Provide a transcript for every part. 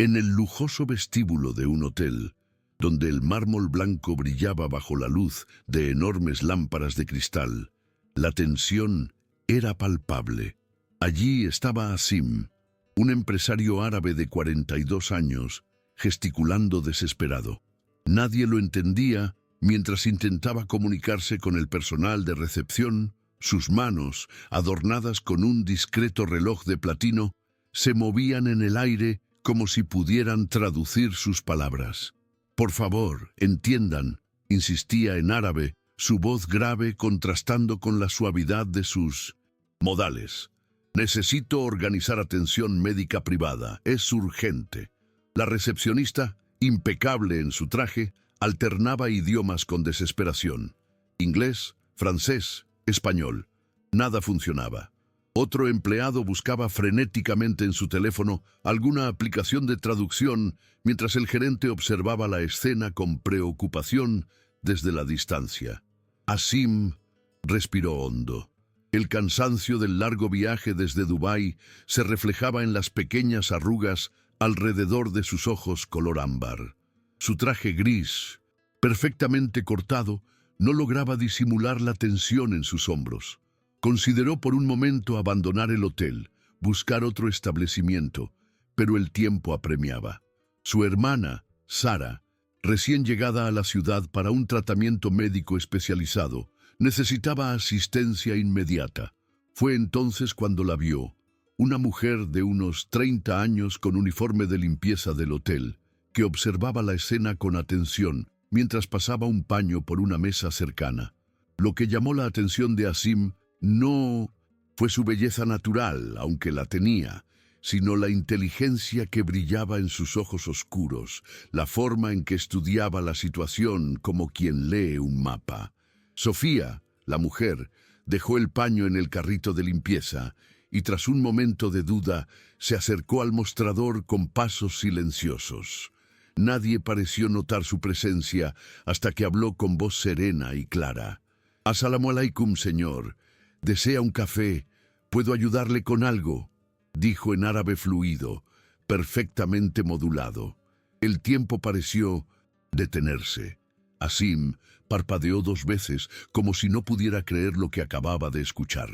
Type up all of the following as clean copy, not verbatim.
En el lujoso vestíbulo de un hotel, donde el mármol blanco brillaba bajo la luz de enormes lámparas de cristal, la tensión era palpable. Allí estaba Asim, un empresario árabe de 42 años, gesticulando desesperado. Nadie lo entendía mientras intentaba comunicarse con el personal de recepción. Sus manos, adornadas con un discreto reloj de platino, se movían en el aire como si pudieran traducir sus palabras. «Por favor, entiendan», insistía en árabe, su voz grave contrastando con la suavidad de sus modales. «Necesito organizar atención médica privada. Es urgente». La recepcionista, impecable en su traje, alternaba idiomas con desesperación. Inglés, francés, español. Nada funcionaba. Otro empleado buscaba frenéticamente en su teléfono alguna aplicación de traducción mientras el gerente observaba la escena con preocupación desde la distancia. Asim respiró hondo. El cansancio del largo viaje desde Dubái se reflejaba en las pequeñas arrugas alrededor de sus ojos color ámbar. Su traje gris, perfectamente cortado, no lograba disimular la tensión en sus hombros. Consideró por un momento abandonar el hotel, buscar otro establecimiento, pero el tiempo apremiaba. Su hermana, Sara, recién llegada a la ciudad para un tratamiento médico especializado, necesitaba asistencia inmediata. Fue entonces cuando la vio, una mujer de unos 30 años con uniforme de limpieza del hotel, que observaba la escena con atención mientras pasaba un paño por una mesa cercana. Lo que llamó la atención de Asim no fue su belleza natural, aunque la tenía, sino la inteligencia que brillaba en sus ojos oscuros, la forma en que estudiaba la situación como quien lee un mapa. Sofía, la mujer, dejó el paño en el carrito de limpieza y tras un momento de duda se acercó al mostrador con pasos silenciosos. Nadie pareció notar su presencia hasta que habló con voz serena y clara. «Asalamu alaikum, señor. ¿Desea un café? ¿Puedo ayudarle con algo?», dijo en árabe fluido, perfectamente modulado. El tiempo pareció detenerse. Asim parpadeó 2 veces, como si no pudiera creer lo que acababa de escuchar.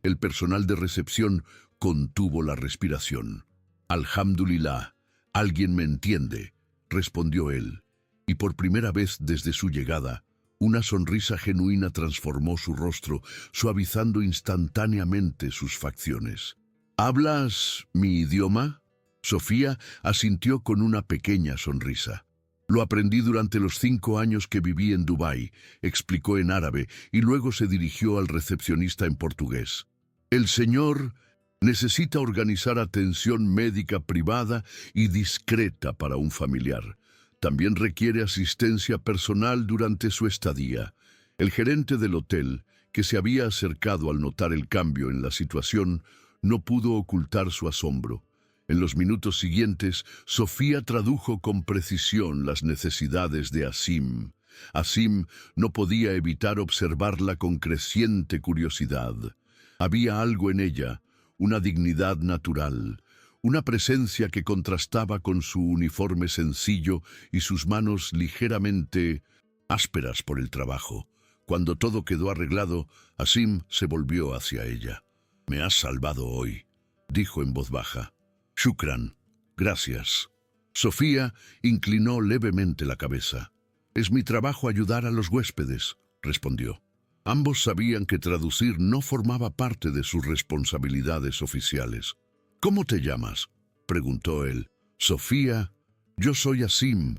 El personal de recepción contuvo la respiración. «Alhamdulillah, alguien me entiende», respondió él, y por primera vez desde su llegada, una sonrisa genuina transformó su rostro, suavizando instantáneamente sus facciones. «¿Hablas mi idioma?». Sofía asintió con una pequeña sonrisa. «Lo aprendí durante los 5 años que viví en Dubái», explicó en árabe, y luego se dirigió al recepcionista en portugués. «El señor necesita organizar atención médica privada y discreta para un familiar. También requiere asistencia personal durante su estadía». El gerente del hotel, que se había acercado al notar el cambio en la situación, no pudo ocultar su asombro. En los minutos siguientes, Sofía tradujo con precisión las necesidades de Asim. Asim no podía evitar observarla con creciente curiosidad. Había algo en ella, una dignidad natural, una presencia que contrastaba con su uniforme sencillo y sus manos ligeramente ásperas por el trabajo. Cuando todo quedó arreglado, Asim se volvió hacia ella. «Me has salvado hoy», dijo en voz baja. «Shukran, gracias». Sofía inclinó levemente la cabeza. «Es mi trabajo ayudar a los huéspedes», respondió. Ambos sabían que traducir no formaba parte de sus responsabilidades oficiales. «¿Cómo te llamas?», preguntó él. «Sofía, yo soy Asim».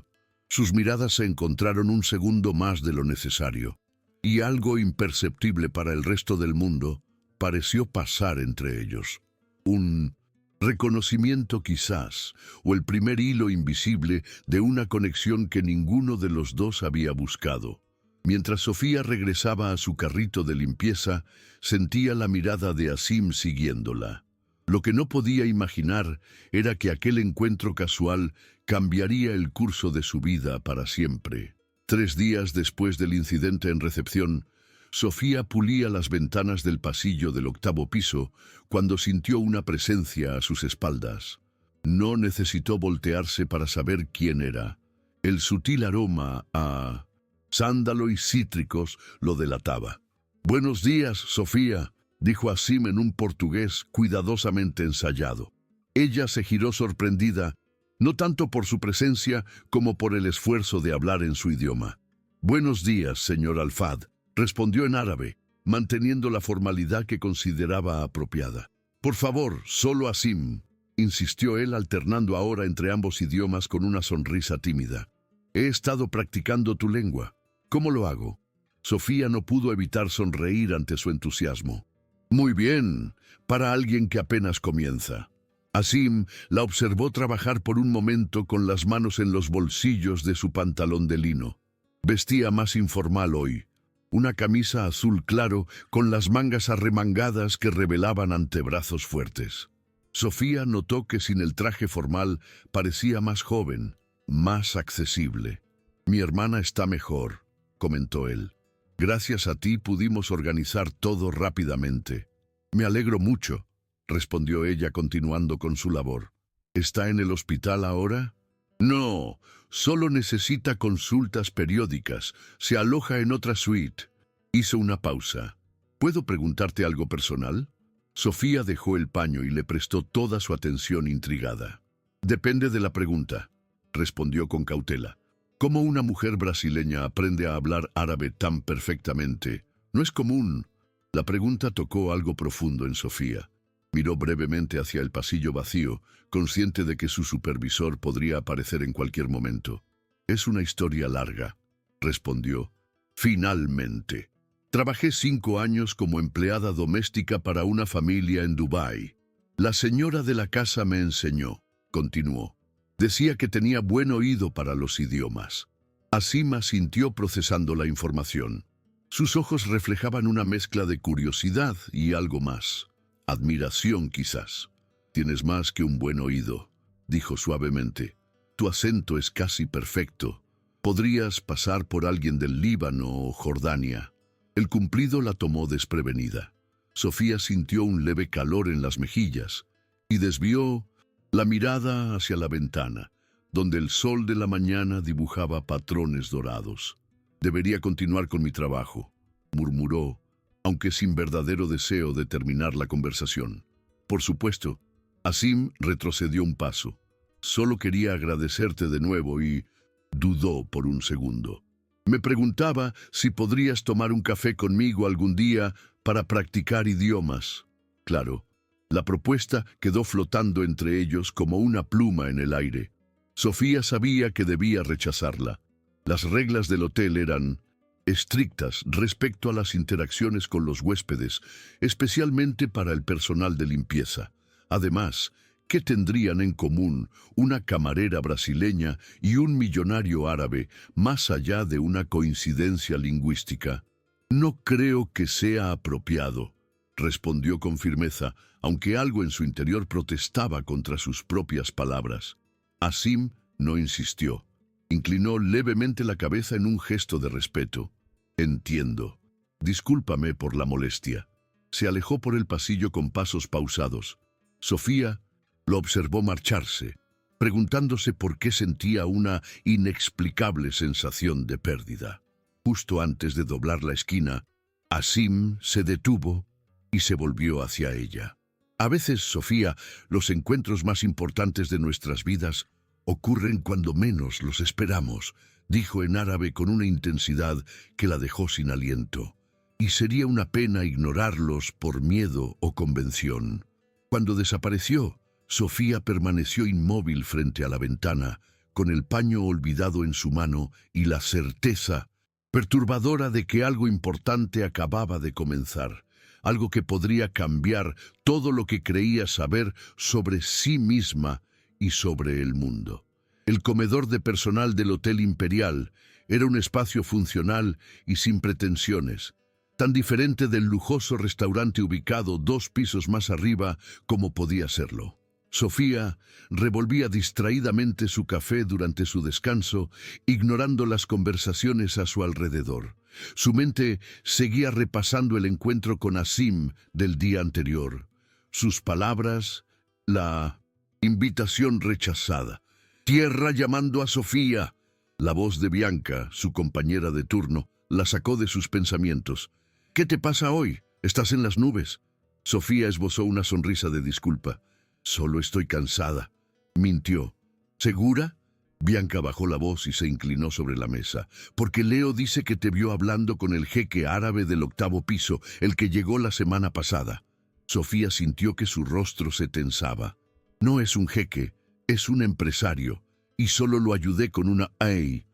Sus miradas se encontraron un segundo más de lo necesario, y algo imperceptible para el resto del mundo pareció pasar entre ellos. Un reconocimiento quizás, o el primer hilo invisible de una conexión que ninguno de los dos había buscado. Mientras Sofía regresaba a su carrito de limpieza, sentía la mirada de Asim siguiéndola. Lo que no podía imaginar era que aquel encuentro casual cambiaría el curso de su vida para siempre. 3 días después del incidente en recepción, Sofía pulía las ventanas del pasillo del 8º piso cuando sintió una presencia a sus espaldas. No necesitó voltearse para saber quién era. El sutil aroma a sándalo y cítricos lo delataba. «Buenos días, Sofía», dijo Asim en un portugués cuidadosamente ensayado. Ella se giró sorprendida, no tanto por su presencia como por el esfuerzo de hablar en su idioma. «Buenos días, señor Alfad», respondió en árabe, manteniendo la formalidad que consideraba apropiada. «Por favor, solo Asim», insistió él, alternando ahora entre ambos idiomas con una sonrisa tímida. «He estado practicando tu lengua. ¿Cómo lo hago?» Sofía no pudo evitar sonreír ante su entusiasmo. «Muy bien, para alguien que apenas comienza». Asim la observó trabajar por un momento con las manos en los bolsillos de su pantalón de lino. Vestía más informal hoy. Una camisa azul claro con las mangas arremangadas que revelaban antebrazos fuertes. Sofía notó que sin el traje formal parecía más joven, más accesible. «Mi hermana está mejor», comentó él. «Gracias a ti pudimos organizar todo rápidamente». «Me alegro mucho», respondió ella continuando con su labor. «¿Está en el hospital ahora?» «No, solo necesita consultas periódicas. Se aloja en otra suite». Hizo una pausa. «¿Puedo preguntarte algo personal?» Sofía dejó el paño y le prestó toda su atención intrigada. «Depende de la pregunta», respondió con cautela. «¿Cómo una mujer brasileña aprende a hablar árabe tan perfectamente? No es común». La pregunta tocó algo profundo en Sofía. Miró brevemente hacia el pasillo vacío, consciente de que su supervisor podría aparecer en cualquier momento. «Es una historia larga», respondió. «Finalmente. Trabajé 5 años como empleada doméstica para una familia en Dubái. La señora de la casa me enseñó», continuó. «Decía que tenía buen oído para los idiomas». Asim asintió procesando la información. Sus ojos reflejaban una mezcla de curiosidad y algo más. Admiración, quizás. «Tienes más que un buen oído», dijo suavemente. «Tu acento es casi perfecto. Podrías pasar por alguien del Líbano o Jordania». El cumplido la tomó desprevenida. Sofía sintió un leve calor en las mejillas y desvió la mirada hacia la ventana, donde el sol de la mañana dibujaba patrones dorados. «Debería continuar con mi trabajo», murmuró, aunque sin verdadero deseo de terminar la conversación. «Por supuesto». Asim retrocedió un paso. «Solo quería agradecerte de nuevo» y dudó por un segundo. «Me preguntaba si podrías tomar un café conmigo algún día para practicar idiomas». Claro, la propuesta quedó flotando entre ellos como una pluma en el aire. Sofía sabía que debía rechazarla. Las reglas del hotel eran estrictas respecto a las interacciones con los huéspedes, especialmente para el personal de limpieza. Además, ¿qué tendrían en común una camarera brasileña y un millonario árabe más allá de una coincidencia lingüística? «No creo que sea apropiado», respondió con firmeza, aunque algo en su interior protestaba contra sus propias palabras. Asim no insistió. Inclinó levemente la cabeza en un gesto de respeto. «Entiendo. Discúlpame por la molestia». Se alejó por el pasillo con pasos pausados. Sofía lo observó marcharse, preguntándose por qué sentía una inexplicable sensación de pérdida. Justo antes de doblar la esquina, Asim se detuvo y se volvió hacia ella. «A veces, Sofía, los encuentros más importantes de nuestras vidas ocurren cuando menos los esperamos», dijo en árabe con una intensidad que la dejó sin aliento. «Y sería una pena ignorarlos por miedo o convención». Cuando desapareció, Sofía permaneció inmóvil frente a la ventana, con el paño olvidado en su mano y la certeza perturbadora de que algo importante acababa de comenzar, algo que podría cambiar todo lo que creía saber sobre sí misma y sobre el mundo. El comedor de personal del Hotel Imperial era un espacio funcional y sin pretensiones, tan diferente del lujoso restaurante ubicado 2 pisos más arriba como podía serlo. Sofía revolvía distraídamente su café durante su descanso, ignorando las conversaciones a su alrededor. Su mente seguía repasando el encuentro con Asim del día anterior. Sus palabras, la Invitación rechazada. Tierra llamando a Sofía. La voz de Bianca, su compañera de turno, la sacó de sus pensamientos. ¿Qué te pasa hoy? ¿Estás en las nubes? Sofía esbozó una sonrisa de disculpa. Solo estoy cansada. Mintió. ¿Segura? Bianca bajó la voz y se inclinó sobre la mesa. Porque Leo dice que te vio hablando con el jeque árabe del 8º piso, el que llegó la semana pasada. Sofía sintió que su rostro se tensaba. No es un jeque, es un empresario, y solo lo ayudé con una ay.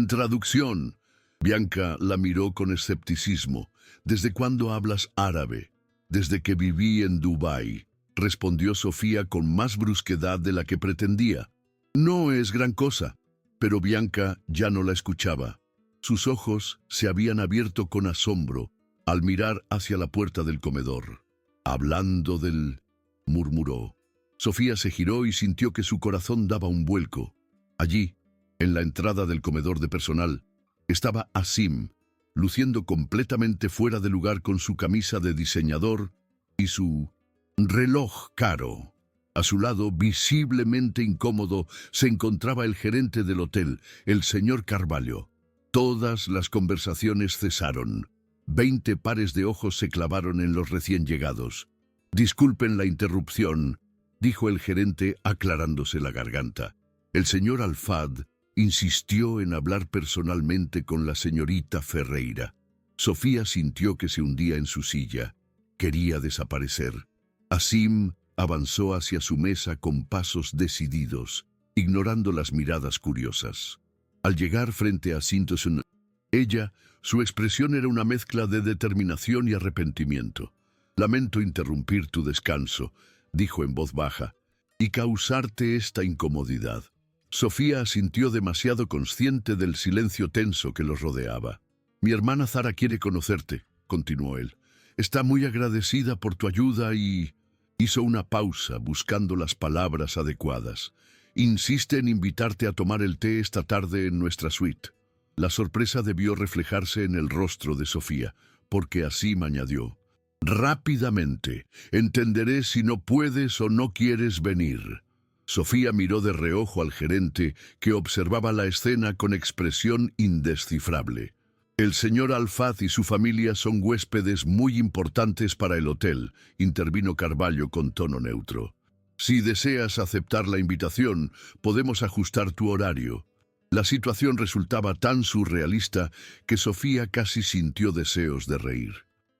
Traducción. Bianca la miró con escepticismo. ¿Desde cuándo hablas árabe? Desde que viví en Dubái, respondió Sofía con más brusquedad de la que pretendía. No es gran cosa, pero Bianca ya no la escuchaba. Sus ojos se habían abierto con asombro al mirar hacia la puerta del comedor. Hablando del... murmuró. Sofía se giró y sintió que su corazón daba un vuelco. Allí, en la entrada del comedor de personal, estaba Asim, luciendo completamente fuera de lugar con su camisa de diseñador y su reloj caro. A su lado, visiblemente incómodo, se encontraba el gerente del hotel, el señor Carvalho. Todas las conversaciones cesaron. 20 pares de ojos se clavaron en los recién llegados. Disculpen la interrupción, dijo el gerente aclarándose la garganta. El señor Alfad insistió en hablar personalmente con la señorita Ferreira. Sofía sintió que se hundía en su silla. Quería desaparecer. Asim avanzó hacia su mesa con pasos decididos, ignorando las miradas curiosas. Al llegar frente a Sintosun, su expresión era una mezcla de determinación y arrepentimiento. Lamento interrumpir tu descanso, dijo en voz baja, y causarte esta incomodidad. Sofía asintió demasiado consciente del silencio tenso que los rodeaba. Mi hermana Zara quiere conocerte, continuó él. Está muy agradecida por tu ayuda y... Hizo una pausa buscando las palabras adecuadas. Insiste en invitarte a tomar el té esta tarde en nuestra suite. La sorpresa debió reflejarse en el rostro de Sofía, porque Asim añadió. Rápidamente, entenderé si no puedes o no quieres venir. Sofía miró de reojo al gerente, que observaba la escena con expresión indescifrable. El señor Alfaz y su familia son huéspedes muy importantes para el hotel, intervino Carvalho con tono neutro. Si deseas aceptar la invitación, podemos ajustar tu horario. La situación resultaba tan surrealista que Sofía casi sintió deseos de reír.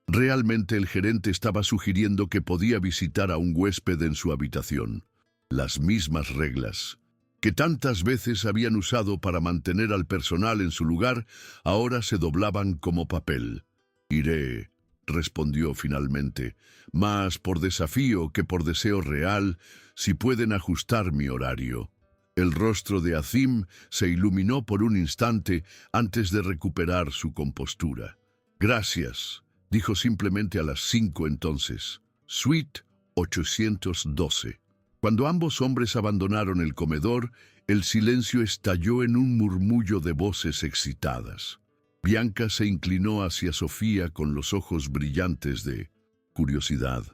Realmente el gerente estaba sugiriendo que podía visitar a un huésped en su habitación. Las mismas reglas que tantas veces habían usado para mantener al personal en su lugar, ahora se doblaban como papel. Iré, respondió finalmente, más por desafío que por deseo real, si pueden ajustar mi horario. El rostro de Asim se iluminó por un instante antes de recuperar su compostura. Gracias, dijo simplemente a las 5 entonces. Suite 812. Cuando ambos hombres abandonaron el comedor, el silencio estalló en un murmullo de voces excitadas. Bianca se inclinó hacia Sofía con los ojos brillantes de curiosidad.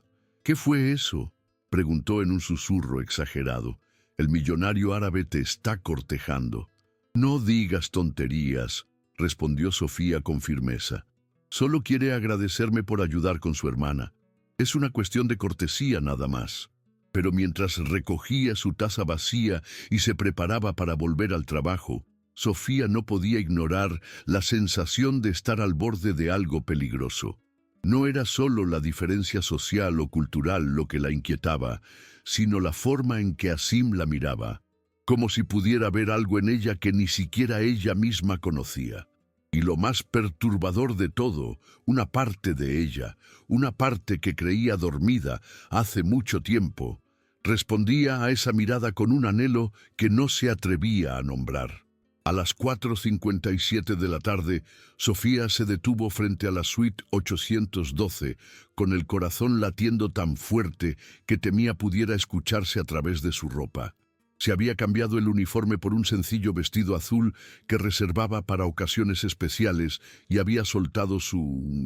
¿Qué fue eso?, preguntó en un susurro exagerado. El millonario árabe te está cortejando. No digas tonterías, respondió Sofía con firmeza. Solo quiere agradecerme por ayudar con su hermana. Es una cuestión de cortesía nada más. Pero mientras recogía su taza vacía y se preparaba para volver al trabajo, Sofía no podía ignorar la sensación de estar al borde de algo peligroso. No era solo la diferencia social o cultural lo que la inquietaba, sino la forma en que Asim la miraba, como si pudiera ver algo en ella que ni siquiera ella misma conocía. Y lo más perturbador de todo, una parte de ella, una parte que creía dormida hace mucho tiempo, respondía a esa mirada con un anhelo que no se atrevía a nombrar. A las 4:57 de la tarde, Sofía se detuvo frente a la suite 812, con el corazón latiendo tan fuerte que temía pudiera escucharse a través de su ropa. Se había cambiado el uniforme por un sencillo vestido azul que reservaba para ocasiones especiales y había soltado su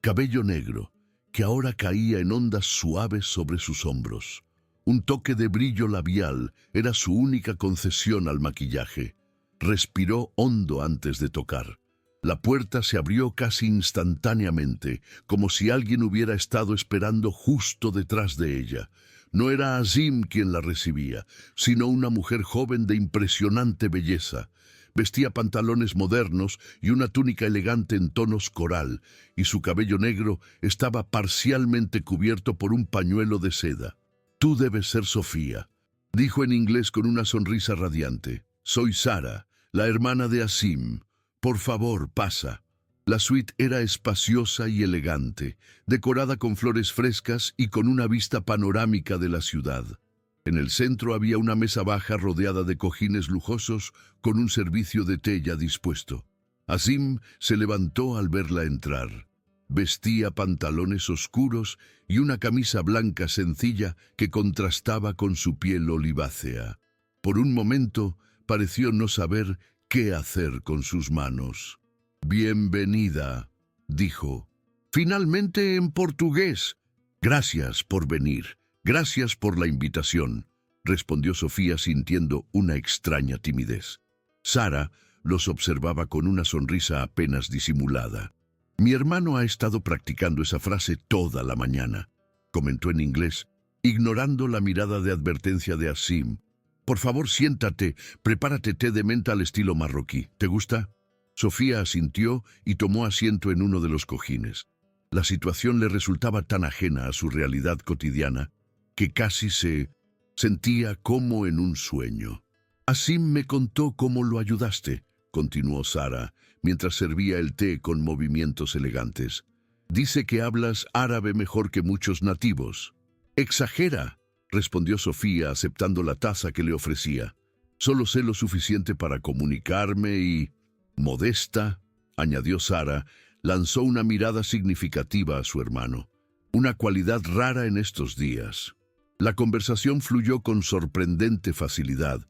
cabello negro, que ahora caía en ondas suaves sobre sus hombros. Un toque de brillo labial era su única concesión al maquillaje. Respiró hondo antes de tocar. La puerta se abrió casi instantáneamente, como si alguien hubiera estado esperando justo detrás de ella. No era Azim quien la recibía, sino una mujer joven de impresionante belleza. Vestía pantalones modernos y una túnica elegante en tonos coral, y su cabello negro estaba parcialmente cubierto por un pañuelo de seda. «Tú debes ser Sofía», dijo en inglés con una sonrisa radiante. «Soy Sara, la hermana de Azim. Por favor, pasa». La suite era espaciosa y elegante, decorada con flores frescas y con una vista panorámica de la ciudad. En el centro había una mesa baja rodeada de cojines lujosos con un servicio de té ya dispuesto. Azim se levantó al verla entrar. Vestía pantalones oscuros y una camisa blanca sencilla que contrastaba con su piel olivácea. Por un momento pareció no saber qué hacer con sus manos. «Bienvenida», dijo. «Finalmente en portugués». «Gracias por venir. Gracias por la invitación», respondió Sofía sintiendo una extraña timidez. Sara los observaba con una sonrisa apenas disimulada. «Mi hermano ha estado practicando esa frase toda la mañana», comentó en inglés, ignorando la mirada de advertencia de Azim. «Por favor, siéntate, prepárate té de menta al estilo marroquí. ¿Te gusta?» Sofía asintió y tomó asiento en uno de los cojines. La situación le resultaba tan ajena a su realidad cotidiana que casi se sentía como en un sueño. «Azim me contó cómo lo ayudaste», continuó Sara, mientras servía el té con movimientos elegantes. «Dice que hablas árabe mejor que muchos nativos». «Exagera», respondió Sofía aceptando la taza que le ofrecía. «Solo sé lo suficiente para comunicarme y...» «Modesta», añadió Sara, lanzó una mirada significativa a su hermano. Una cualidad rara en estos días. La conversación fluyó con sorprendente facilidad.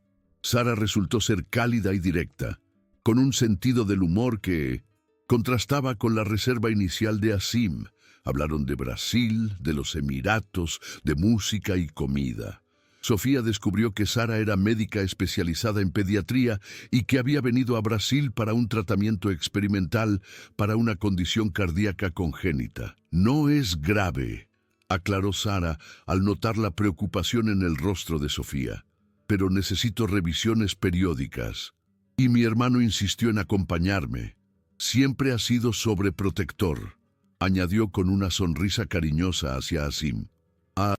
Sara resultó ser cálida y directa, con un sentido del humor que contrastaba con la reserva inicial de Azim. Hablaron de Brasil, de los Emiratos, de música y comida. Sofía descubrió que Sara era médica especializada en pediatría y que había venido a Brasil para un tratamiento experimental para una condición cardíaca congénita. «No es grave», aclaró Sara al notar la preocupación en el rostro de Sofía. «Pero necesito revisiones periódicas. Y mi hermano insistió en acompañarme. Siempre ha sido sobreprotector», añadió con una sonrisa cariñosa hacia Azim. A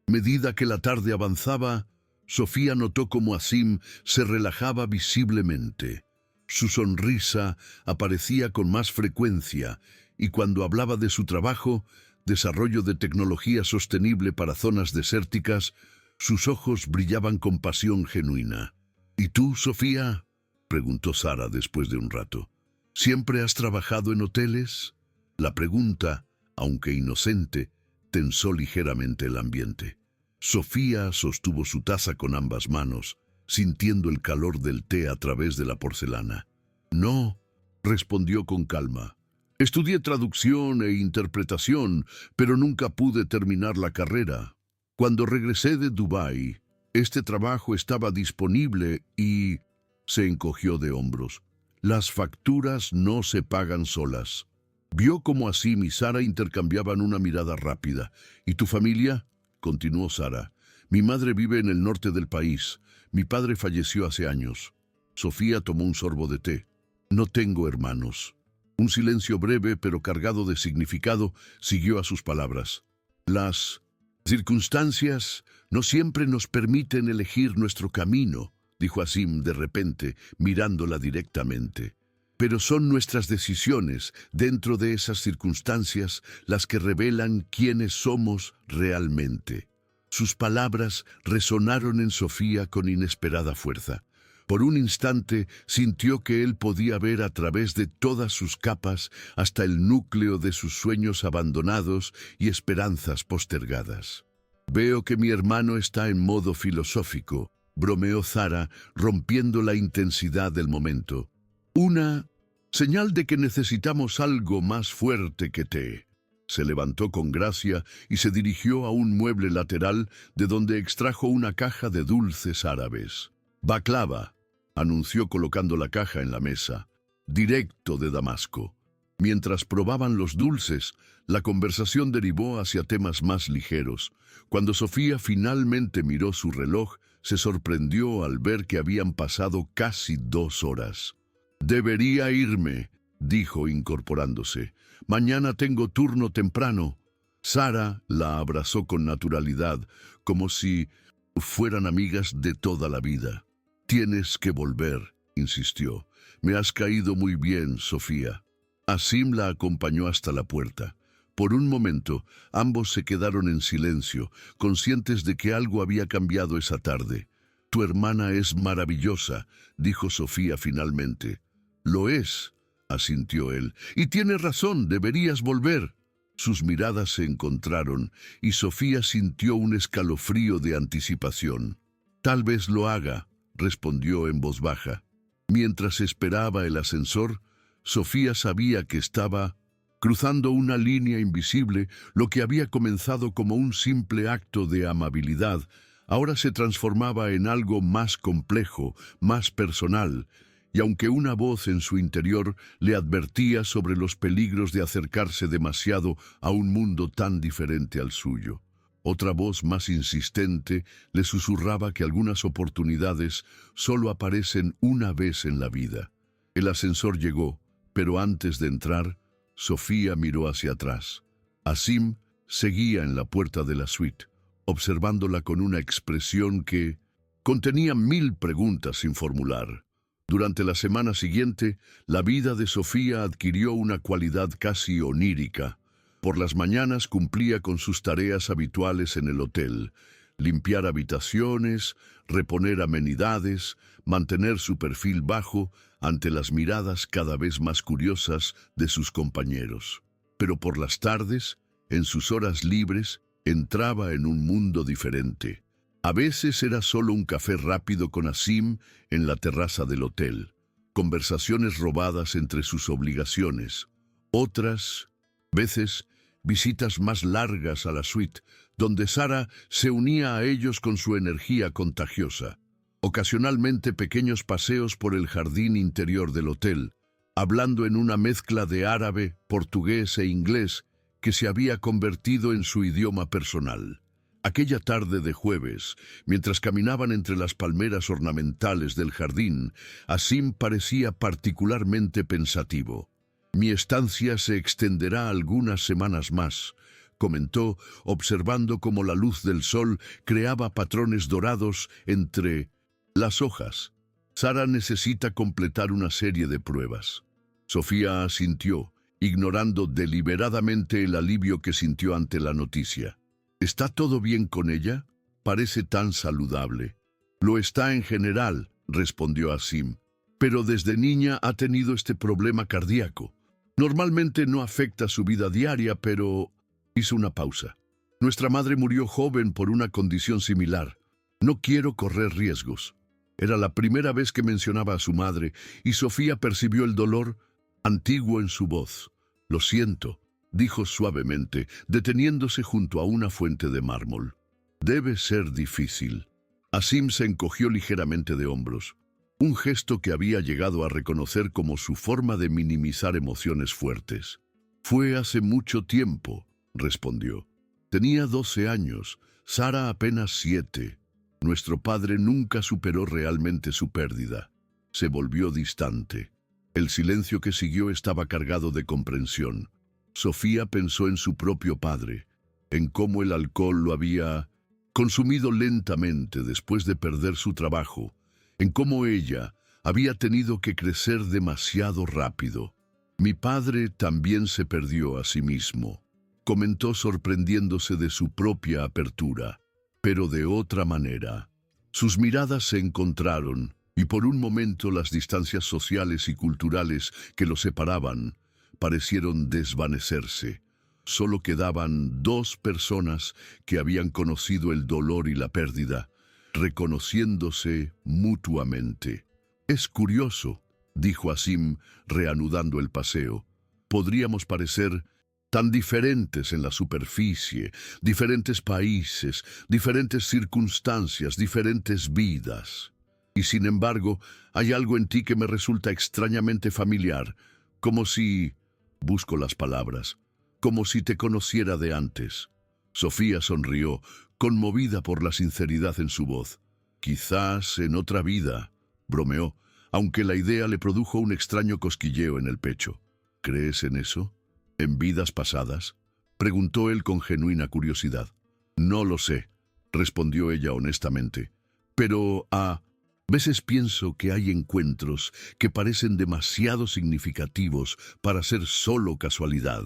medida que la tarde avanzaba, Sofía notó cómo Azim se relajaba visiblemente. Su sonrisa aparecía con más frecuencia y cuando hablaba de su trabajo, desarrollo de tecnología sostenible para zonas desérticas, sus ojos brillaban con pasión genuina. «¿Y tú, Sofía?», preguntó Sara después de un rato. «¿Siempre has trabajado en hoteles?». La pregunta, aunque inocente, tensó ligeramente el ambiente. Sofía sostuvo su taza con ambas manos, sintiendo el calor del té a través de la porcelana. «No», respondió con calma. «Estudié traducción e interpretación, pero nunca pude terminar la carrera. Cuando regresé de Dubái, este trabajo estaba disponible y...» se encogió de hombros. «Las facturas no se pagan solas». Vio cómo Azim y Sara intercambiaban una mirada rápida. «¿Y tu familia?», continuó Sara. «Mi madre vive en el norte del país. Mi padre falleció hace años». Sofía tomó un sorbo de té. «No tengo hermanos». Un silencio breve pero cargado de significado siguió a sus palabras. «Las circunstancias no siempre nos permiten elegir nuestro camino», dijo Azim de repente, mirándola directamente. «Pero son nuestras decisiones dentro de esas circunstancias las que revelan quiénes somos realmente». Sus palabras resonaron en Sofía con inesperada fuerza. Por un instante sintió que él podía ver a través de todas sus capas hasta el núcleo de sus sueños abandonados y esperanzas postergadas. «Veo que mi hermano está en modo filosófico», bromeó Sara, rompiendo la intensidad del momento. «Una señal de que necesitamos algo más fuerte que té». Se levantó con gracia y se dirigió a un mueble lateral de donde extrajo una caja de dulces árabes. «Baklava», anunció colocando la caja en la mesa, «directo de Damasco». Mientras probaban los dulces, la conversación derivó hacia temas más ligeros. Cuando Sofía finalmente miró su reloj, se sorprendió al ver que habían pasado casi 2 horas. «Debería irme», dijo incorporándose. «Mañana tengo turno temprano». Sara la abrazó con naturalidad, como si fueran amigas de toda la vida. «Tienes que volver», insistió. «Me has caído muy bien, Sofía». Asim la acompañó hasta la puerta. Por un momento, ambos se quedaron en silencio, conscientes de que algo había cambiado esa tarde. «Tu hermana es maravillosa», dijo Sofía finalmente. «Lo es», asintió él. «Y tienes razón, deberías volver». Sus miradas se encontraron y Sofía sintió un escalofrío de anticipación. «Tal vez lo haga», respondió en voz baja. Mientras esperaba el ascensor, Sofía sabía que estaba cruzando una línea invisible. Lo que había comenzado como un simple acto de amabilidad, ahora se transformaba en algo más complejo, más personal, y aunque una voz en su interior le advertía sobre los peligros de acercarse demasiado a un mundo tan diferente al suyo, otra voz más insistente le susurraba que algunas oportunidades solo aparecen una vez en la vida. El ascensor llegó, pero antes de entrar, Sofía miró hacia atrás. Asim seguía en la puerta de la suite, observándola con una expresión que contenía 1000 preguntas sin formular. Durante la semana siguiente, la vida de Sofía adquirió una cualidad casi onírica. Por las mañanas cumplía con sus tareas habituales en el hotel: limpiar habitaciones, reponer amenidades, mantener su perfil bajo ante las miradas cada vez más curiosas de sus compañeros. Pero por las tardes, en sus horas libres, entraba en un mundo diferente. A veces era solo un café rápido con Asim en la terraza del hotel, conversaciones robadas entre sus obligaciones. Otras veces, visitas más largas a la suite, donde Sara se unía a ellos con su energía contagiosa. Ocasionalmente pequeños paseos por el jardín interior del hotel, hablando en una mezcla de árabe, portugués e inglés que se había convertido en su idioma personal. Aquella tarde de jueves, mientras caminaban entre las palmeras ornamentales del jardín, Asim parecía particularmente pensativo. «Mi estancia se extenderá algunas semanas más», comentó, observando cómo la luz del sol creaba patrones dorados entre las hojas. «Sara necesita completar una serie de pruebas». Sofía asintió, ignorando deliberadamente el alivio que sintió ante la noticia. «¿Está todo bien con ella? Parece tan saludable». «Lo está en general», respondió Asim, «pero desde niña ha tenido este problema cardíaco. Normalmente no afecta su vida diaria, pero...» Hizo una pausa. «Nuestra madre murió joven por una condición similar. No quiero correr riesgos». Era la primera vez que mencionaba a su madre, y Sofía percibió el dolor antiguo en su voz. «Lo siento», dijo suavemente, deteniéndose junto a una fuente de mármol. «Debe ser difícil». Asim se encogió ligeramente de hombros, un gesto que había llegado a reconocer como su forma de minimizar emociones fuertes. «Fue hace mucho tiempo», respondió. «Tenía 12 años, Sara apenas 7. Nuestro padre nunca superó realmente su pérdida». Se volvió distante. El silencio que siguió estaba cargado de comprensión. Sofía pensó en su propio padre, en cómo el alcohol lo había consumido lentamente después de perder su trabajo, en cómo ella había tenido que crecer demasiado rápido. «Mi padre también se perdió a sí mismo», comentó, sorprendiéndose de su propia apertura, «pero de otra manera». Sus miradas se encontraron, y por un momento las distancias sociales y culturales que los separaban parecieron desvanecerse. Solo quedaban 2 personas que habían conocido el dolor y la pérdida, reconociéndose mutuamente. «Es curioso», dijo Asim, reanudando el paseo. «Podríamos parecer tan diferentes en la superficie, diferentes países, diferentes circunstancias, diferentes vidas. Y sin embargo, hay algo en ti que me resulta extrañamente familiar, como si, busco las palabras, como si te conociera de antes. Sofía sonrió, conmovida por la sinceridad en su voz. Quizás en otra vida, bromeó, aunque la idea le produjo un extraño cosquilleo en el pecho. ¿Crees en eso? ¿En vidas pasadas?, preguntó él con genuina curiosidad. No lo sé, respondió ella honestamente, pero a veces pienso que hay encuentros que parecen demasiado significativos para ser solo casualidad.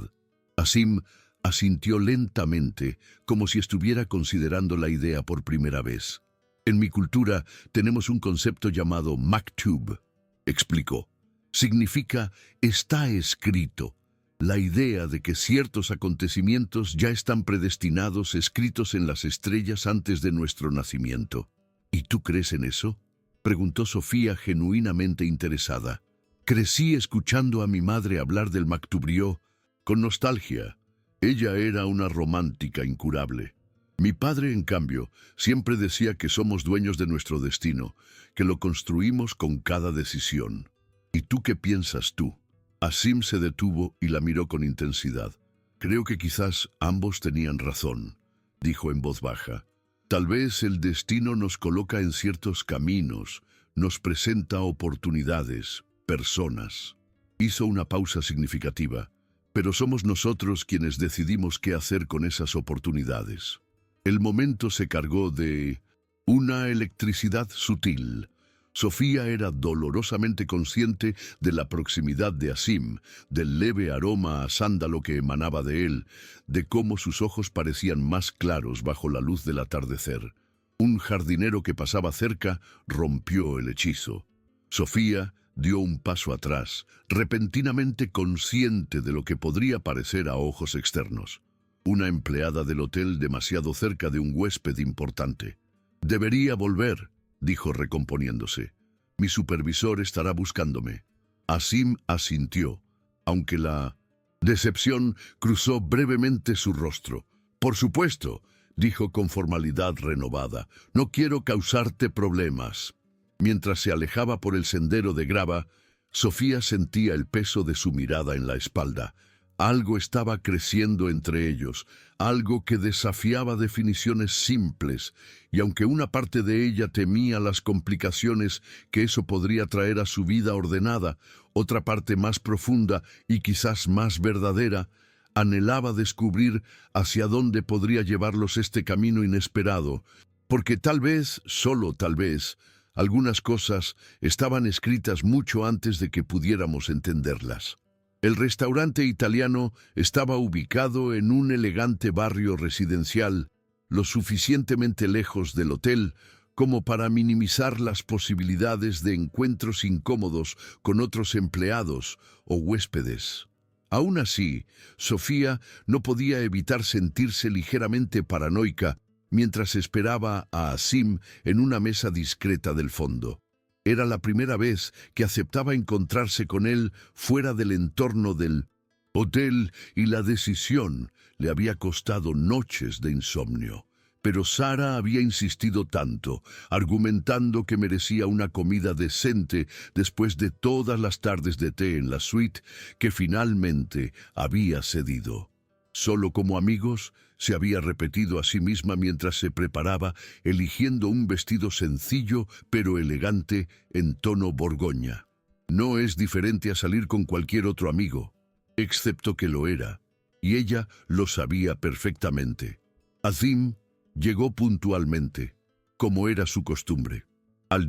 Asim asintió lentamente, como si estuviera considerando la idea por primera vez. En mi cultura tenemos un concepto llamado maktub, explicó. Significa está escrito. La idea de que ciertos acontecimientos ya están predestinados, escritos en las estrellas antes de nuestro nacimiento. ¿Y tú crees en eso?, preguntó Sofía genuinamente interesada. Crecí escuchando a mi madre hablar del Maktubrió con nostalgia. Ella era una romántica incurable. Mi padre, en cambio, siempre decía que somos dueños de nuestro destino, que lo construimos con cada decisión. ¿Y tú qué piensas tú? Asim se detuvo y la miró con intensidad. Creo que quizás ambos tenían razón, dijo en voz baja. Tal vez el destino nos coloca en ciertos caminos, nos presenta oportunidades, personas. Hizo una pausa significativa, pero somos nosotros quienes decidimos qué hacer con esas oportunidades. El momento se cargó de una electricidad sutil. Sofía era dolorosamente consciente de la proximidad de Asim, del leve aroma a sándalo que emanaba de él, de cómo sus ojos parecían más claros bajo la luz del atardecer. Un jardinero que pasaba cerca rompió el hechizo. Sofía dio un paso atrás, repentinamente consciente de lo que podría parecer a ojos externos. Una empleada del hotel demasiado cerca de un huésped importante. Debería volver, dijo recomponiéndose. Mi supervisor estará buscándome. Asim asintió, aunque la decepción cruzó brevemente su rostro. Por supuesto, dijo con formalidad renovada, no quiero causarte problemas. Mientras se alejaba por el sendero de grava, Sofía sentía el peso de su mirada en la espalda. Algo estaba creciendo entre ellos, algo que desafiaba definiciones simples, y aunque una parte de ella temía las complicaciones que eso podría traer a su vida ordenada, otra parte más profunda y quizás más verdadera, anhelaba descubrir hacia dónde podría llevarlos este camino inesperado, porque tal vez, solo tal vez, algunas cosas estaban escritas mucho antes de que pudiéramos entenderlas. El restaurante italiano estaba ubicado en un elegante barrio residencial, lo suficientemente lejos del hotel como para minimizar las posibilidades de encuentros incómodos con otros empleados o huéspedes. Aún así, Sofía no podía evitar sentirse ligeramente paranoica mientras esperaba a Asim en una mesa discreta del fondo. Era la primera vez que aceptaba encontrarse con él fuera del entorno del hotel y la decisión le había costado noches de insomnio. Pero Sara había insistido tanto, argumentando que merecía una comida decente después de todas las tardes de té en la suite, que finalmente había cedido. Solo como amigos, se había repetido a sí misma mientras se preparaba, eligiendo un vestido sencillo pero elegante en tono borgoña. No es diferente a salir con cualquier otro amigo, excepto que lo era, y ella lo sabía perfectamente. Asim llegó puntualmente, como era su costumbre. Al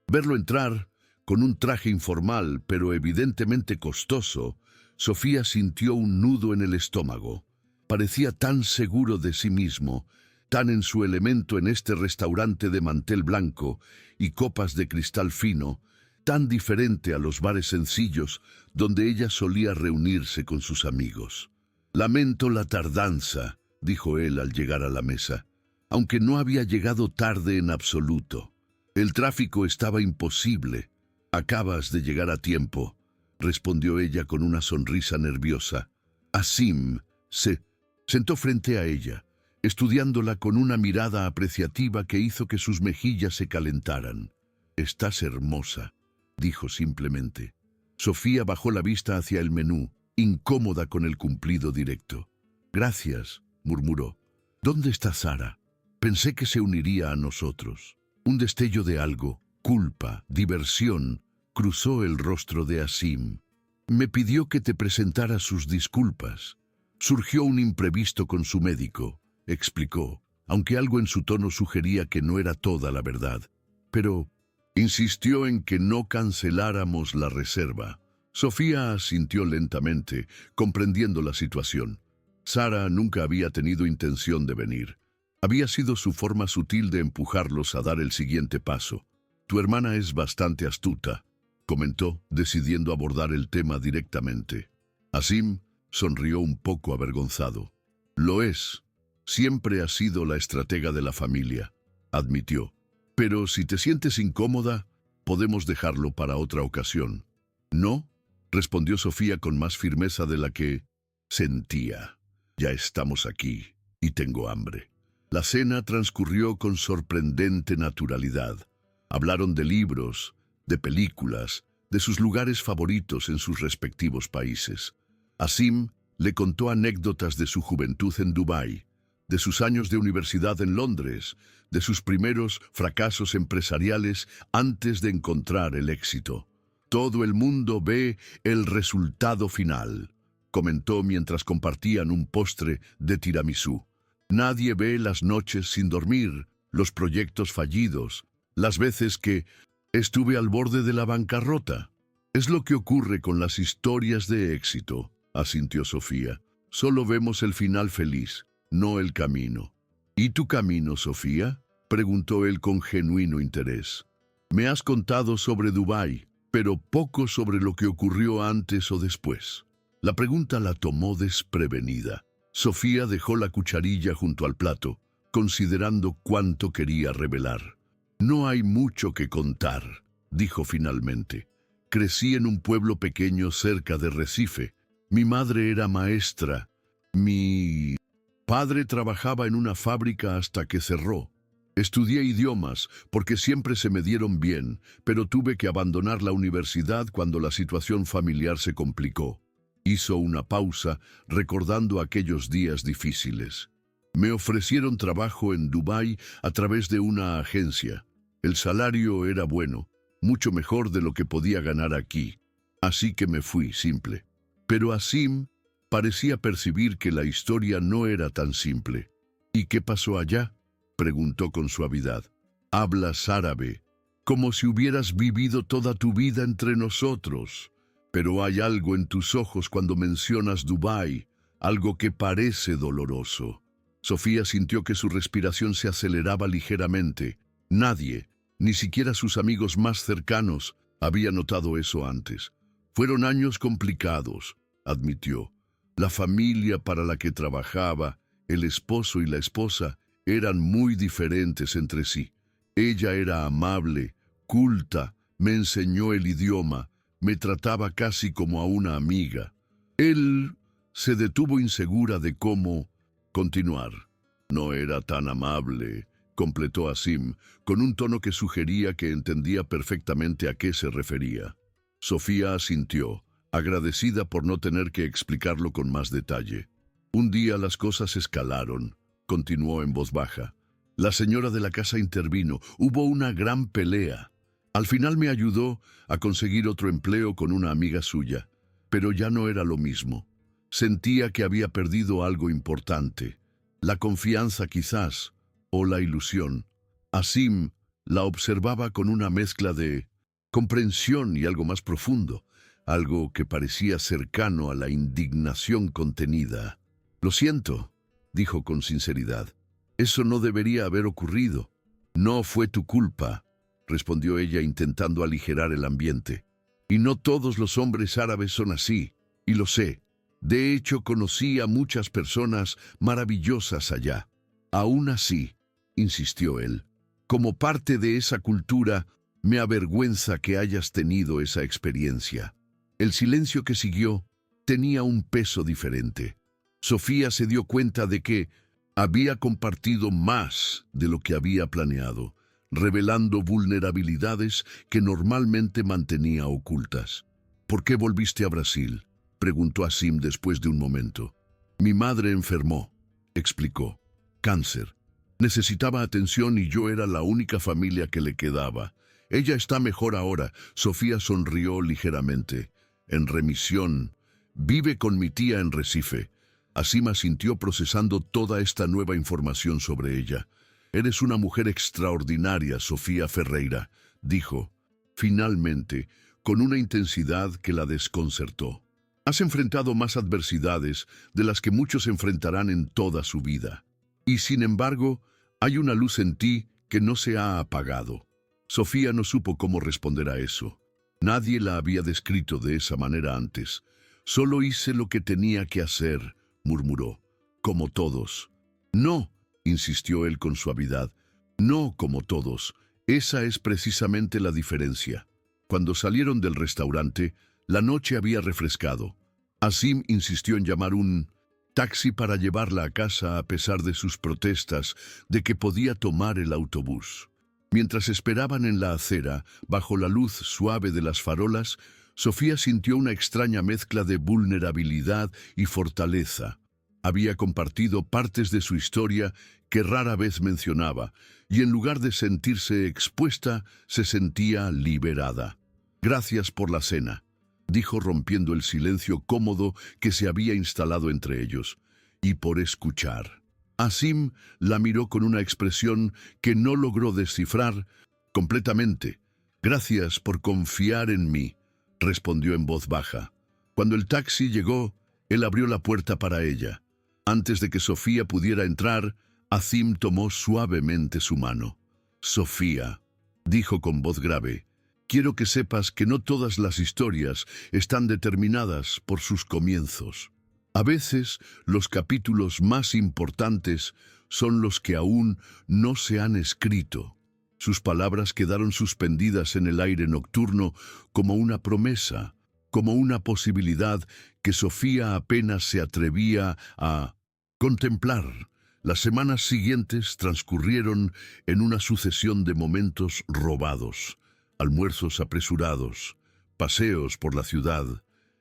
verlo entrar, con un traje informal pero evidentemente costoso, Sofía sintió un nudo en el estómago. Parecía tan seguro de sí mismo, tan en su elemento en este restaurante de mantel blanco y copas de cristal fino, tan diferente a los bares sencillos donde ella solía reunirse con sus amigos. Lamento la tardanza, dijo él al llegar a la mesa, aunque no había llegado tarde en absoluto. El tráfico estaba imposible. Acabas de llegar a tiempo, respondió ella con una sonrisa nerviosa. Asim se sentó frente a ella, estudiándola con una mirada apreciativa que hizo que sus mejillas se calentaran. «Estás hermosa», dijo simplemente. Sofía bajó la vista hacia el menú, incómoda con el cumplido directo. «Gracias», murmuró. «¿Dónde está Sara? Pensé que se uniría a nosotros». Un destello de algo, culpa, diversión, cruzó el rostro de Asim. «Me pidió que te presentara sus disculpas. Surgió un imprevisto con su médico», explicó, aunque algo en su tono sugería que no era toda la verdad. Pero insistió en que no canceláramos la reserva. Sofía asintió lentamente, comprendiendo la situación. Sara nunca había tenido intención de venir. Había sido su forma sutil de empujarlos a dar el siguiente paso. «Tu hermana es bastante astuta», comentó, decidiendo abordar el tema directamente. Asim sonrió un poco avergonzado. «Lo es. Siempre ha sido la estratega de la familia», admitió. «Pero si te sientes incómoda, podemos dejarlo para otra ocasión». «No», respondió Sofía con más firmeza de la que sentía. «Ya estamos aquí y tengo hambre». La cena transcurrió con sorprendente naturalidad. Hablaron de libros, de películas, de sus lugares favoritos en sus respectivos países. Asim le contó anécdotas de su juventud en Dubái, de sus años de universidad en Londres, de sus primeros fracasos empresariales antes de encontrar el éxito. «Todo el mundo ve el resultado final», comentó mientras compartían un postre de tiramisú. «Nadie ve las noches sin dormir, los proyectos fallidos, las veces que estuve al borde de la bancarrota. Es lo que ocurre con las historias de éxito», asintió Sofía. «Solo vemos el final feliz, no el camino». «¿Y tu camino, Sofía?», preguntó él con genuino interés. «Me has contado sobre Dubái, pero poco sobre lo que ocurrió antes o después». La pregunta la tomó desprevenida. Sofía dejó la cucharilla junto al plato, considerando cuánto quería revelar. «No hay mucho que contar», dijo finalmente. «Crecí en un pueblo pequeño cerca de Recife. Mi madre era maestra. Mi padre trabajaba en una fábrica hasta que cerró. Estudié idiomas porque siempre se me dieron bien, pero tuve que abandonar la universidad cuando la situación familiar se complicó». Hizo una pausa, recordando aquellos días difíciles. «Me ofrecieron trabajo en Dubái a través de una agencia. El salario era bueno, mucho mejor de lo que podía ganar aquí. Así que me fui, simple». Pero Asim parecía percibir que la historia no era tan simple. «¿Y qué pasó allá?», preguntó con suavidad. «Hablas árabe, como si hubieras vivido toda tu vida entre nosotros. Pero hay algo en tus ojos cuando mencionas Dubái, algo que parece doloroso». Sofía sintió que su respiración se aceleraba ligeramente. Nadie, ni siquiera sus amigos más cercanos, había notado eso antes. «Fueron años complicados», admitió. «La familia para la que trabajaba, el esposo y la esposa, eran muy diferentes entre sí. Ella era amable, culta, me enseñó el idioma, me trataba casi como a una amiga. Él se detuvo insegura de cómo continuar. «No era tan amable», completó Asim, con un tono que sugería que entendía perfectamente a qué se refería. Sofía asintió, agradecida por no tener que explicarlo con más detalle. «Un día las cosas escalaron», continuó en voz baja. «La señora de la casa intervino, hubo una gran pelea. Al final me ayudó a conseguir otro empleo con una amiga suya, pero ya no era lo mismo. Sentía que había perdido algo importante, la confianza quizás, o la ilusión». Asim la observaba con una mezcla de comprensión y algo más profundo, algo que parecía cercano a la indignación contenida. «Lo siento», dijo con sinceridad. «Eso no debería haber ocurrido». «No fue tu culpa», respondió ella intentando aligerar el ambiente. «Y no todos los hombres árabes son así, y lo sé. De hecho, conocí a muchas personas maravillosas allá. Aún así», insistió él, «como parte de esa cultura, me avergüenza que hayas tenido esa experiencia». El silencio que siguió tenía un peso diferente. Sofía se dio cuenta de que había compartido más de lo que había planeado, revelando vulnerabilidades que normalmente mantenía ocultas. ¿Por qué volviste a Brasil?, preguntó Asim después de un momento. Mi madre enfermó, explicó. Cáncer. Necesitaba atención y yo era la única familia que le quedaba. Ella está mejor ahora. Sofía sonrió ligeramente. En remisión. Vive con mi tía en Recife. Asim asintió procesando toda esta nueva información sobre ella. Eres una mujer extraordinaria, Sofía Ferreira, dijo, finalmente, con una intensidad que la desconcertó. Has enfrentado más adversidades de las que muchos enfrentarán en toda su vida. Y sin embargo, hay una luz en ti que no se ha apagado. Sofía no supo cómo responder a eso. Nadie la había descrito de esa manera antes. Solo hice lo que tenía que hacer, murmuró, como todos. No, insistió él con suavidad, no como todos. Esa es precisamente la diferencia. Cuando salieron del restaurante, la noche había refrescado. Asim insistió en llamar un taxi para llevarla a casa a pesar de sus protestas de que podía tomar el autobús. Mientras esperaban en la acera, bajo la luz suave de las farolas, Sofía sintió una extraña mezcla de vulnerabilidad y fortaleza. Había compartido partes de su historia que rara vez mencionaba, y en lugar de sentirse expuesta, se sentía liberada. Gracias por la cena, dijo rompiendo el silencio cómodo que se había instalado entre ellos, y por escuchar. Asim la miró con una expresión que no logró descifrar completamente. Gracias por confiar en mí, respondió en voz baja. Cuando el taxi llegó, él abrió la puerta para ella. Antes de que Sofía pudiera entrar, Asim tomó suavemente su mano. Sofía, dijo con voz grave, quiero que sepas que no todas las historias están determinadas por sus comienzos. A veces, los capítulos más importantes son los que aún no se han escrito. Sus palabras quedaron suspendidas en el aire nocturno como una promesa, como una posibilidad que Sofía apenas se atrevía a contemplar. Las semanas siguientes transcurrieron en una sucesión de momentos robados, almuerzos apresurados, paseos por la ciudad,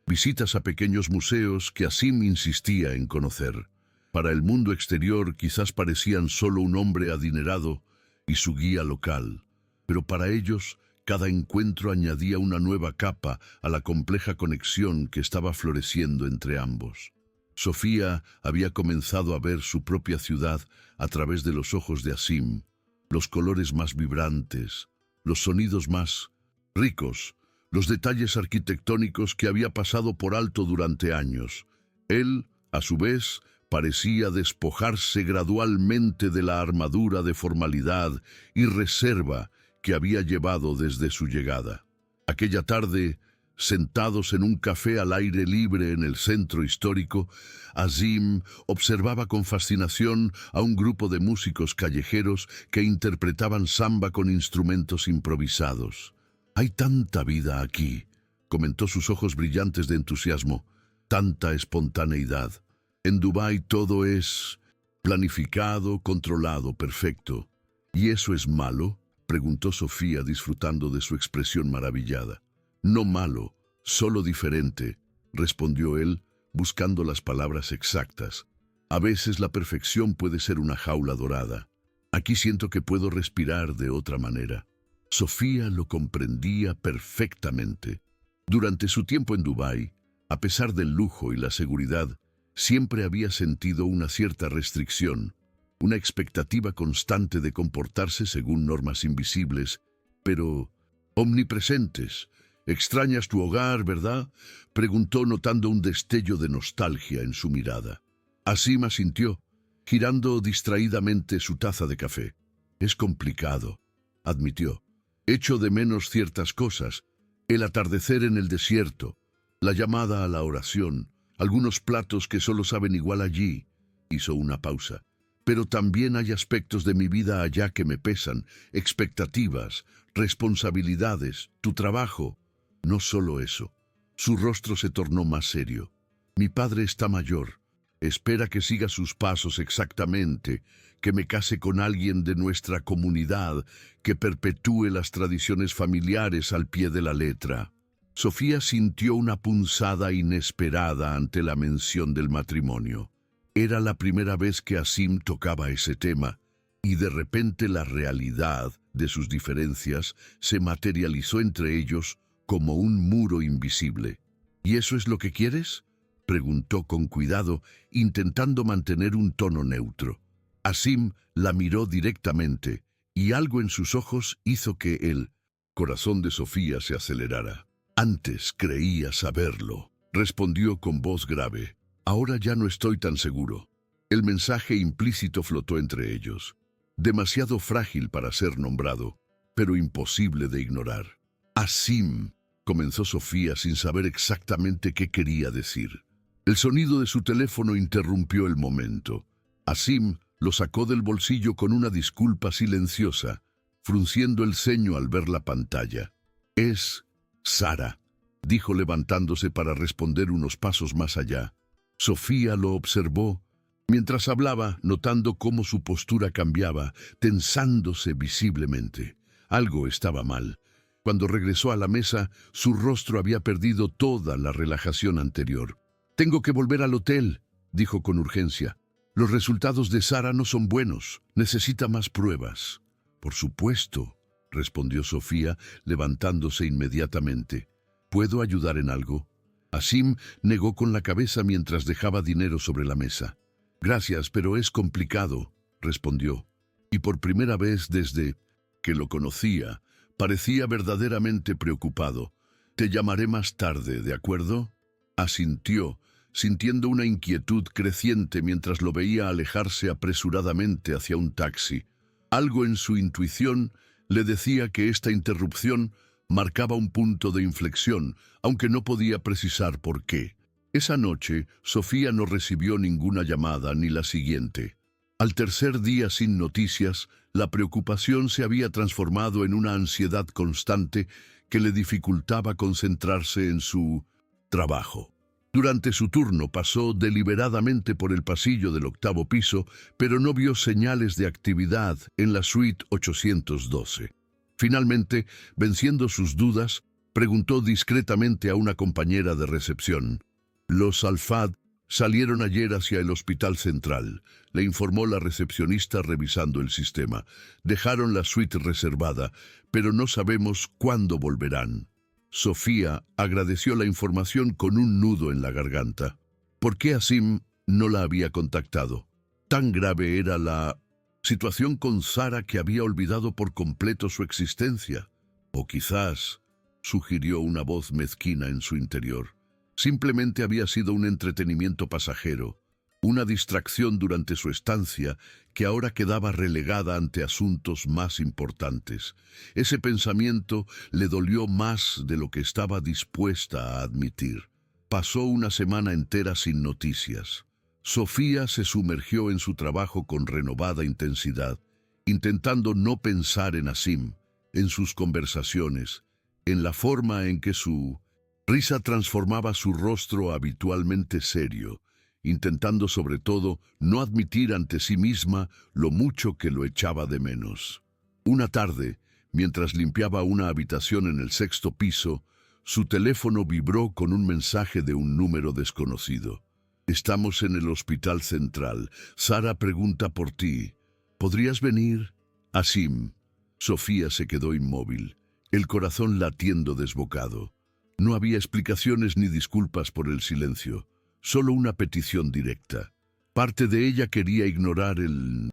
visitas a pequeños museos que Asim insistía en conocer. Para el mundo exterior quizás parecían solo un hombre adinerado y su guía local, pero para ellos cada encuentro añadía una nueva capa a la compleja conexión que estaba floreciendo entre ambos. Sofía había comenzado a ver su propia ciudad a través de los ojos de Asim, los colores más vibrantes, los sonidos más ricos, los detalles arquitectónicos que había pasado por alto durante años. Él, a su vez, parecía despojarse gradualmente de la armadura de formalidad y reserva que había llevado desde su llegada. Aquella tarde, sentados en un café al aire libre en el centro histórico, Asim observaba con fascinación a un grupo de músicos callejeros que interpretaban samba con instrumentos improvisados. «Hay tanta vida aquí», comentó, sus ojos brillantes de entusiasmo, «tanta espontaneidad. En Dubái todo es planificado, controlado, perfecto». «¿Y eso es malo?», preguntó Sofía, disfrutando de su expresión maravillada. «No malo, solo diferente», respondió él, buscando las palabras exactas. «A veces la perfección puede ser una jaula dorada. Aquí siento que puedo respirar de otra manera». Sofía lo comprendía perfectamente. Durante su tiempo en Dubái, a pesar del lujo y la seguridad, siempre había sentido una cierta restricción, una expectativa constante de comportarse según normas invisibles, pero omnipresentes. «¿Extrañas tu hogar, verdad?», preguntó, notando un destello de nostalgia en su mirada. Asim asintió, girando distraídamente su taza de café. «Es complicado», admitió. «Echo de menos ciertas cosas, el atardecer en el desierto, la llamada a la oración, algunos platos que solo saben igual allí». Hizo una pausa. «Pero también hay aspectos de mi vida allá que me pesan, expectativas, responsabilidades, tu trabajo». «No solo eso». Su rostro se tornó más serio. Mi padre está mayor. Espera que siga sus pasos exactamente, que me case con alguien de nuestra comunidad, que perpetúe las tradiciones familiares al pie de la letra. Sofía sintió una punzada inesperada ante la mención del matrimonio. Era la primera vez que Asim tocaba ese tema, y de repente la realidad de sus diferencias se materializó entre ellos como un muro invisible. ¿Y eso es lo que quieres?, preguntó con cuidado, intentando mantener un tono neutro. Asim la miró directamente, y algo en sus ojos hizo que el corazón de Sofía se acelerara. «Antes creía saberlo», respondió con voz grave. «Ahora ya no estoy tan seguro». El mensaje implícito flotó entre ellos. Demasiado frágil para ser nombrado, pero imposible de ignorar. «Asim», comenzó Sofía sin saber exactamente qué quería decir. El sonido de su teléfono interrumpió el momento. Asim lo sacó del bolsillo con una disculpa silenciosa, frunciendo el ceño al ver la pantalla. «Es Sara», dijo levantándose para responder unos pasos más allá. Sofía lo observó mientras hablaba, notando cómo su postura cambiaba, tensándose visiblemente. Algo estaba mal. Cuando regresó a la mesa, su rostro había perdido toda la relajación anterior. «Tengo que volver al hotel», dijo con urgencia. «Los resultados de Sara no son buenos. Necesita más pruebas». «Por supuesto», respondió Sofía, levantándose inmediatamente. «¿Puedo ayudar en algo?» Asim negó con la cabeza mientras dejaba dinero sobre la mesa. «Gracias, pero es complicado», respondió. Y por primera vez desde que lo conocía, parecía verdaderamente preocupado. «Te llamaré más tarde, ¿de acuerdo?», asintió, sintiendo una inquietud creciente mientras lo veía alejarse apresuradamente hacia un taxi. Algo en su intuición le decía que esta interrupción marcaba un punto de inflexión, aunque no podía precisar por qué. Esa noche, Sofía no recibió ninguna llamada ni la siguiente. Al tercer día sin noticias, la preocupación se había transformado en una ansiedad constante que le dificultaba concentrarse en su trabajo. Durante su turno pasó deliberadamente por el pasillo del 8º piso, pero no vio señales de actividad en la suite 812. Finalmente, venciendo sus dudas, preguntó discretamente a una compañera de recepción. «Los Alfad salieron ayer hacia el hospital central», le informó la recepcionista revisando el sistema. «Dejaron la suite reservada, pero no sabemos cuándo volverán». Sofía agradeció la información con un nudo en la garganta. ¿Por qué Asim no la había contactado? Tan grave era la situación con Sara que había olvidado por completo su existencia. O quizás, sugirió una voz mezquina en su interior, simplemente había sido un entretenimiento pasajero, una distracción durante su estancia que ahora quedaba relegada ante asuntos más importantes. Ese pensamiento le dolió más de lo que estaba dispuesta a admitir. Pasó una semana entera sin noticias. Sofía se sumergió en su trabajo con renovada intensidad, intentando no pensar en Asim, en sus conversaciones, en la forma en que su risa transformaba su rostro habitualmente serio, intentando sobre todo no admitir ante sí misma lo mucho que lo echaba de menos. Una tarde, mientras limpiaba una habitación en el 6º piso, su teléfono vibró con un mensaje de un número desconocido. «Estamos en el hospital central. Sara pregunta por ti. ¿Podrías venir?» «Asim». Sofía se quedó inmóvil, el corazón latiendo desbocado. No había explicaciones ni disculpas por el silencio. Solo una petición directa. Parte de ella quería ignorar el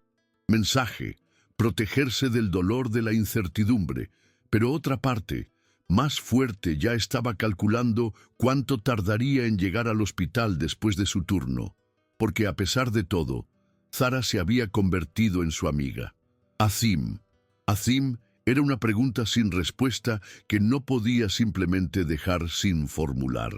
mensaje, protegerse del dolor de la incertidumbre, pero otra parte, más fuerte, ya estaba calculando cuánto tardaría en llegar al hospital después de su turno, porque a pesar de todo, Sara se había convertido en su amiga. Asim. Asim era una pregunta sin respuesta que no podía simplemente dejar sin formular.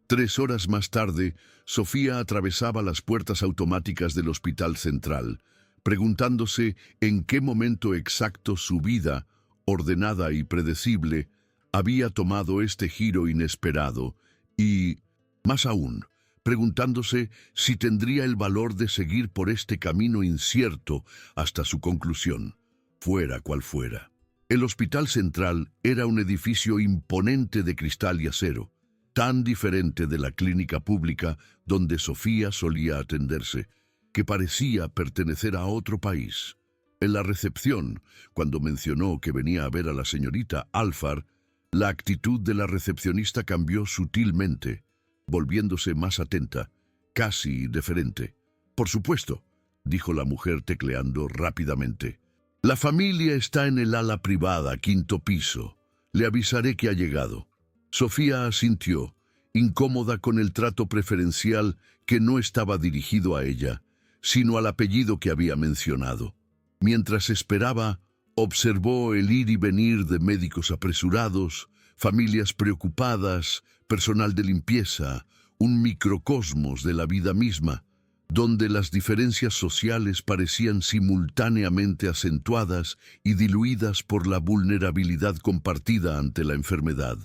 3 horas más tarde, Sofía atravesaba las puertas automáticas del hospital central, preguntándose en qué momento exacto su vida, ordenada y predecible, había tomado este giro inesperado y, más aún, preguntándose si tendría el valor de seguir por este camino incierto hasta su conclusión, fuera cual fuera. El Hospital Central era un edificio imponente de cristal y acero, tan diferente de la clínica pública donde Sofía solía atenderse, que parecía pertenecer a otro país. En la recepción, cuando mencionó que venía a ver a la señorita Alfar, la actitud de la recepcionista cambió sutilmente, volviéndose más atenta, casi deferente. «Por supuesto», dijo la mujer tecleando rápidamente. «La familia está en el ala privada, 5º piso. Le avisaré que ha llegado». Sofía asintió, incómoda con el trato preferencial que no estaba dirigido a ella, sino al apellido que había mencionado. Mientras esperaba, observó el ir y venir de médicos apresurados, familias preocupadas, personal de limpieza, un microcosmos de la vida misma, donde las diferencias sociales parecían simultáneamente acentuadas y diluidas por la vulnerabilidad compartida ante la enfermedad.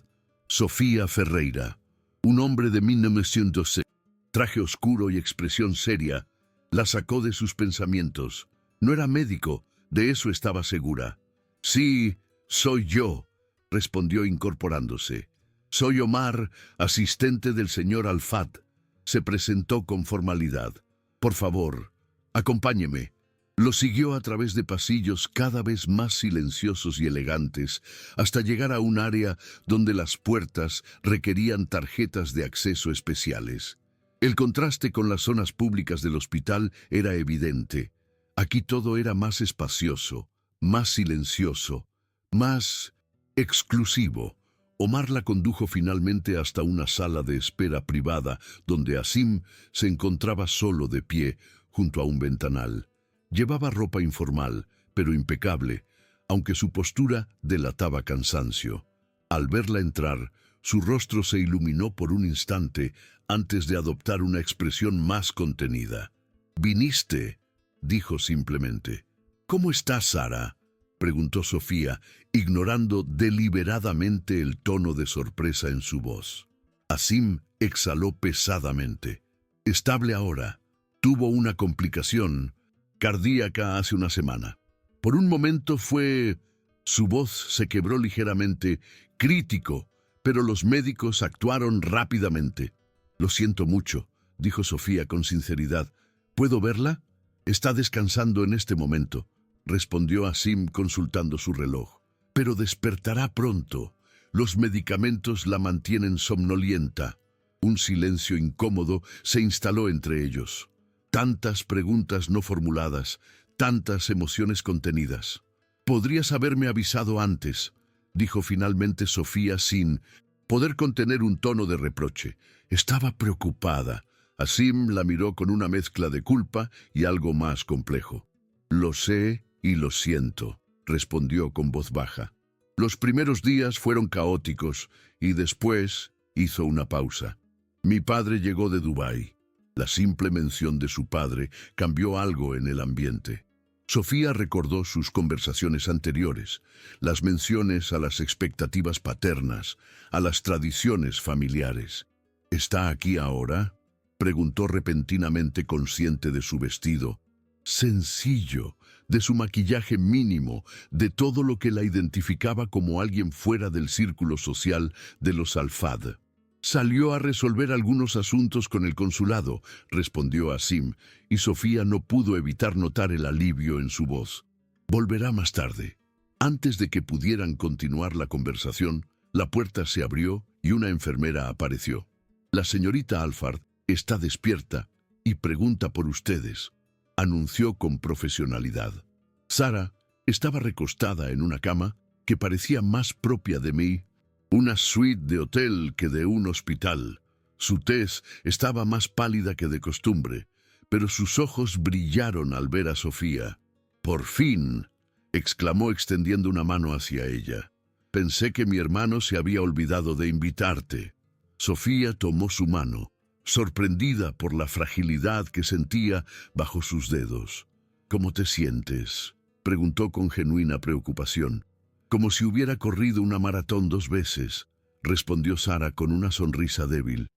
Sofía Ferreira, un hombre de 1906, traje oscuro y expresión seria, la sacó de sus pensamientos. No era médico, de eso estaba segura. «Sí, soy yo», respondió incorporándose. «Soy Omar, asistente del señor Alfat». Se presentó con formalidad. «Por favor, acompáñeme». Lo siguió a través de pasillos cada vez más silenciosos y elegantes, hasta llegar a un área donde las puertas requerían tarjetas de acceso especiales. El contraste con las zonas públicas del hospital era evidente. Aquí todo era más espacioso, más silencioso, más exclusivo. Omar la condujo finalmente hasta una sala de espera privada, donde Asim se encontraba solo de pie, junto a un ventanal. Llevaba ropa informal, pero impecable, aunque su postura delataba cansancio. Al verla entrar, su rostro se iluminó por un instante antes de adoptar una expresión más contenida. «¿Viniste?», dijo simplemente. «¿Cómo estás, Sara?», preguntó Sofía, ignorando deliberadamente el tono de sorpresa en su voz. Asim exhaló pesadamente. «Estable ahora. Tuvo una complicación cardíaca hace una semana. Por un momento fue...». Su voz se quebró ligeramente, crítico, pero los médicos actuaron rápidamente. «Lo siento mucho», dijo Sofía con sinceridad. «¿Puedo verla?». «Está descansando en este momento», respondió Asim consultando su reloj. «Pero despertará pronto. Los medicamentos la mantienen somnolienta». Un silencio incómodo se instaló entre ellos. Tantas preguntas no formuladas, tantas emociones contenidas. «Podrías haberme avisado antes», dijo finalmente Sofía sin poder contener un tono de reproche. Estaba preocupada. Asim la miró con una mezcla de culpa y algo más complejo. «Lo sé y lo siento», respondió con voz baja. «Los primeros días fueron caóticos y después hizo una pausa. Mi padre llegó de Dubái». La simple mención de su padre cambió algo en el ambiente. Sofía recordó sus conversaciones anteriores, las menciones a las expectativas paternas, a las tradiciones familiares. «¿Está aquí ahora?», preguntó repentinamente, consciente de su vestido sencillo, de su maquillaje mínimo, de todo lo que la identificaba como alguien fuera del círculo social de los Alfad. «Salió a resolver algunos asuntos con el consulado», respondió Asim, y Sofía no pudo evitar notar el alivio en su voz. «Volverá más tarde». Antes de que pudieran continuar la conversación, la puerta se abrió y una enfermera apareció. «La señorita Alfard está despierta y pregunta por ustedes», anunció con profesionalidad. Sara estaba recostada en una cama que parecía más propia de mí, una suite de hotel que de un hospital. Su tez estaba más pálida que de costumbre, pero sus ojos brillaron al ver a Sofía. «Por fin», exclamó extendiendo una mano hacia ella. «Pensé que mi hermano se había olvidado de invitarte». Sofía tomó su mano, sorprendida por la fragilidad que sentía bajo sus dedos. «¿Cómo te sientes?», preguntó con genuina preocupación. «Como si hubiera corrido una maratón 2 veces», respondió Sara con una sonrisa débil.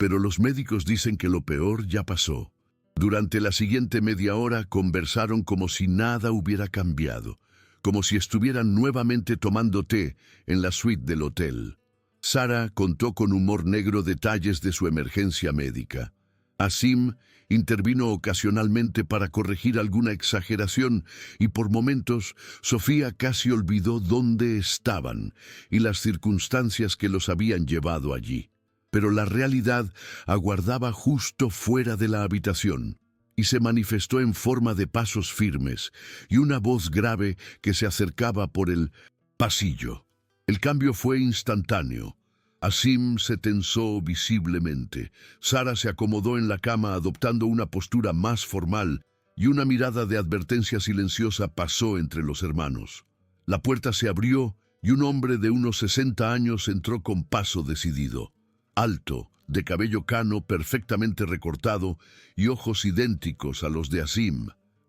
pero los médicos dicen que lo peor ya pasó. Durante la siguiente media hora conversaron como si nada hubiera cambiado, como si estuvieran nuevamente tomando té en la suite del hotel. Sara contó con humor negro detalles de su emergencia médica. Asim intervino ocasionalmente para corregir alguna exageración y por momentos Sofía casi olvidó dónde estaban y las circunstancias que los habían llevado allí. Pero la realidad aguardaba justo fuera de la habitación y se manifestó en forma de pasos firmes y una voz grave que se acercaba por el pasillo. El cambio fue instantáneo. Asim se tensó visiblemente. Sara se acomodó en la cama adoptando una postura más formal y una mirada de advertencia silenciosa pasó entre los hermanos. La puerta se abrió y un hombre de unos 60 años entró con paso decidido. Alto, de cabello cano perfectamente recortado y ojos idénticos a los de Asim,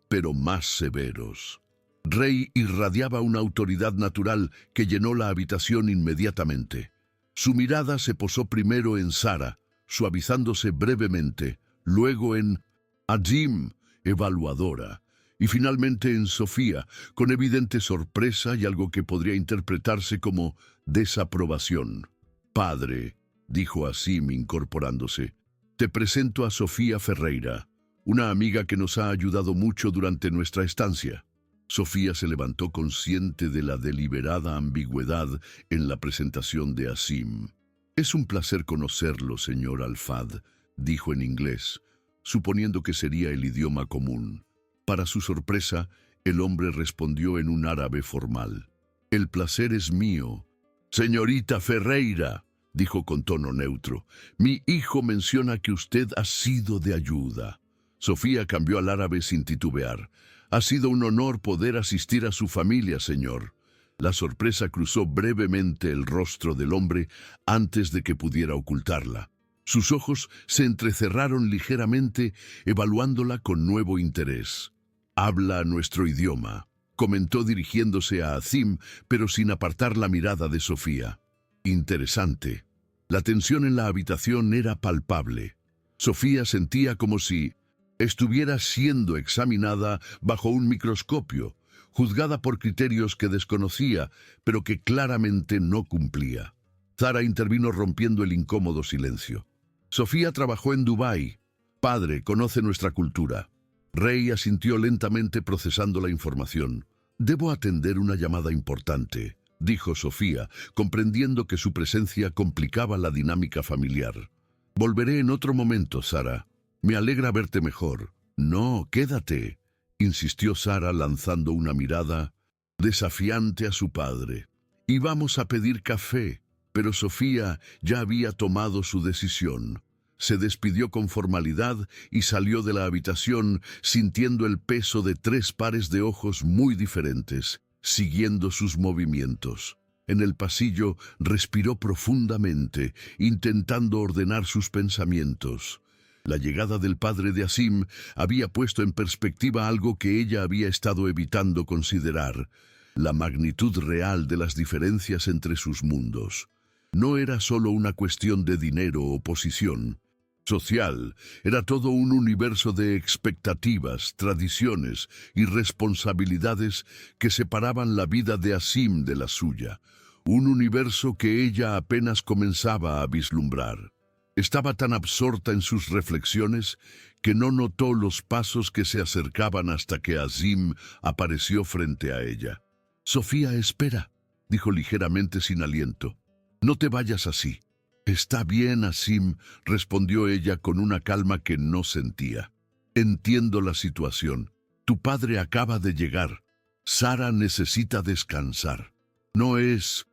pero más severos. Rey irradiaba una autoridad natural que llenó la habitación inmediatamente. Su mirada se posó primero en Sara, suavizándose brevemente, luego en Asim, evaluadora, y finalmente en Sofía, con evidente sorpresa y algo que podría interpretarse como desaprobación. «Padre», dijo Asim incorporándose, «te presento a Sofía Ferreira, una amiga que nos ha ayudado mucho durante nuestra estancia». Sofía se levantó consciente de la deliberada ambigüedad en la presentación de Asim. «Es un placer conocerlo, señor Al-Fad», dijo en inglés, suponiendo que sería el idioma común. Para su sorpresa, el hombre respondió en un árabe formal. «El placer es mío». «Señorita Ferreira», dijo con tono neutro, «mi hijo menciona que usted ha sido de ayuda». Sofía cambió al árabe sin titubear. «Ha sido un honor poder asistir a su familia, señor». La sorpresa cruzó brevemente el rostro del hombre antes de que pudiera ocultarla. Sus ojos se entrecerraron ligeramente, evaluándola con nuevo interés. «Habla nuestro idioma», comentó dirigiéndose a Asim, pero sin apartar la mirada de Sofía. Interesante. La tensión en la habitación era palpable. Sofía sentía como si estuviera siendo examinada bajo un microscopio, juzgada por criterios que desconocía, pero que claramente no cumplía. Sara intervino rompiendo el incómodo silencio. «Sofía trabajó en Dubái. Padre, conoce nuestra cultura». Rey asintió lentamente procesando la información. «Debo atender una llamada importante», dijo Sofía, comprendiendo que su presencia complicaba la dinámica familiar. «Volveré en otro momento, Sara. Me alegra verte mejor». «No, quédate», insistió Sara lanzando una mirada desafiante a su padre. «Y vamos a pedir café». Pero Sofía ya había tomado su decisión. Se despidió con formalidad y salió de la habitación sintiendo el peso de 3 pares de ojos muy diferentes, siguiendo sus movimientos. En el pasillo respiró profundamente, intentando ordenar sus pensamientos. La llegada del padre de Asim había puesto en perspectiva algo que ella había estado evitando considerar: la magnitud real de las diferencias entre sus mundos. No era solo una cuestión de dinero o posición social, era todo un universo de expectativas, tradiciones y responsabilidades que separaban la vida de Asim de la suya, un universo que ella apenas comenzaba a vislumbrar. Estaba tan absorta en sus reflexiones que no notó los pasos que se acercaban hasta que Asim apareció frente a ella. «Sofía, espera», dijo ligeramente sin aliento. «No te vayas así». «Está bien, Asim», respondió ella con una calma que no sentía. «Entiendo la situación. Tu padre acaba de llegar. Sara necesita descansar. No es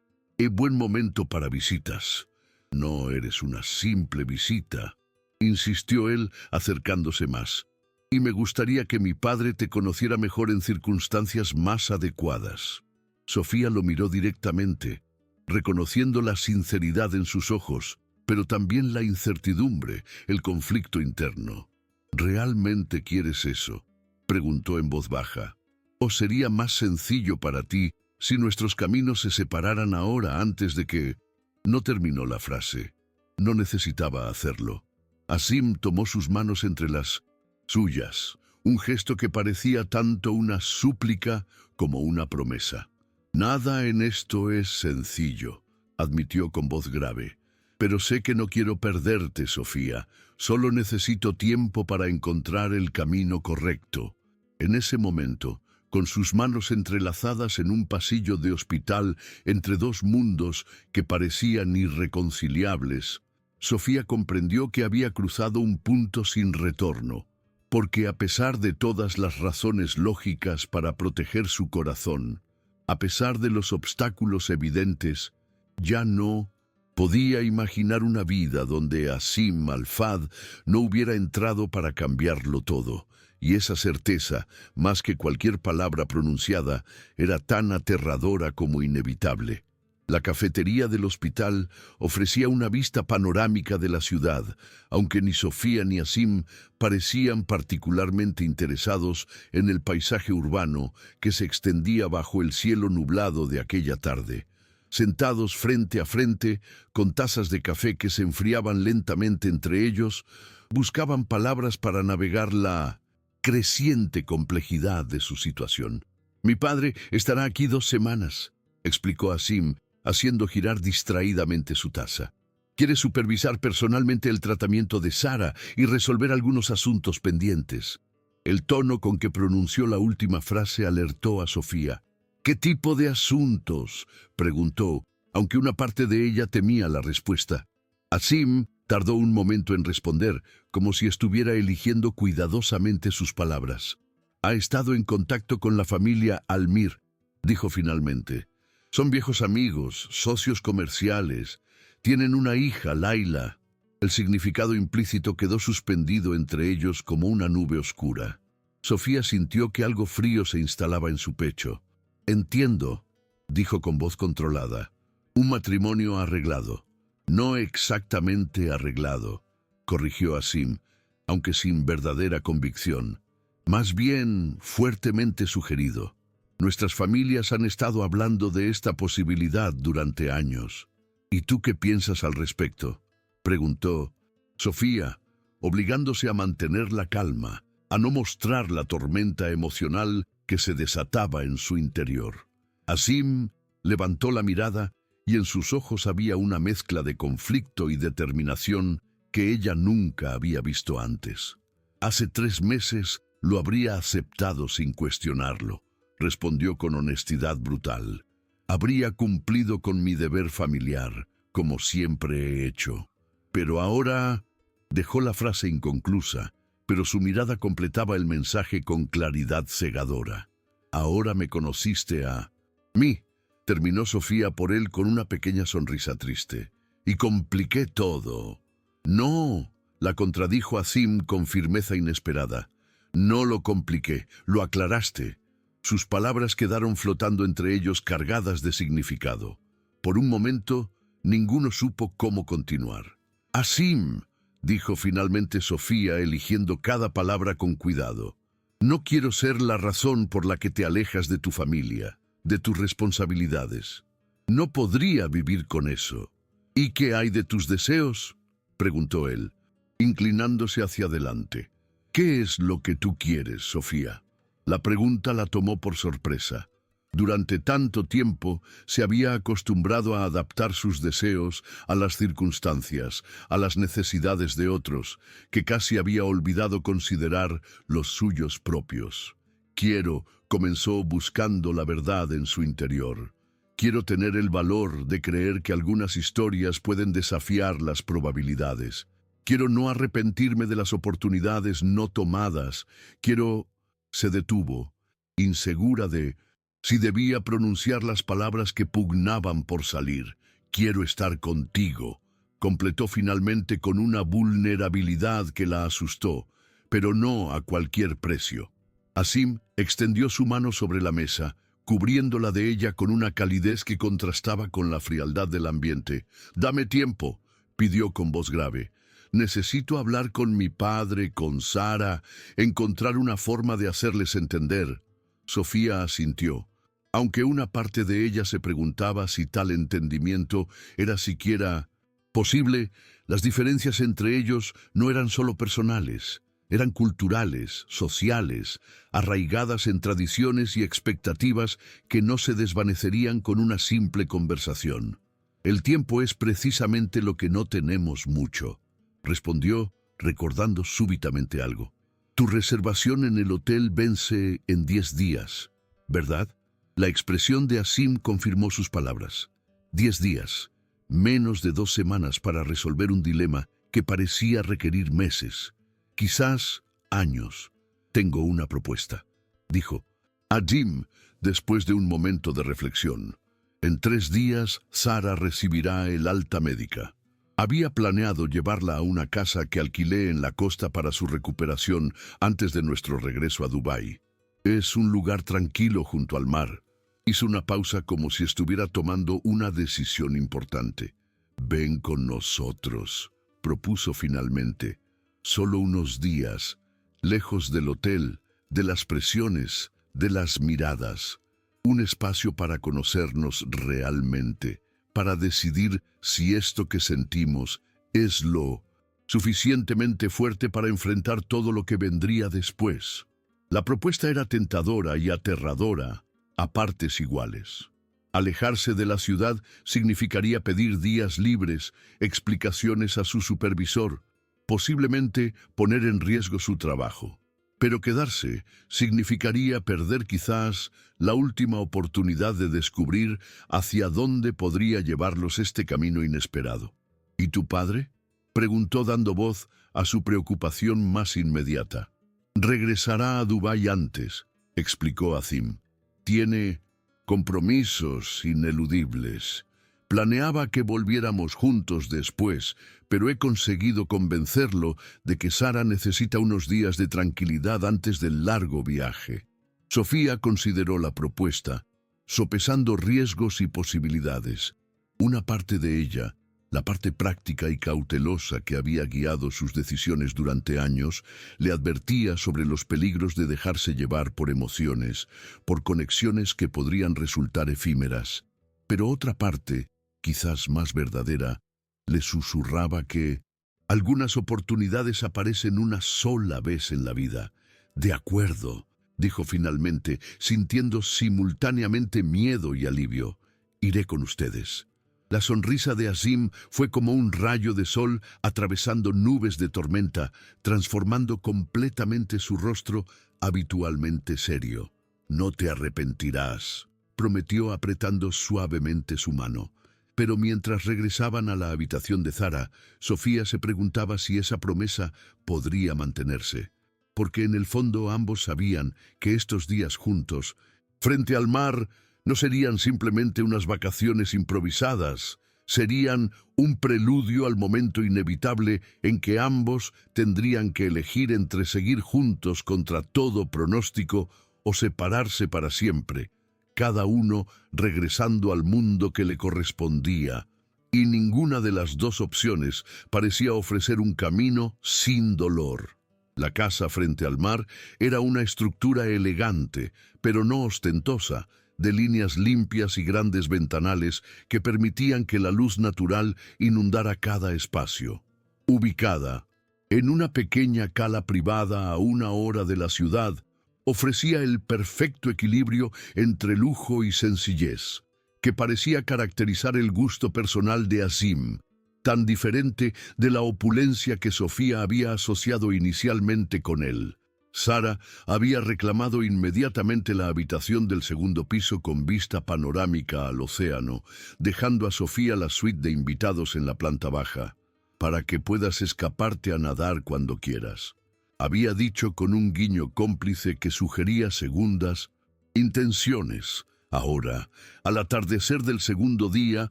buen momento para visitas». «No eres una simple visita», insistió él acercándose más. «Y me gustaría que mi padre te conociera mejor en circunstancias más adecuadas». Sofía lo miró directamente, reconociendo la sinceridad en sus ojos, pero también la incertidumbre, el conflicto interno. «¿Realmente quieres eso?», preguntó en voz baja. «¿O sería más sencillo para ti si nuestros caminos se separaran ahora antes de que...?» No terminó la frase. No necesitaba hacerlo. Asim tomó sus manos entre las suyas, un gesto que parecía tanto una súplica como una promesa. «Nada en esto es sencillo», admitió con voz grave. «Pero sé que no quiero perderte, Sofía. Solo necesito tiempo para encontrar el camino correcto». En ese momento, con sus manos entrelazadas en un pasillo de hospital entre dos mundos que parecían irreconciliables, Sofía comprendió que había cruzado un punto sin retorno, porque a pesar de todas las razones lógicas para proteger su corazón, a pesar de los obstáculos evidentes, ya no podía imaginar una vida donde Asim Al-Fad no hubiera entrado para cambiarlo todo, y esa certeza, más que cualquier palabra pronunciada, era tan aterradora como inevitable. La cafetería del hospital ofrecía una vista panorámica de la ciudad, aunque ni Sofía ni Asim parecían particularmente interesados en el paisaje urbano que se extendía bajo el cielo nublado de aquella tarde. Sentados frente a frente, con tazas de café que se enfriaban lentamente entre ellos, buscaban palabras para navegar la creciente complejidad de su situación. «Mi padre estará aquí 2 semanas», explicó Asim, haciendo girar distraídamente su taza. «Quiere supervisar personalmente el tratamiento de Sara y resolver algunos asuntos pendientes». El tono con que pronunció la última frase alertó a Sofía. «¿Qué tipo de asuntos?», preguntó, aunque una parte de ella temía la respuesta. Asim tardó un momento en responder, como si estuviera eligiendo cuidadosamente sus palabras. «Ha estado en contacto con la familia Almir», dijo finalmente. «Son viejos amigos, socios comerciales. Tienen una hija, Laila». El significado implícito quedó suspendido entre ellos como una nube oscura. Sofía sintió que algo frío se instalaba en su pecho. «Entiendo», dijo con voz controlada. «Un matrimonio arreglado». «No exactamente arreglado», corrigió Asim, aunque sin verdadera convicción. «Más bien fuertemente sugerido. Nuestras familias han estado hablando de esta posibilidad durante años». «¿Y tú qué piensas al respecto?», preguntó Sofía, obligándose a mantener la calma, a no mostrar la tormenta emocional que se desataba en su interior. Asim levantó la mirada y en sus ojos había una mezcla de conflicto y determinación que ella nunca había visto antes. «Hace 3 meses lo habría aceptado sin cuestionarlo», respondió con honestidad brutal. «Habría cumplido con mi deber familiar, como siempre he hecho. Pero ahora…» Dejó la frase inconclusa, pero su mirada completaba el mensaje con claridad cegadora. «Ahora me conociste a mí», terminó Sofía por él con una pequeña sonrisa triste. «Y compliqué todo». «No», la contradijo Asim con firmeza inesperada. «No lo compliqué, lo aclaraste». Sus palabras quedaron flotando entre ellos cargadas de significado. Por un momento, ninguno supo cómo continuar. «Asim», dijo finalmente Sofía, eligiendo cada palabra con cuidado. «No quiero ser la razón por la que te alejas de tu familia, de tus responsabilidades. No podría vivir con eso». «¿Y qué hay de tus deseos?», preguntó él, inclinándose hacia adelante. «¿Qué es lo que tú quieres, Sofía?». La pregunta la tomó por sorpresa. Durante tanto tiempo se había acostumbrado a adaptar sus deseos a las circunstancias, a las necesidades de otros, que casi había olvidado considerar los suyos propios. «Quiero», comenzó buscando la verdad en su interior. «Quiero tener el valor de creer que algunas historias pueden desafiar las probabilidades. Quiero no arrepentirme de las oportunidades no tomadas. Quiero…» Se detuvo, insegura de si debía pronunciar las palabras que pugnaban por salir. «Quiero estar contigo», completó finalmente con una vulnerabilidad que la asustó, pero no a cualquier precio. Asim extendió su mano sobre la mesa, cubriéndola de ella con una calidez que contrastaba con la frialdad del ambiente. «Dame tiempo», pidió con voz grave. «Necesito hablar con mi padre, con Sara, encontrar una forma de hacerles entender». Sofía asintió. Aunque una parte de ella se preguntaba si tal entendimiento era siquiera posible, Las diferencias entre ellos no eran solo personales, eran culturales, sociales, arraigadas en tradiciones y expectativas que no se desvanecerían con una simple conversación. «El tiempo es precisamente lo que no tenemos mucho», respondió, recordando súbitamente algo. «Tu reservación en el hotel vence en 10 días, ¿verdad?» La expresión de Asim confirmó sus palabras. 10 días, menos de 2 semanas para resolver un dilema que parecía requerir meses, quizás años. «Tengo una propuesta», dijo Asim después de un momento de reflexión. «En 3 días, Sara recibirá el alta médica. Había planeado llevarla a una casa que alquilé en la costa para su recuperación antes de nuestro regreso a Dubái. Es un lugar tranquilo junto al mar». Hizo una pausa como si estuviera tomando una decisión importante. «Ven con nosotros», propuso finalmente. «Solo unos días, lejos del hotel, de las presiones, de las miradas. Un espacio para conocernos realmente, para decidir si esto que sentimos es lo suficientemente fuerte para enfrentar todo lo que vendría después». La propuesta era tentadora y aterradora, a partes iguales. Alejarse de la ciudad significaría pedir días libres, explicaciones a su supervisor, posiblemente poner en riesgo su trabajo. Pero quedarse significaría perder quizás la última oportunidad de descubrir hacia dónde podría llevarlos este camino inesperado. «¿Y tu padre?», preguntó dando voz a su preocupación más inmediata. «Regresará a Dubái antes», explicó Asim. «Tiene compromisos ineludibles. Planeaba que volviéramos juntos después, pero he conseguido convencerlo de que Sara necesita unos días de tranquilidad antes del largo viaje». Sofía consideró la propuesta, sopesando riesgos y posibilidades. Una parte de ella, la parte práctica y cautelosa que había guiado sus decisiones durante años, le advertía sobre los peligros de dejarse llevar por emociones, por conexiones que podrían resultar efímeras. Pero otra parte, quizás más verdadera, le susurraba que algunas oportunidades aparecen una sola vez en la vida. «De acuerdo», dijo finalmente, sintiendo simultáneamente miedo y alivio. «Iré con ustedes». La sonrisa de Asim fue como un rayo de sol atravesando nubes de tormenta, transformando completamente su rostro habitualmente serio. «No te arrepentirás», prometió apretando suavemente su mano. Pero mientras regresaban a la habitación de Sara, Sofía se preguntaba si esa promesa podría mantenerse, porque en el fondo ambos sabían que estos días juntos, frente al mar, no serían simplemente unas vacaciones improvisadas, serían un preludio al momento inevitable en que ambos tendrían que elegir entre seguir juntos contra todo pronóstico o separarse para siempre, cada uno regresando al mundo que le correspondía, y ninguna de las dos opciones parecía ofrecer un camino sin dolor. La casa frente al mar era una estructura elegante, pero no ostentosa, de líneas limpias y grandes ventanales que permitían que la luz natural inundara cada espacio. Ubicada en una pequeña cala privada a 1 hora de la ciudad, ofrecía el perfecto equilibrio entre lujo y sencillez, que parecía caracterizar el gusto personal de Asim, tan diferente de la opulencia que Sofía había asociado inicialmente con él. Sara había reclamado inmediatamente la habitación del segundo piso con vista panorámica al océano, dejando a Sofía la suite de invitados en la planta baja, «para que puedas escaparte a nadar cuando quieras». Había dicho con un guiño cómplice que sugería segundas intenciones. Ahora, al atardecer del segundo día,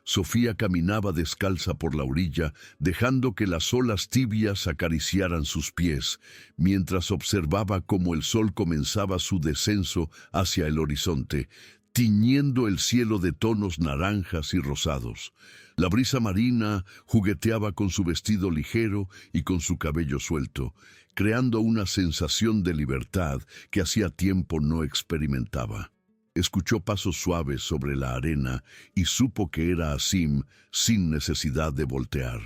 Sofía caminaba descalza por la orilla, dejando que las olas tibias acariciaran sus pies, mientras observaba cómo el sol comenzaba su descenso hacia el horizonte, tiñendo el cielo de tonos naranjas y rosados. La brisa marina jugueteaba con su vestido ligero y con su cabello suelto, creando una sensación de libertad que hacía tiempo no experimentaba. Escuchó pasos suaves sobre la arena y supo que era Asim sin necesidad de voltear.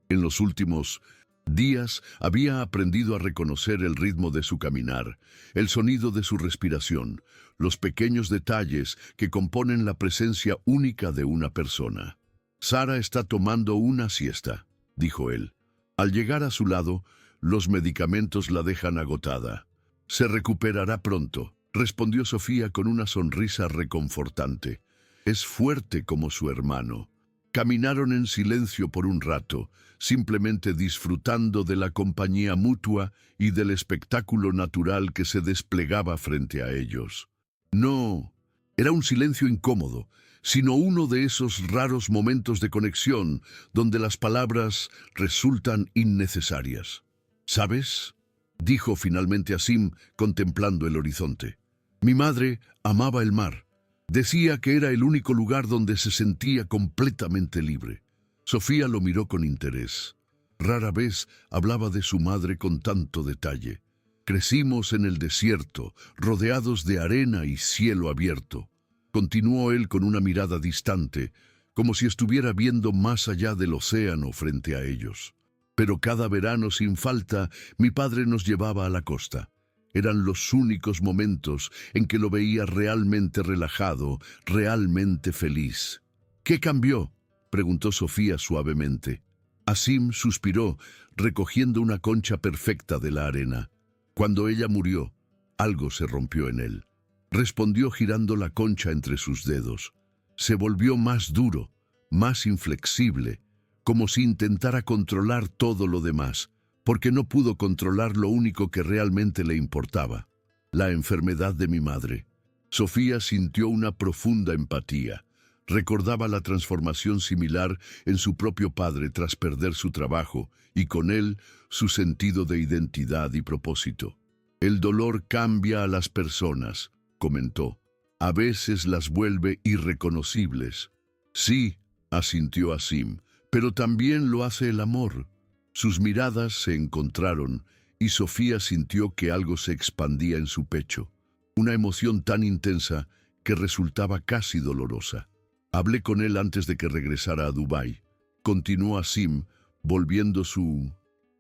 En los últimos días había aprendido a reconocer el ritmo de su caminar, el sonido de su respiración, los pequeños detalles que componen la presencia única de una persona. «Sara está tomando una siesta», dijo él. Al llegar a su lado, los medicamentos la dejan agotada. «Se recuperará pronto», respondió Sofía con una sonrisa reconfortante. «Es fuerte como su hermano». Caminaron en silencio por un rato, simplemente disfrutando de la compañía mutua y del espectáculo natural que se desplegaba frente a ellos. No era un silencio incómodo, sino uno de esos raros momentos de conexión donde las palabras resultan innecesarias. «¿Sabes?», dijo finalmente Asim, contemplando el horizonte. «Mi madre amaba el mar. Decía que era el único lugar donde se sentía completamente libre». Sofía lo miró con interés. Rara vez hablaba de su madre con tanto detalle. «Crecimos en el desierto, rodeados de arena y cielo abierto», continuó él con una mirada distante, como si estuviera viendo más allá del océano frente a ellos. «Pero cada verano, sin falta, mi padre nos llevaba a la costa. Eran los únicos momentos en que lo veía realmente relajado, realmente feliz». «¿Qué cambió?», preguntó Sofía suavemente. Asim suspiró, recogiendo una concha perfecta de la arena. «Cuando ella murió, algo se rompió en él», respondió girando la concha entre sus dedos. «Se volvió más duro, más inflexible, como si intentara controlar todo lo demás, porque no pudo controlar lo único que realmente le importaba, la enfermedad de mi madre». Sofía sintió una profunda empatía. Recordaba la transformación similar en su propio padre tras perder su trabajo y con él su sentido de identidad y propósito. «El dolor cambia a las personas», comentó. «A veces las vuelve irreconocibles». «Sí», asintió Asim, «pero también lo hace el amor». Sus miradas se encontraron y Sofía sintió que algo se expandía en su pecho, una emoción tan intensa que resultaba casi dolorosa. «Hablé con él antes de que regresara a Dubái», continuó Asim, volviendo su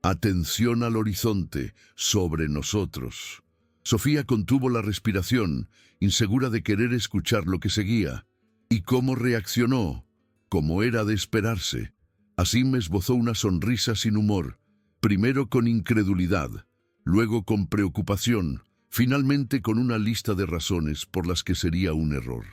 atención al horizonte sobre nosotros. Sofía contuvo la respiración, insegura de querer escuchar lo que seguía. ¿Y cómo reaccionó? Como era de esperarse. Asim esbozó una sonrisa sin humor, primero con incredulidad, luego con preocupación, finalmente con una lista de razones por las que sería un error.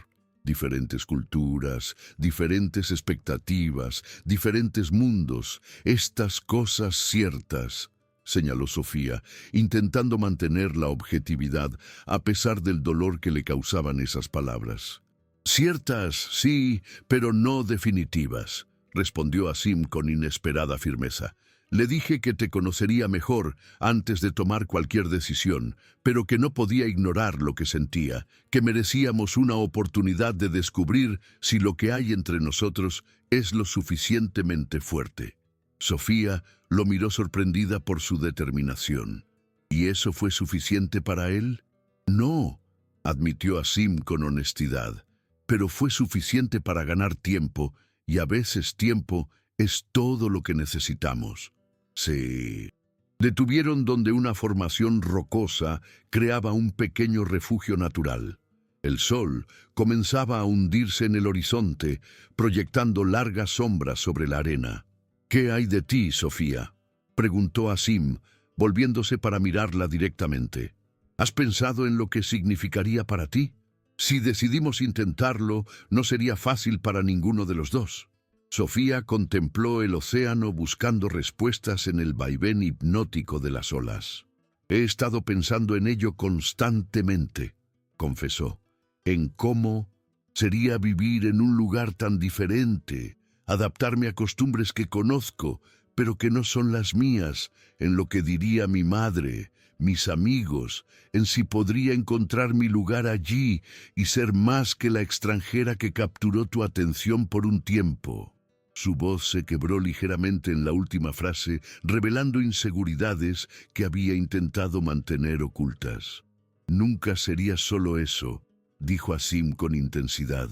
Diferentes culturas, diferentes expectativas, diferentes mundos, estas cosas ciertas, señaló Sofía, intentando mantener la objetividad a pesar del dolor que le causaban esas palabras. «Ciertas, sí, pero no definitivas», respondió Asim con inesperada firmeza. «Le dije que te conocería mejor antes de tomar cualquier decisión, pero que no podía ignorar lo que sentía, que merecíamos una oportunidad de descubrir si lo que hay entre nosotros es lo suficientemente fuerte». Sofía lo miró sorprendida por su determinación. ¿Y eso fue suficiente para él? No, admitió Asim con honestidad, pero fue suficiente para ganar tiempo, y a veces tiempo es todo lo que necesitamos. Se detuvieron donde una formación rocosa creaba un pequeño refugio natural. El sol comenzaba a hundirse en el horizonte, proyectando largas sombras sobre la arena. «¿Qué hay de ti, Sofía?», preguntó Asim, volviéndose para mirarla directamente. «¿Has pensado en lo que significaría para ti? Si decidimos intentarlo, no sería fácil para ninguno de los dos». Sofía contempló el océano buscando respuestas en el vaivén hipnótico de las olas. «He estado pensando en ello constantemente», confesó, «en cómo sería vivir en un lugar tan diferente, adaptarme a costumbres que conozco, pero que no son las mías, en lo que diría mi madre, mis amigos, en si podría encontrar mi lugar allí y ser más que la extranjera que capturó tu atención por un tiempo». Su voz se quebró ligeramente en la última frase, revelando inseguridades que había intentado mantener ocultas. «Nunca sería solo eso», dijo Asim con intensidad,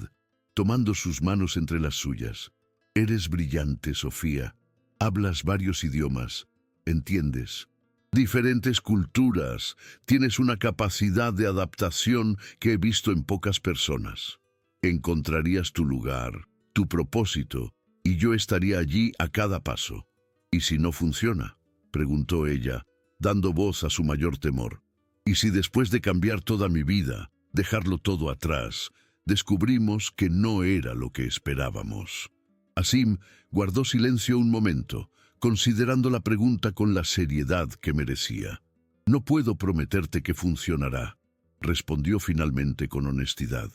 tomando sus manos entre las suyas. «Eres brillante, Sofía. Hablas varios idiomas, entiendes diferentes culturas, tienes una capacidad de adaptación que he visto en pocas personas. Encontrarías tu lugar, tu propósito, y yo estaría allí a cada paso. ¿Y si no funciona?, preguntó ella, dando voz a su mayor temor. ¿Y si después de cambiar toda mi vida, dejarlo todo atrás, descubrimos que no era lo que esperábamos? Asim guardó silencio un momento, considerando la pregunta con la seriedad que merecía. «No puedo prometerte que funcionará», respondió finalmente con honestidad.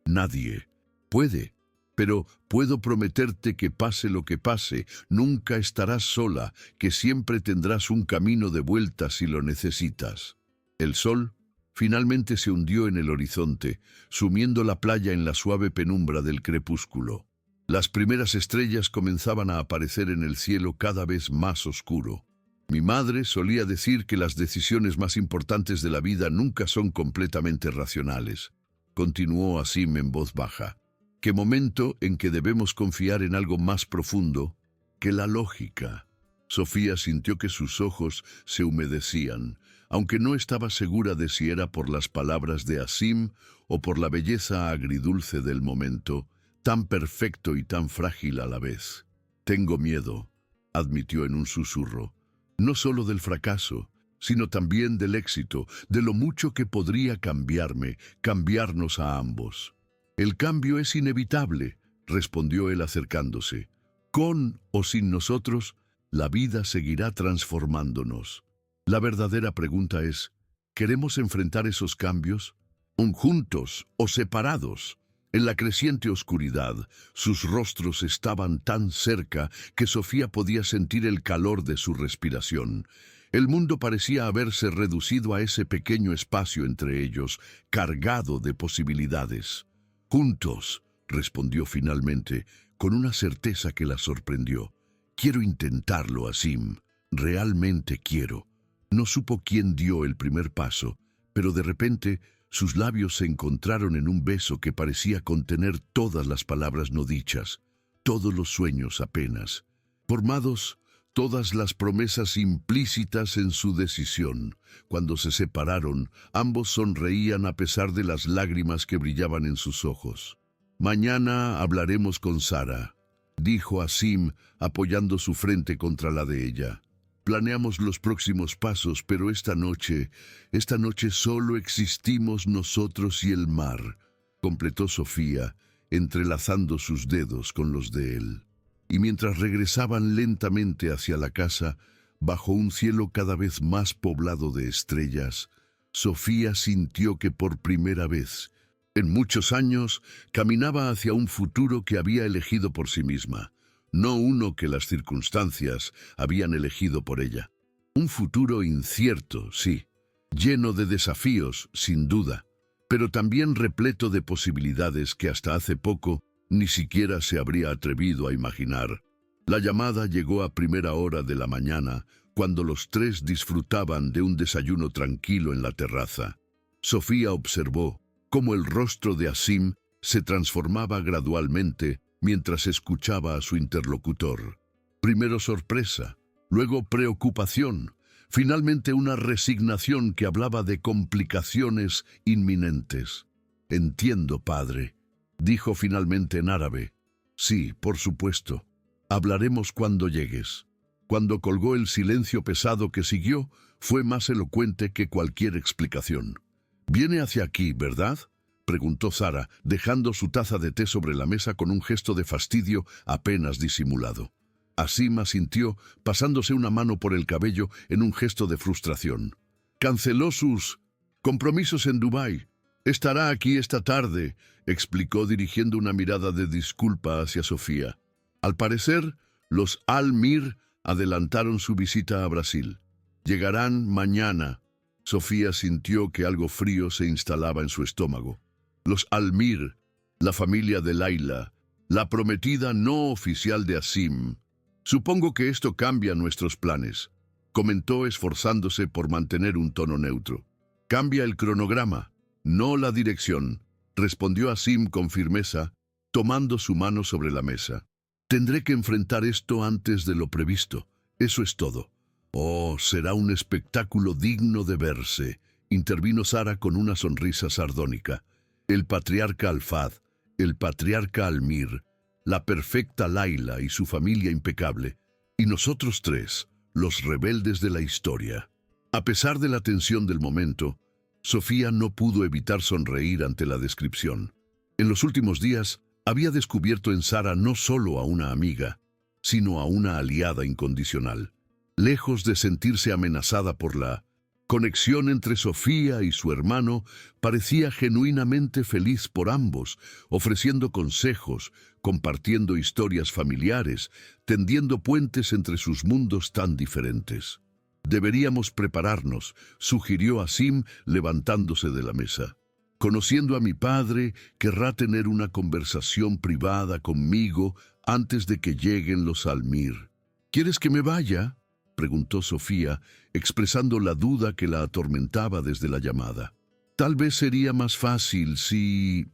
«Nadie puede, pero puedo prometerte que pase lo que pase, nunca estarás sola, que siempre tendrás un camino de vuelta si lo necesitas». El sol finalmente se hundió en el horizonte, sumiendo la playa en la suave penumbra del crepúsculo. Las primeras estrellas comenzaban a aparecer en el cielo cada vez más oscuro. Mi madre solía decir que las decisiones más importantes de la vida nunca son completamente racionales. Continuó Asim en voz baja. ¿Qué momento en que debemos confiar en algo más profundo que la lógica? Sofía sintió que sus ojos se humedecían, aunque no estaba segura de si era por las palabras de Asim o por la belleza agridulce del momento, tan perfecto y tan frágil a la vez. «Tengo miedo», admitió en un susurro, «no solo del fracaso, sino también del éxito, de lo mucho que podría cambiarme, cambiarnos a ambos». «El cambio es inevitable», respondió él acercándose. «Con o sin nosotros, la vida seguirá transformándonos. La verdadera pregunta es, ¿queremos enfrentar esos cambios? ¿Juntos o separados?» En la creciente oscuridad, sus rostros estaban tan cerca que Sofía podía sentir el calor de su respiración. El mundo parecía haberse reducido a ese pequeño espacio entre ellos, cargado de posibilidades. «Juntos», respondió finalmente, con una certeza que la sorprendió. «Quiero intentarlo, Asim. Realmente quiero». No supo quién dio el primer paso, pero de repente sus labios se encontraron en un beso que parecía contener todas las palabras no dichas, todos los sueños apenas, formados, todas las promesas implícitas en su decisión. Cuando se separaron, ambos sonreían a pesar de las lágrimas que brillaban en sus ojos. «Mañana hablaremos con Sara», dijo Asim, apoyando su frente contra la de ella. «Planeamos los próximos pasos, pero esta noche solo existimos nosotros y el mar», completó Sofía, entrelazando sus dedos con los de él. Y mientras regresaban lentamente hacia la casa, bajo un cielo cada vez más poblado de estrellas, Sofía sintió que por primera vez, en muchos años, caminaba hacia un futuro que había elegido por sí misma. No uno que las circunstancias habían elegido por ella. Un futuro incierto, sí, lleno de desafíos, sin duda, pero también repleto de posibilidades que hasta hace poco ni siquiera se habría atrevido a imaginar. La llamada llegó a primera hora de la mañana, cuando los tres disfrutaban de un desayuno tranquilo en la terraza. Sofía observó cómo el rostro de Asim se transformaba gradualmente mientras escuchaba a su interlocutor. Primero sorpresa, luego preocupación, finalmente una resignación que hablaba de complicaciones inminentes. «Entiendo, padre», dijo finalmente en árabe. «Sí, por supuesto. Hablaremos cuando llegues». Cuando colgó, el silencio pesado que siguió fue más elocuente que cualquier explicación. «Viene hacia aquí, ¿verdad?», preguntó Sara, dejando su taza de té sobre la mesa con un gesto de fastidio apenas disimulado. Asim asintió, pasándose una mano por el cabello en un gesto de frustración. «Canceló sus compromisos en Dubái. Estará aquí esta tarde», explicó dirigiendo una mirada de disculpa hacia Sofía. Al parecer, los Al-Mir adelantaron su visita a Brasil. «Llegarán mañana». Sofía sintió que algo frío se instalaba en su estómago. Los Al-Mir, la familia de Laila, la prometida no oficial de Asim. «Supongo que esto cambia nuestros planes», comentó esforzándose por mantener un tono neutro. «Cambia el cronograma, no la dirección», respondió Asim con firmeza, tomando su mano sobre la mesa. Tendré que enfrentar esto antes de lo previsto. Eso es todo. Oh, será un espectáculo digno de verse, intervino Sara con una sonrisa sardónica. El patriarca Alfad, el patriarca Almir, la perfecta Laila y su familia impecable, y nosotros tres, los rebeldes de la historia. A pesar de la tensión del momento, Sofía no pudo evitar sonreír ante la descripción. En los últimos días, había descubierto en Sara no solo a una amiga, sino a una aliada incondicional. Lejos de sentirse amenazada por la conexión entre Sofía y su hermano, parecía genuinamente feliz por ambos, ofreciendo consejos, compartiendo historias familiares, tendiendo puentes entre sus mundos tan diferentes. Deberíamos prepararnos, sugirió Asim levantándose de la mesa. Conociendo a mi padre, querrá tener una conversación privada conmigo antes de que lleguen los Almir. ¿Quieres que me vaya?, preguntó Sofía, expresando la duda que la atormentaba desde la llamada. Tal vez sería más fácil si...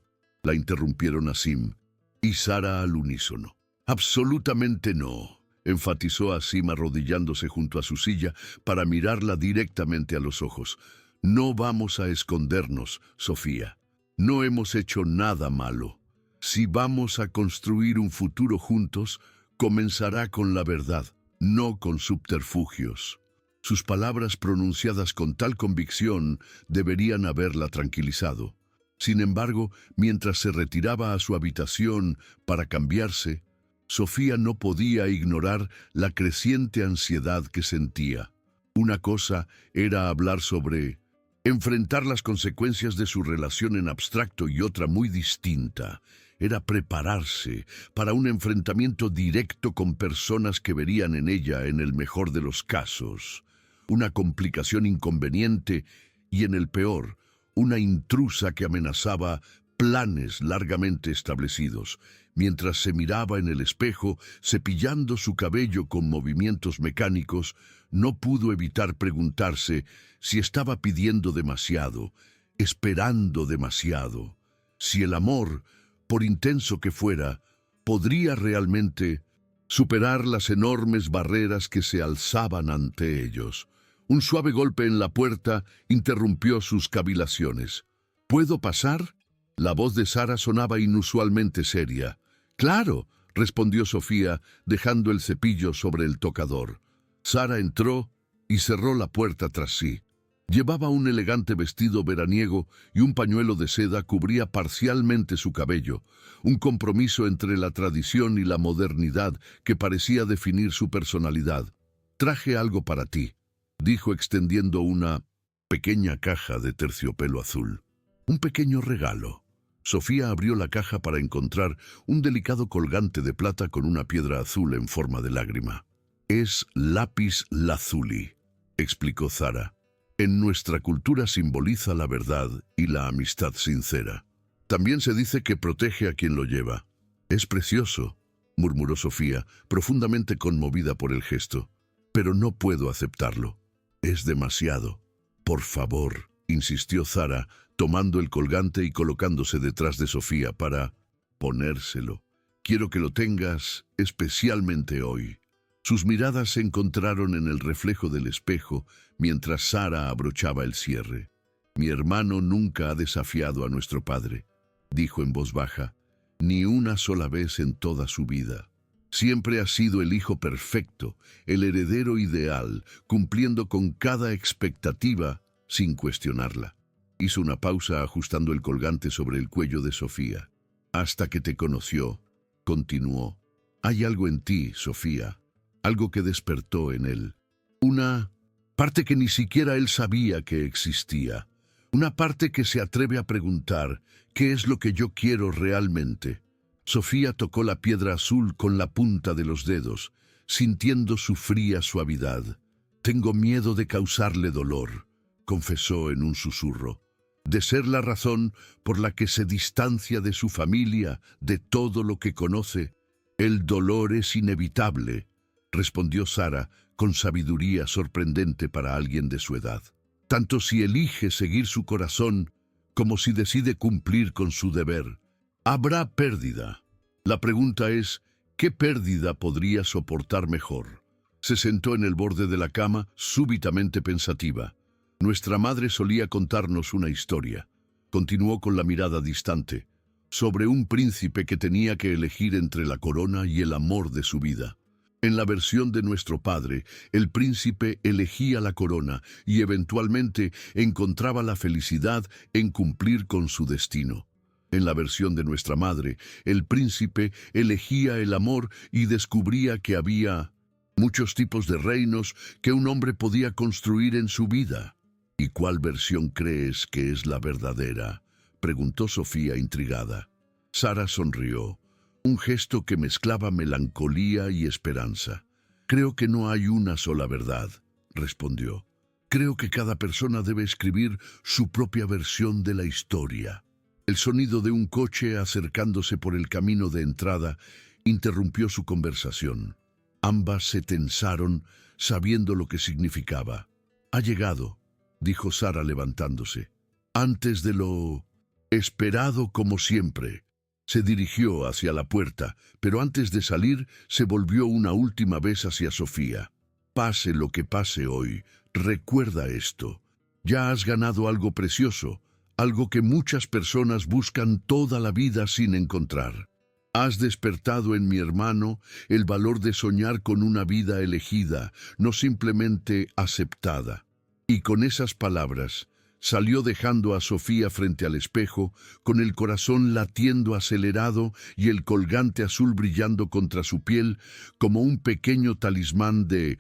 La interrumpieron Asim y Sara al unísono. Absolutamente no, enfatizó Asim arrodillándose junto a su silla para mirarla directamente a los ojos. No vamos a escondernos, Sofía. No hemos hecho nada malo. Si vamos a construir un futuro juntos, comenzará con la verdad, no con subterfugios. Sus palabras pronunciadas con tal convicción deberían haberla tranquilizado. Sin embargo, mientras se retiraba a su habitación para cambiarse, Sofía no podía ignorar la creciente ansiedad que sentía. Una cosa era hablar sobre enfrentar las consecuencias de su relación en abstracto y otra muy distinta era prepararse para un enfrentamiento directo con personas que verían en ella, en el mejor de los casos, una complicación inconveniente y, en el peor, una intrusa que amenazaba planes largamente establecidos. Mientras se miraba en el espejo, cepillando su cabello con movimientos mecánicos, no pudo evitar preguntarse si estaba pidiendo demasiado, esperando demasiado, si el amor, por intenso que fuera, podría realmente superar las enormes barreras que se alzaban ante ellos. Un suave golpe en la puerta interrumpió sus cavilaciones. ¿Puedo pasar? La voz de Sara sonaba inusualmente seria. «Claro», respondió Sofía, dejando el cepillo sobre el tocador. Sara entró y cerró la puerta tras sí. Llevaba un elegante vestido veraniego y un pañuelo de seda cubría parcialmente su cabello, un compromiso entre la tradición y la modernidad que parecía definir su personalidad. «Traje algo para ti», dijo extendiendo una pequeña caja de terciopelo azul. Un pequeño regalo. Sofía abrió la caja para encontrar un delicado colgante de plata con una piedra azul en forma de lágrima. «Es lápiz lazuli», explicó Sara. «En nuestra cultura simboliza la verdad y la amistad sincera. También se dice que protege a quien lo lleva». «Es precioso», murmuró Sofía, profundamente conmovida por el gesto. «Pero no puedo aceptarlo. Es demasiado». «Por favor», insistió Sara, tomando el colgante y colocándose detrás de Sofía para ponérselo. «Quiero que lo tengas especialmente hoy». Sus miradas se encontraron en el reflejo del espejo mientras Sara abrochaba el cierre. «Mi hermano nunca ha desafiado a nuestro padre», dijo en voz baja, «ni una sola vez en toda su vida. Siempre ha sido el hijo perfecto, el heredero ideal, cumpliendo con cada expectativa sin cuestionarla». Hizo una pausa ajustando el colgante sobre el cuello de Sofía. «Hasta que te conoció», continuó. «Hay algo en ti, Sofía, algo que despertó en él. Una parte que ni siquiera él sabía que existía. Una parte que se atreve a preguntar, ¿qué es lo que yo quiero realmente?». Sofía tocó la piedra azul con la punta de los dedos, sintiendo su fría suavidad. «Tengo miedo de causarle dolor», confesó en un susurro, «de ser la razón por la que se distancia de su familia, de todo lo que conoce. El dolor es inevitable», respondió Sara con sabiduría sorprendente para alguien de su edad. «Tanto si elige seguir su corazón como si decide cumplir con su deber. Habrá pérdida. La pregunta es, ¿Qué pérdida podría soportar mejor? Se sentó en el borde de la cama, súbitamente pensativa. Nuestra madre solía contarnos una historia. Continuó con la mirada distante, sobre un príncipe que tenía que elegir entre la corona y el amor de su vida. En la versión de nuestro padre, el príncipe elegía la corona y eventualmente encontraba la felicidad en cumplir con su destino. En la versión de nuestra madre, el príncipe elegía el amor y descubría que había muchos tipos de reinos que un hombre podía construir en su vida. ¿Y cuál versión crees que es la verdadera?, preguntó Sofía intrigada. Sara sonrió, un gesto que mezclaba melancolía y esperanza. Creo que no hay una sola verdad, respondió. Creo que cada persona debe escribir su propia versión de la historia. El sonido de un coche acercándose por el camino de entrada interrumpió su conversación. Ambas se tensaron, sabiendo lo que significaba. «Ha llegado», dijo Sara levantándose. «Antes de lo esperado como siempre». Se dirigió hacia la puerta, pero antes de salir se volvió una última vez hacia Sofía. «Pase lo que pase hoy, recuerda esto. Ya has ganado algo precioso, algo que muchas personas buscan toda la vida sin encontrar. Has despertado en mi hermano el valor de soñar con una vida elegida, no simplemente aceptada». Y con esas palabras salió dejando a Sofía frente al espejo, con el corazón latiendo acelerado y el colgante azul brillando contra su piel como un pequeño talismán de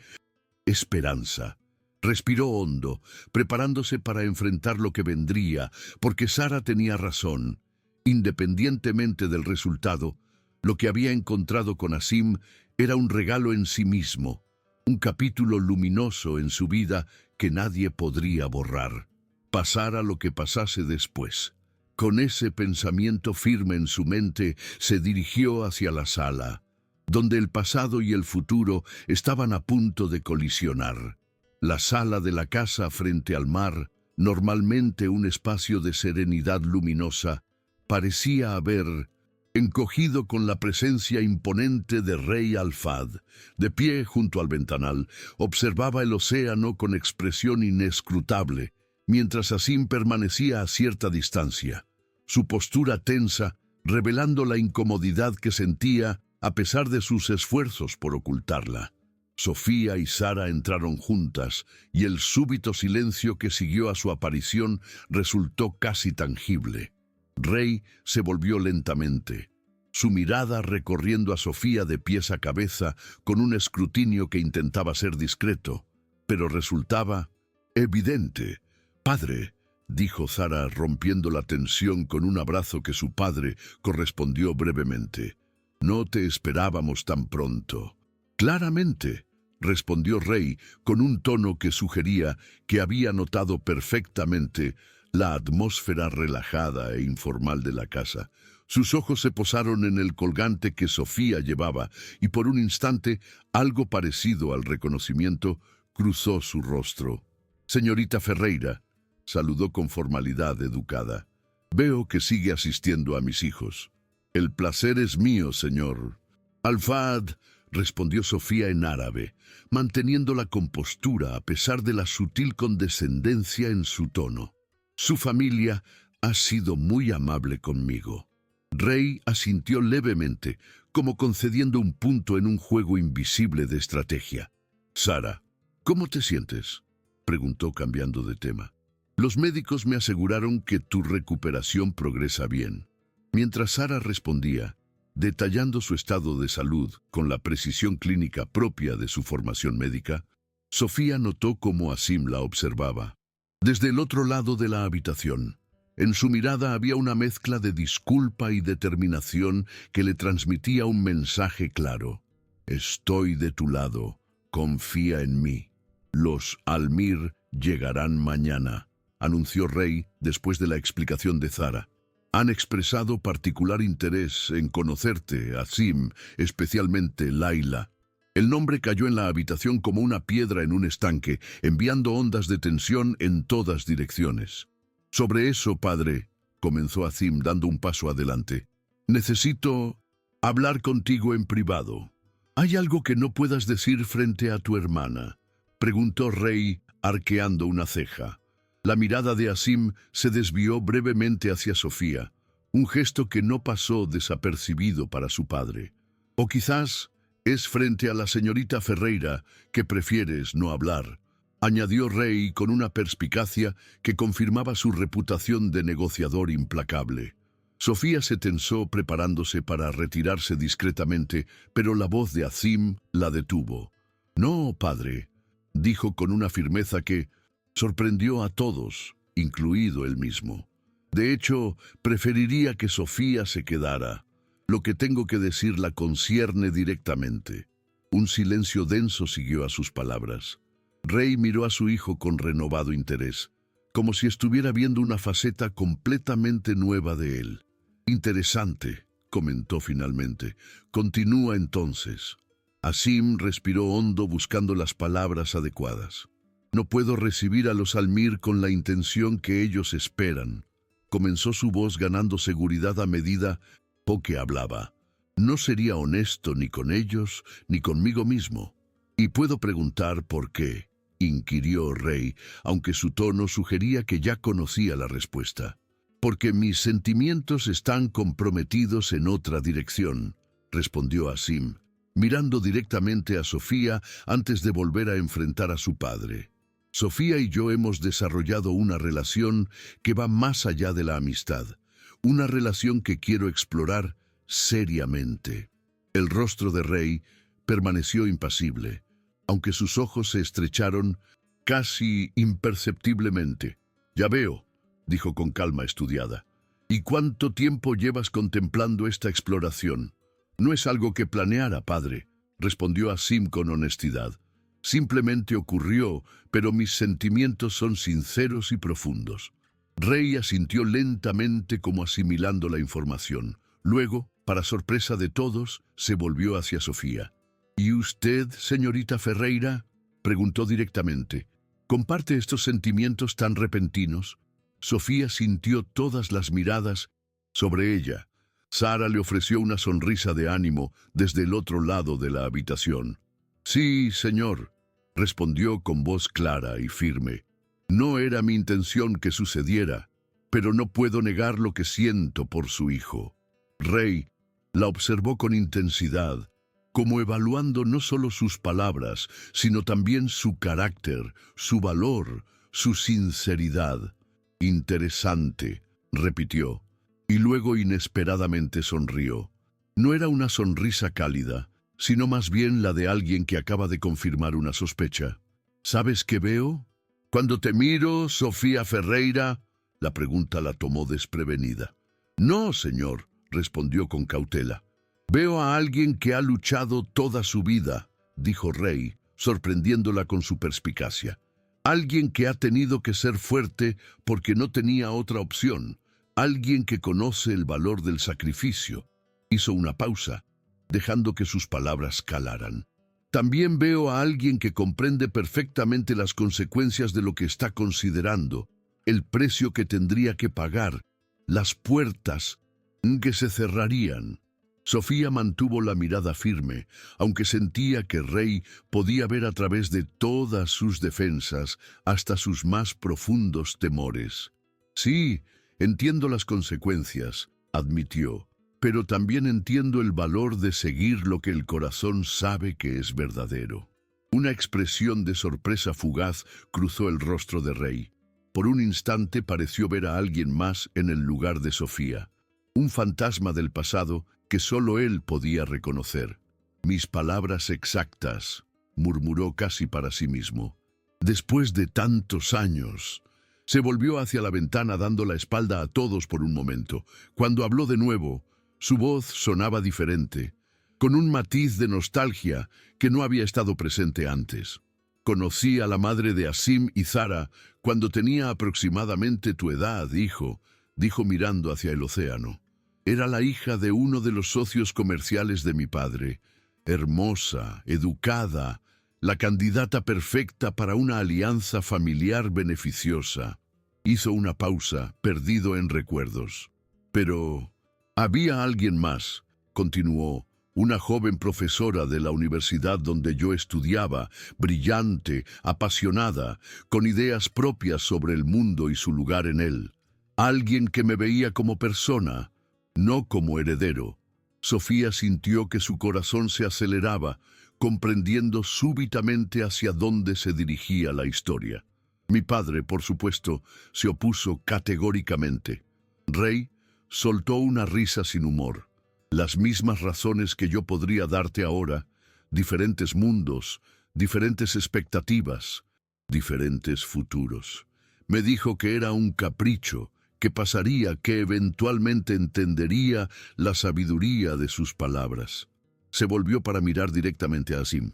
esperanza. Respiró hondo, preparándose para enfrentar lo que vendría, porque Sara tenía razón. Independientemente del resultado, lo que había encontrado con Asim era un regalo en sí mismo, un capítulo luminoso en su vida que nadie podría borrar, pasara lo que pasase después. Con ese pensamiento firme en su mente, se dirigió hacia la sala, donde el pasado y el futuro estaban a punto de colisionar. La sala de la casa frente al mar, normalmente un espacio de serenidad luminosa, parecía haber encogido con la presencia imponente de Rey Alfad. De pie junto al ventanal, observaba el océano con expresión inescrutable, mientras Asim permanecía a cierta distancia, su postura tensa, revelando la incomodidad que sentía a pesar de sus esfuerzos por ocultarla. Sofía y Sara entraron juntas, y el súbito silencio que siguió a su aparición resultó casi tangible. Rey se volvió lentamente, su mirada recorriendo a Sofía de pies a cabeza con un escrutinio que intentaba ser discreto, pero resultaba evidente. «Padre», dijo Sara, rompiendo la tensión con un abrazo que su padre correspondió brevemente. «No te esperábamos tan pronto». «Claramente», respondió Rey con un tono que sugería que había notado perfectamente la atmósfera relajada e informal de la casa. Sus ojos se posaron en el colgante que Sofía llevaba y por un instante algo parecido al reconocimiento cruzó su rostro. «Señorita Ferreira», saludó con formalidad educada. «Veo que sigue asistiendo a mis hijos». «El placer es mío, señor». «Alfad», respondió Sofía en árabe, manteniendo la compostura a pesar de la sutil condescendencia en su tono. «Su familia ha sido muy amable conmigo». Rey asintió levemente, como concediendo un punto en un juego invisible de estrategia. «Sara, ¿cómo te sientes?», preguntó cambiando de tema. «Los médicos me aseguraron que tu recuperación progresa bien». Mientras Sara respondía, detallando su estado de salud con la precisión clínica propia de su formación médica, Sofía notó cómo Asim la observaba. Desde el otro lado de la habitación, en su mirada había una mezcla de disculpa y determinación que le transmitía un mensaje claro. «Estoy de tu lado, confía en mí. Los Almir llegarán mañana», anunció Rey después de la explicación de Sara. «Han expresado particular interés en conocerte, Asim, especialmente Laila». El nombre cayó en la habitación como una piedra en un estanque, enviando ondas de tensión en todas direcciones. «Sobre eso, padre», comenzó Asim dando un paso adelante. «Necesito hablar contigo en privado. ¿Hay algo que no puedas decir frente a tu hermana?, preguntó Rey, arqueando una ceja. La mirada de Asim se desvió brevemente hacia Sofía, un gesto que no pasó desapercibido para su padre. O quizás es frente a la señorita Ferreira que prefieres no hablar, añadió Rey con una perspicacia que confirmaba su reputación de negociador implacable. Sofía se tensó preparándose para retirarse discretamente, pero la voz de Asim la detuvo. «No, padre», dijo con una firmeza que sorprendió a todos, incluido él mismo. «De hecho, preferiría que Sofía se quedara. Lo que tengo que decir la concierne directamente». Un silencio denso siguió a sus palabras. Rey miró a su hijo con renovado interés, como si estuviera viendo una faceta completamente nueva de él. «Interesante», comentó finalmente. «Continúa entonces». Asim respiró hondo buscando las palabras adecuadas. «No puedo recibir a los Almir con la intención que ellos esperan», comenzó su voz ganando seguridad a medida que hablaba. «No sería honesto ni con ellos ni conmigo mismo. Y puedo preguntar por qué», inquirió Rey, aunque su tono sugería que ya conocía la respuesta. «Porque mis sentimientos están comprometidos en otra dirección», respondió Asim, mirando directamente a Sofía antes de volver a enfrentar a su padre. «Sofía y yo hemos desarrollado una relación que va más allá de la amistad, una relación que quiero explorar seriamente». El rostro de Rey permaneció impasible, aunque sus ojos se estrecharon casi imperceptiblemente. «Ya veo», dijo con calma estudiada. «¿Y cuánto tiempo llevas contemplando esta exploración?» «No es algo que planeara, padre», respondió Asim con honestidad. «Simplemente ocurrió, pero mis sentimientos son sinceros y profundos». Rey asintió lentamente como asimilando la información. Luego, para sorpresa de todos, se volvió hacia Sofía. «¿Y usted, señorita Ferreira?», preguntó directamente. «¿Comparte estos sentimientos tan repentinos?». Sofía sintió todas las miradas sobre ella. Sara le ofreció una sonrisa de ánimo desde el otro lado de la habitación. «Sí, señor», respondió con voz clara y firme. «No era mi intención que sucediera, pero no puedo negar lo que siento por su hijo». Rey la observó con intensidad, como evaluando no solo sus palabras, sino también su carácter, su valor, su sinceridad. «Interesante», repitió, y luego inesperadamente sonrió. No era una sonrisa cálida, sino más bien la de alguien que acaba de confirmar una sospecha. «¿Sabes qué veo? Cuando te miro, Sofía Ferreira», la pregunta la tomó desprevenida. «No, señor», respondió con cautela. «Veo a alguien que ha luchado toda su vida», dijo Rey, sorprendiéndola con su perspicacia. «Alguien que ha tenido que ser fuerte porque no tenía otra opción. Alguien que conoce el valor del sacrificio». Hizo una pausa, dejando que sus palabras calaran. «También veo a alguien que comprende perfectamente las consecuencias de lo que está considerando, el precio que tendría que pagar, las puertas que se cerrarían». Sofía mantuvo la mirada firme, aunque sentía que Rey podía ver a través de todas sus defensas hasta sus más profundos temores. «Sí, entiendo las consecuencias», admitió, «pero también entiendo el valor de seguir lo que el corazón sabe que es verdadero». Una expresión de sorpresa fugaz cruzó el rostro de Rey. Por un instante pareció ver a alguien más en el lugar de Sofía, un fantasma del pasado que solo él podía reconocer. «Mis palabras exactas», murmuró casi para sí mismo. «Después de tantos años». Se volvió hacia la ventana dando la espalda a todos por un momento. Cuando habló de nuevo, su voz sonaba diferente, con un matiz de nostalgia que no había estado presente antes. «Conocí a la madre de Asim y Zara cuando tenía aproximadamente tu edad, hijo», dijo mirando hacia el océano. «Era la hija de uno de los socios comerciales de mi padre. Hermosa, educada, la candidata perfecta para una alianza familiar beneficiosa». Hizo una pausa, perdido en recuerdos. «Pero había alguien más», continuó, una joven profesora de la universidad donde yo estudiaba, brillante, apasionada, con ideas propias sobre el mundo y su lugar en él. Alguien que me veía como persona, no como heredero. Sofía sintió que su corazón se aceleraba, comprendiendo súbitamente hacia dónde se dirigía la historia. Mi padre, por supuesto, se opuso categóricamente. Rey soltó una risa sin humor. Las mismas razones que yo podría darte ahora, diferentes mundos, diferentes expectativas, diferentes futuros. Me dijo que era un capricho, que pasaría, que eventualmente entendería la sabiduría de sus palabras. Se volvió para mirar directamente a Asim.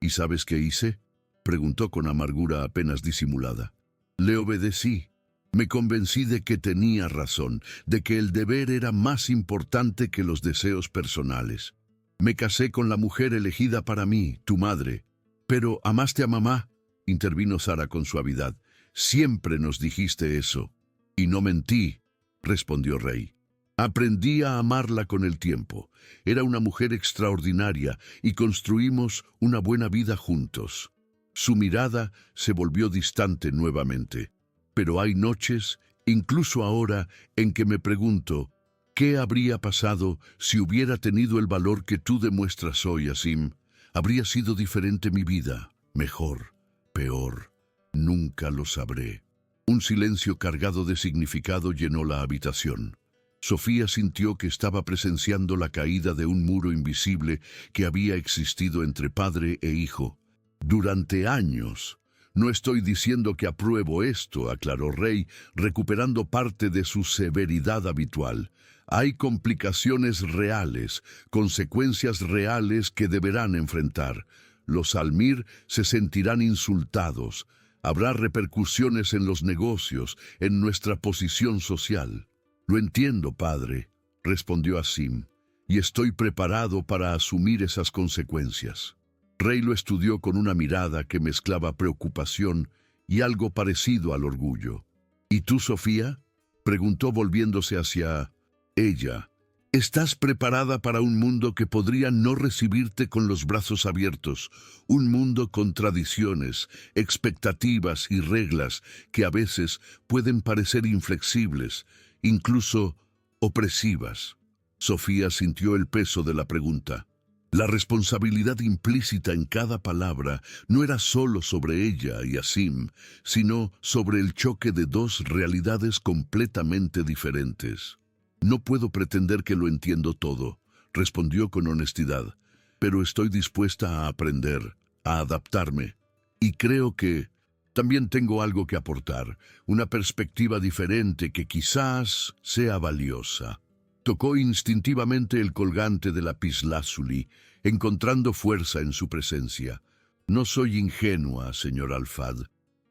¿Y sabes qué hice?, preguntó con amargura apenas disimulada. Le obedecí. Me convencí de que tenía razón, de que el deber era más importante que los deseos personales. Me casé con la mujer elegida para mí, tu madre. Pero ¿amaste a mamá?, intervino Sara con suavidad. Siempre nos dijiste eso. Y no mentí, respondió Rey. Aprendí a amarla con el tiempo. Era una mujer extraordinaria y construimos una buena vida juntos. Su mirada se volvió distante nuevamente. Pero hay noches, incluso ahora, en que me pregunto, ¿qué habría pasado si hubiera tenido el valor que tú demuestras hoy, Asim? ¿Habría sido diferente mi vida? ¿Mejor? ¿Peor? Nunca lo sabré. Un silencio cargado de significado llenó la habitación. Sofía sintió que estaba presenciando la caída de un muro invisible que había existido entre padre e hijo. Durante años. No estoy diciendo que apruebo esto, aclaró Rey, recuperando parte de su severidad habitual. Hay complicaciones reales, consecuencias reales que deberán enfrentar. Los Almir se sentirán insultados. Habrá repercusiones en los negocios, en nuestra posición social. Lo entiendo, padre, respondió Asim, y estoy preparado para asumir esas consecuencias. Rey lo estudió con una mirada que mezclaba preocupación y algo parecido al orgullo. ¿Y tú, Sofía?, preguntó volviéndose hacia ella. ¿Estás preparada para un mundo que podría no recibirte con los brazos abiertos? Un mundo con tradiciones, expectativas y reglas que a veces pueden parecer inflexibles, incluso opresivas. Sofía sintió el peso de la pregunta. La responsabilidad implícita en cada palabra no era solo sobre ella y Asim, sino sobre el choque de dos realidades completamente diferentes. No puedo pretender que lo entiendo todo, respondió con honestidad, pero estoy dispuesta a aprender, a adaptarme. Y creo que también tengo algo que aportar, una perspectiva diferente que quizás sea valiosa. Tocó instintivamente el colgante de lapislázuli, encontrando fuerza en su presencia. No soy ingenua, señor Alfad.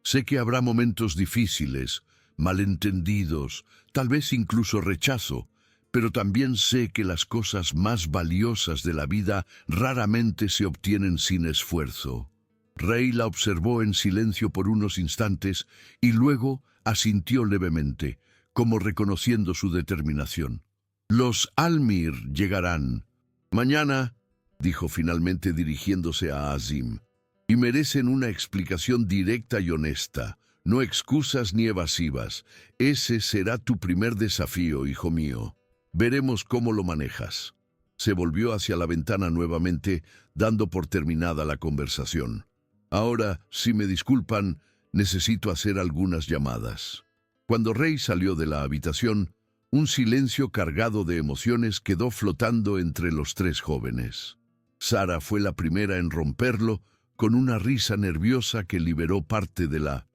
Sé que habrá momentos difíciles, malentendidos, tal vez incluso rechazo, pero también sé que las cosas más valiosas de la vida raramente se obtienen sin esfuerzo. Rey la observó en silencio por unos instantes y luego asintió levemente, como reconociendo su determinación. Los Almir llegarán. Mañana, dijo finalmente dirigiéndose a Asim, y merecen una explicación directa y honesta, no excusas ni evasivas. Ese será tu primer desafío, hijo mío. Veremos cómo lo manejas. Se volvió hacia la ventana nuevamente, dando por terminada la conversación. Ahora, si me disculpan, necesito hacer algunas llamadas. Cuando Rey salió de la habitación, un silencio cargado de emociones quedó flotando entre los tres jóvenes. Sara fue la primera en romperlo, con una risa nerviosa que liberó parte de la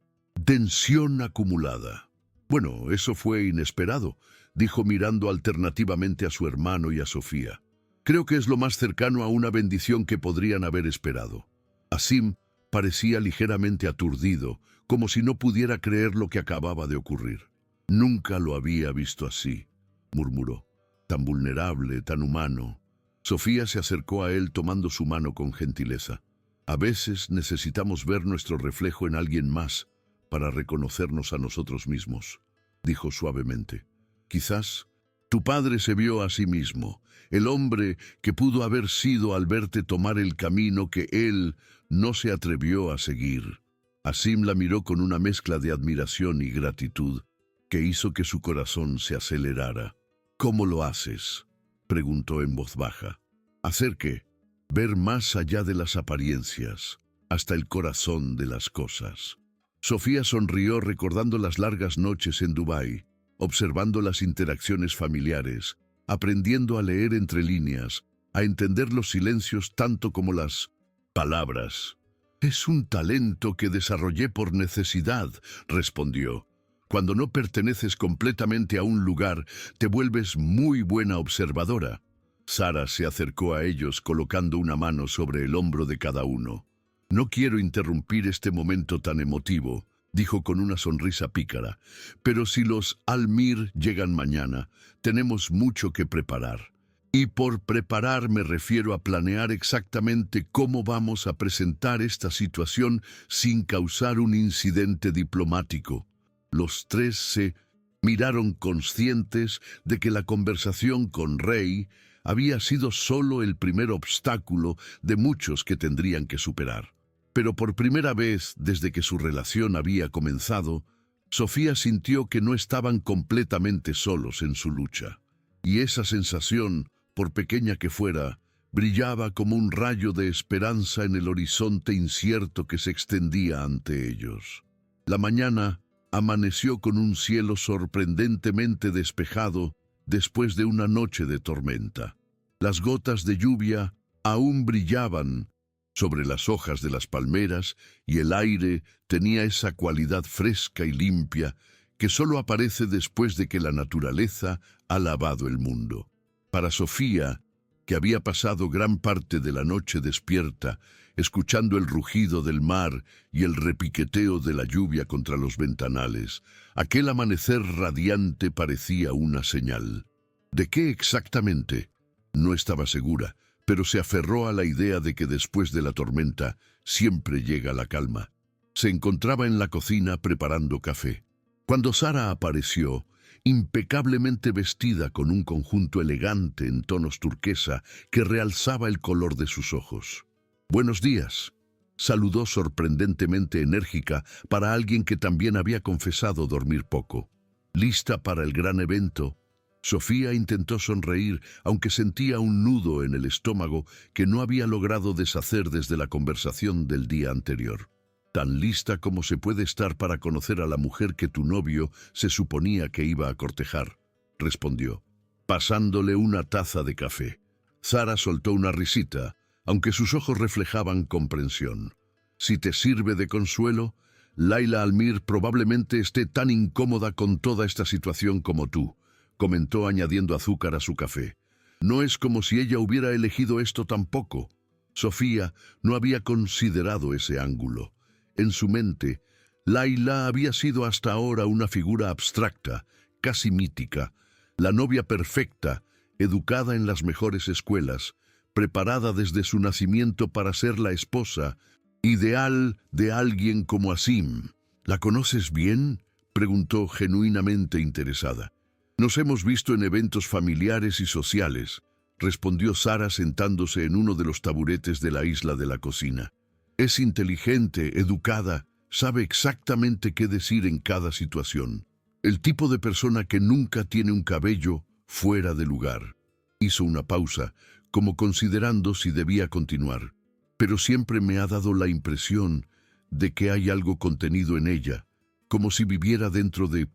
tensión acumulada. Bueno, eso fue inesperado, dijo mirando alternativamente a su hermano y a Sofía. Creo que es lo más cercano a una bendición que podrían haber esperado. Asim parecía ligeramente aturdido, como si no pudiera creer lo que acababa de ocurrir. Nunca lo había visto así, murmuró. Tan vulnerable, tan humano. Sofía se acercó a él tomando su mano con gentileza. A veces necesitamos ver nuestro reflejo en alguien más para reconocernos a nosotros mismos, dijo suavemente. Quizás Tu padre se vio a sí mismo, el hombre que pudo haber sido al verte tomar el camino que él no se atrevió a seguir. Asim la miró con una mezcla de admiración y gratitud que hizo que su corazón se acelerara. ¿Cómo lo haces?, preguntó en voz baja. ¿Hacer qué? Ver más allá de las apariencias, hasta el corazón de las cosas. Sofía sonrió recordando las largas noches en Dubái, observando las interacciones familiares, aprendiendo a leer entre líneas, a entender los silencios tanto como las palabras. «Es un talento que desarrollé por necesidad», respondió. «Cuando no perteneces completamente a un lugar, te vuelves muy buena observadora». Sara se acercó a ellos colocando una mano sobre el hombro de cada uno. «No quiero interrumpir este momento tan emotivo», dijo con una sonrisa pícara, «pero si los Al-Mir llegan mañana, tenemos mucho que preparar. Y por preparar me refiero a planear exactamente cómo vamos a presentar esta situación sin causar un incidente diplomático». Los tres se miraron conscientes de que la conversación con Rey había sido solo el primer obstáculo de muchos que tendrían que superar. Pero por primera vez desde que su relación había comenzado, Sofía sintió que no estaban completamente solos en su lucha. Y esa sensación, por pequeña que fuera, brillaba como un rayo de esperanza en el horizonte incierto que se extendía ante ellos. La mañana amaneció con un cielo sorprendentemente despejado después de una noche de tormenta. Las gotas de lluvia aún brillaban sobre las hojas de las palmeras y el aire tenía esa cualidad fresca y limpia que solo aparece después de que la naturaleza ha lavado el mundo. Para Sofía, que había pasado gran parte de la noche despierta, escuchando el rugido del mar y el repiqueteo de la lluvia contra los ventanales, aquel amanecer radiante parecía una señal. ¿De qué exactamente? No estaba segura, pero se aferró a la idea de que después de la tormenta siempre llega la calma. Se encontraba en la cocina preparando café. Cuando Sara apareció, impecablemente vestida con un conjunto elegante en tonos turquesa que realzaba el color de sus ojos. «Buenos días», saludó sorprendentemente enérgica para alguien que también había confesado dormir poco. «¿Lista para el gran evento?». Sofía intentó sonreír, aunque sentía un nudo en el estómago que no había logrado deshacer desde la conversación del día anterior. «Tan lista como se puede estar para conocer a la mujer que tu novio se suponía que iba a cortejar», respondió, pasándole una taza de café. Sara soltó una risita, aunque sus ojos reflejaban comprensión. «Si te sirve de consuelo, Laila Al-Mir probablemente esté tan incómoda con toda esta situación como tú», comentó añadiendo azúcar a su café. «No es como si ella hubiera elegido esto tampoco». Sofía no había considerado ese ángulo. En su mente, Laila había sido hasta ahora una figura abstracta, casi mítica, la novia perfecta, educada en las mejores escuelas, preparada desde su nacimiento para ser la esposa ideal de alguien como Asim. «¿La conoces bien?», preguntó genuinamente interesada. «Nos hemos visto en eventos familiares y sociales», respondió Sara sentándose en uno de los taburetes de la isla de la cocina. «Es inteligente, educada, sabe exactamente qué decir en cada situación. El tipo de persona que nunca tiene un cabello fuera de lugar». Hizo una pausa, como considerando si debía continuar. «Pero siempre me ha dado la impresión de que hay algo contenido en ella, como si viviera dentro de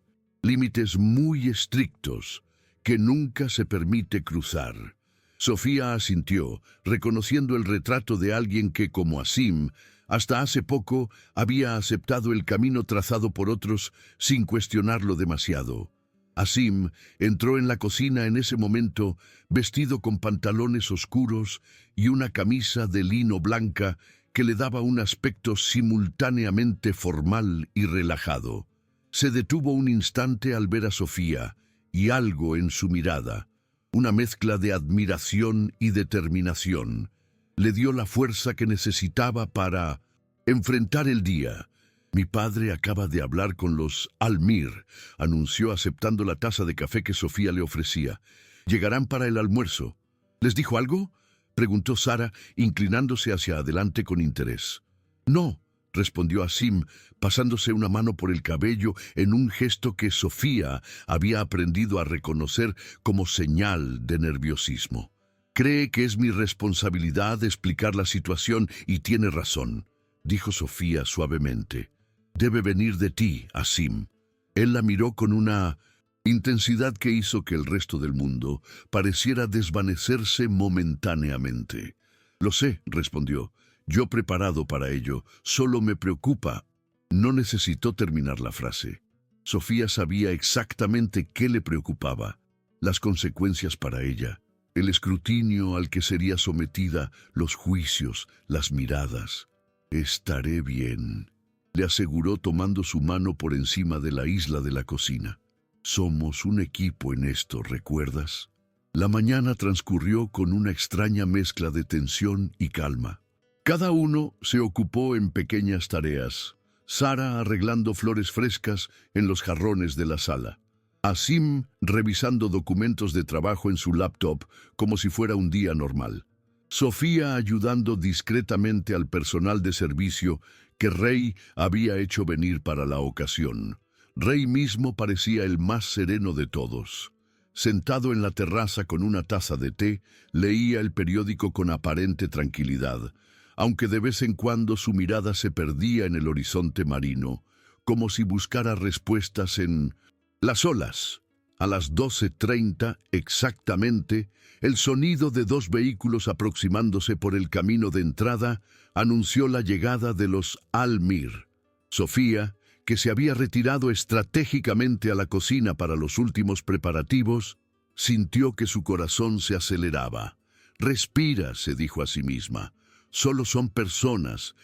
límites muy estrictos que nunca se permite cruzar». Sofía asintió, reconociendo el retrato de alguien que, como Asim, hasta hace poco había aceptado el camino trazado por otros sin cuestionarlo demasiado. Asim entró en la cocina en ese momento vestido con pantalones oscuros y una camisa de lino blanca que le daba un aspecto simultáneamente formal y relajado. Se detuvo un instante al ver a Sofía y algo en su mirada, una mezcla de admiración y determinación, le dio la fuerza que necesitaba para enfrentar el día. Mi padre acaba de hablar con los Almir, anunció aceptando la taza de café que Sofía le ofrecía. Llegarán para el almuerzo. ¿Les dijo algo?, preguntó Sara, inclinándose hacia adelante con interés. No, respondió Asim, pasándose una mano por el cabello en un gesto que Sofía había aprendido a reconocer como señal de nerviosismo. Cree que es mi responsabilidad explicar la situación y tiene razón, dijo Sofía suavemente. Debe venir de ti, Asim. Él la miró con una intensidad que hizo que el resto del mundo pareciera desvanecerse momentáneamente. Lo sé, respondió. Yo preparado para ello, solo me preocupa. No necesitó terminar la frase. Sofía sabía exactamente qué le preocupaba, las consecuencias para ella, el escrutinio al que sería sometida, los juicios, las miradas. Estaré bien, le aseguró tomando su mano por encima de la isla de la cocina. Somos un equipo en esto, ¿recuerdas? La mañana transcurrió con una extraña mezcla de tensión y calma. Cada uno se ocupó en pequeñas tareas. Sara arreglando flores frescas en los jarrones de la sala. Asim revisando documentos de trabajo en su laptop como si fuera un día normal. Sofía ayudando discretamente al personal de servicio que Rey había hecho venir para la ocasión. Rey mismo parecía el más sereno de todos. Sentado en la terraza con una taza de té, leía el periódico con aparente tranquilidad, aunque de vez en cuando su mirada se perdía en el horizonte marino, como si buscara respuestas en las olas. A las 12:30 exactamente, el sonido de 2 vehículos aproximándose por el camino de entrada anunció la llegada de los Almir. Sofía, que se había retirado estratégicamente a la cocina para los últimos preparativos, sintió que su corazón se aceleraba. Respira, se dijo a sí misma. Solo son personas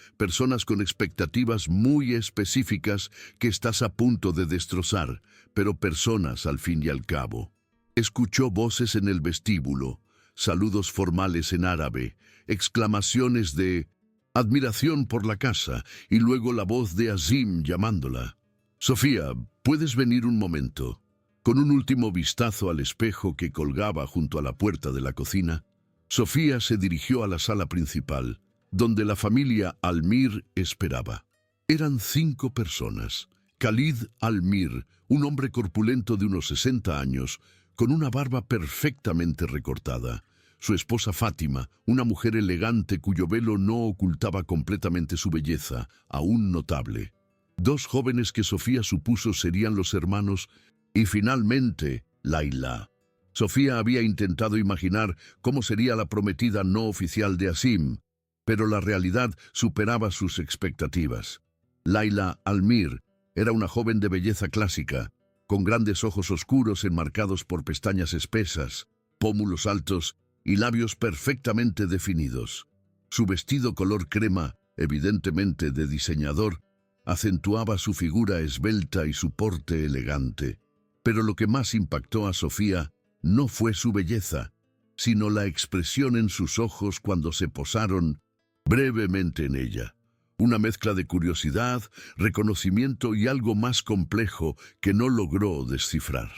con expectativas muy específicas que estás a punto de destrozar, pero personas al fin y al cabo. Escuchó voces en el vestíbulo, saludos formales en árabe, exclamaciones de admiración por la casa y luego la voz de Asim llamándola. Sofía, ¿puedes venir un momento? Con un último vistazo al espejo que colgaba junto a la puerta de la cocina, Sofía se dirigió a la sala principal, donde la familia Almir esperaba. Eran 5 personas. Khalid Almir, un hombre corpulento de unos 60 años, con una barba perfectamente recortada. Su esposa Fátima, una mujer elegante cuyo velo no ocultaba completamente su belleza, aún notable. 2 jóvenes que Sofía supuso serían los hermanos, y finalmente, Layla. Sofía había intentado imaginar cómo sería la prometida no oficial de Asim, pero la realidad superaba sus expectativas. Layla Almir era una joven de belleza clásica, con grandes ojos oscuros enmarcados por pestañas espesas, pómulos altos y labios perfectamente definidos. Su vestido color crema, evidentemente de diseñador, acentuaba su figura esbelta y su porte elegante. Pero lo que más impactó a Sofía no fue su belleza, sino la expresión en sus ojos cuando se posaron brevemente en ella. Una mezcla de curiosidad, reconocimiento y algo más complejo que no logró descifrar.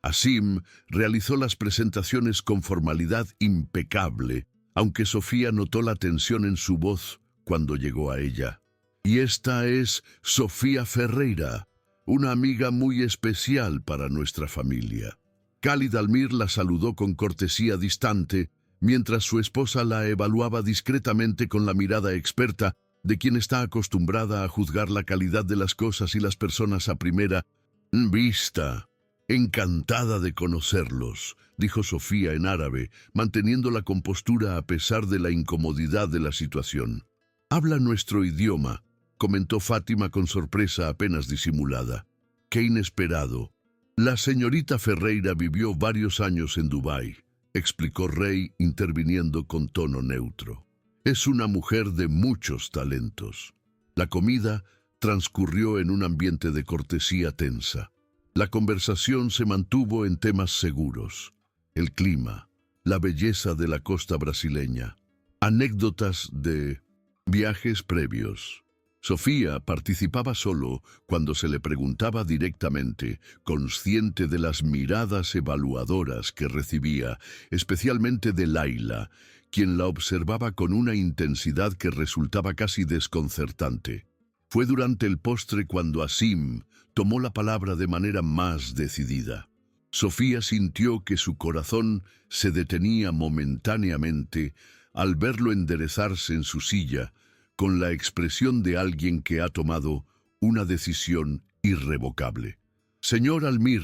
Asim realizó las presentaciones con formalidad impecable, aunque Sofía notó la tensión en su voz cuando llegó a ella. Y esta es Sofía Ferreira, una amiga muy especial para nuestra familia. Khalid Almir la saludó con cortesía distante, mientras su esposa la evaluaba discretamente con la mirada experta de quien está acostumbrada a juzgar la calidad de las cosas y las personas a primera vista. Encantada de conocerlos, dijo Sofía en árabe, manteniendo la compostura a pesar de la incomodidad de la situación. Habla nuestro idioma, comentó Fátima con sorpresa apenas disimulada. Qué inesperado. La señorita Ferreira vivió varios años en Dubái, explicó Rey interviniendo con tono neutro. Es una mujer de muchos talentos. La comida transcurrió en un ambiente de cortesía tensa. La conversación se mantuvo en temas seguros: el clima, la belleza de la costa brasileña, anécdotas de viajes previos. Sofía participaba solo cuando se le preguntaba directamente, consciente de las miradas evaluadoras que recibía, especialmente de Laila, quien la observaba con una intensidad que resultaba casi desconcertante. Fue durante el postre cuando Asim tomó la palabra de manera más decidida. Sofía sintió que su corazón se detenía momentáneamente al verlo enderezarse en su silla, con la expresión de alguien que ha tomado una decisión irrevocable. «Señor Almir,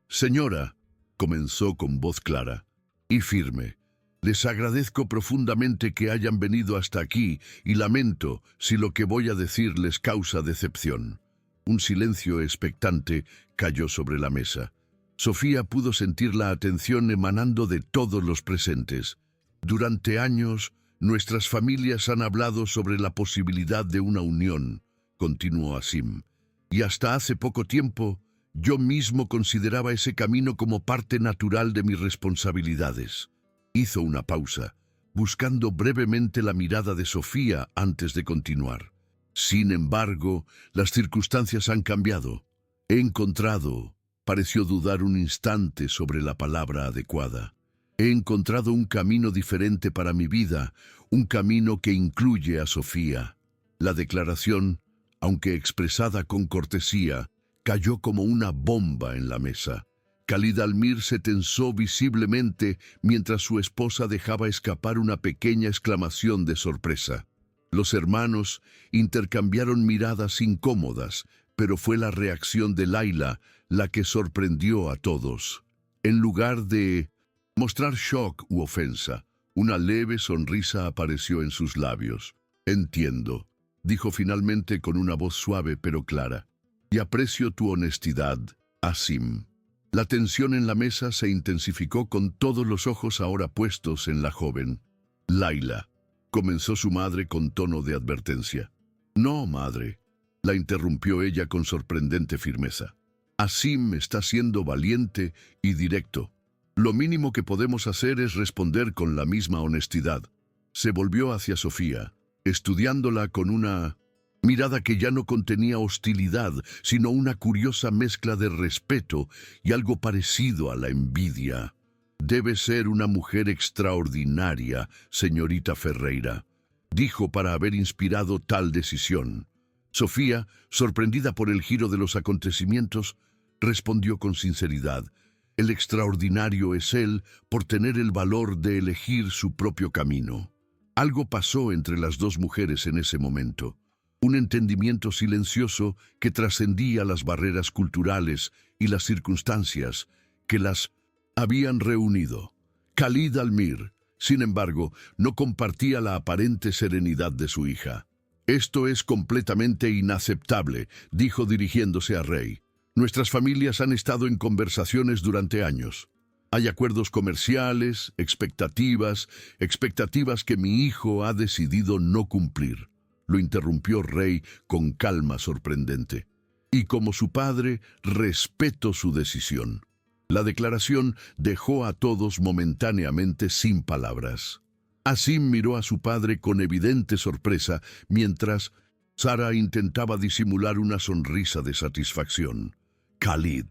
señora», comenzó con voz clara y firme, «les agradezco profundamente que hayan venido hasta aquí y lamento si lo que voy a decir les causa decepción». Un silencio expectante cayó sobre la mesa. Sofía pudo sentir la atención emanando de todos los presentes. «Durante años, nuestras familias han hablado sobre la posibilidad de una unión», continuó Asim, «y hasta hace poco tiempo yo mismo consideraba ese camino como parte natural de mis responsabilidades». Hizo una pausa, buscando brevemente la mirada de Sofía antes de continuar. «Sin embargo, las circunstancias han cambiado. He encontrado», pareció dudar un instante sobre la palabra adecuada, «he encontrado un camino diferente para mi vida, un camino que incluye a Sofía». La declaración, aunque expresada con cortesía, cayó como una bomba en la mesa. Khalid Almir se tensó visiblemente mientras su esposa dejaba escapar una pequeña exclamación de sorpresa. Los hermanos intercambiaron miradas incómodas, pero fue la reacción de Laila la que sorprendió a todos. En lugar de mostrar shock u ofensa, una leve sonrisa apareció en sus labios. «Entiendo», dijo finalmente con una voz suave pero clara, «y aprecio tu honestidad, Asim». La tensión en la mesa se intensificó con todos los ojos ahora puestos en la joven. «Laila», comenzó su madre con tono de advertencia. «No, madre», la interrumpió ella con sorprendente firmeza. «Asim está siendo valiente y directo. Lo mínimo que podemos hacer es responder con la misma honestidad». Se volvió hacia Sofía, estudiándola con una mirada que ya no contenía hostilidad, sino una curiosa mezcla de respeto y algo parecido a la envidia. «Debe ser una mujer extraordinaria, señorita Ferreira», dijo para haber inspirado tal decisión. Sofía, sorprendida por el giro de los acontecimientos, respondió con sinceridad: «El extraordinario es él por tener el valor de elegir su propio camino». Algo pasó entre las dos mujeres en ese momento. Un entendimiento silencioso que trascendía las barreras culturales y las circunstancias que las habían reunido. Khalid Almir, sin embargo, no compartía la aparente serenidad de su hija. «Esto es completamente inaceptable», dijo dirigiéndose a Rey. «Nuestras familias han estado en conversaciones durante años. Hay acuerdos comerciales, expectativas que mi hijo ha decidido no cumplir», lo interrumpió Rey con calma sorprendente. «Y como su padre, respeto su decisión». La declaración dejó a todos momentáneamente sin palabras. Asim miró a su padre con evidente sorpresa, mientras Sara intentaba disimular una sonrisa de satisfacción. «Khalid»,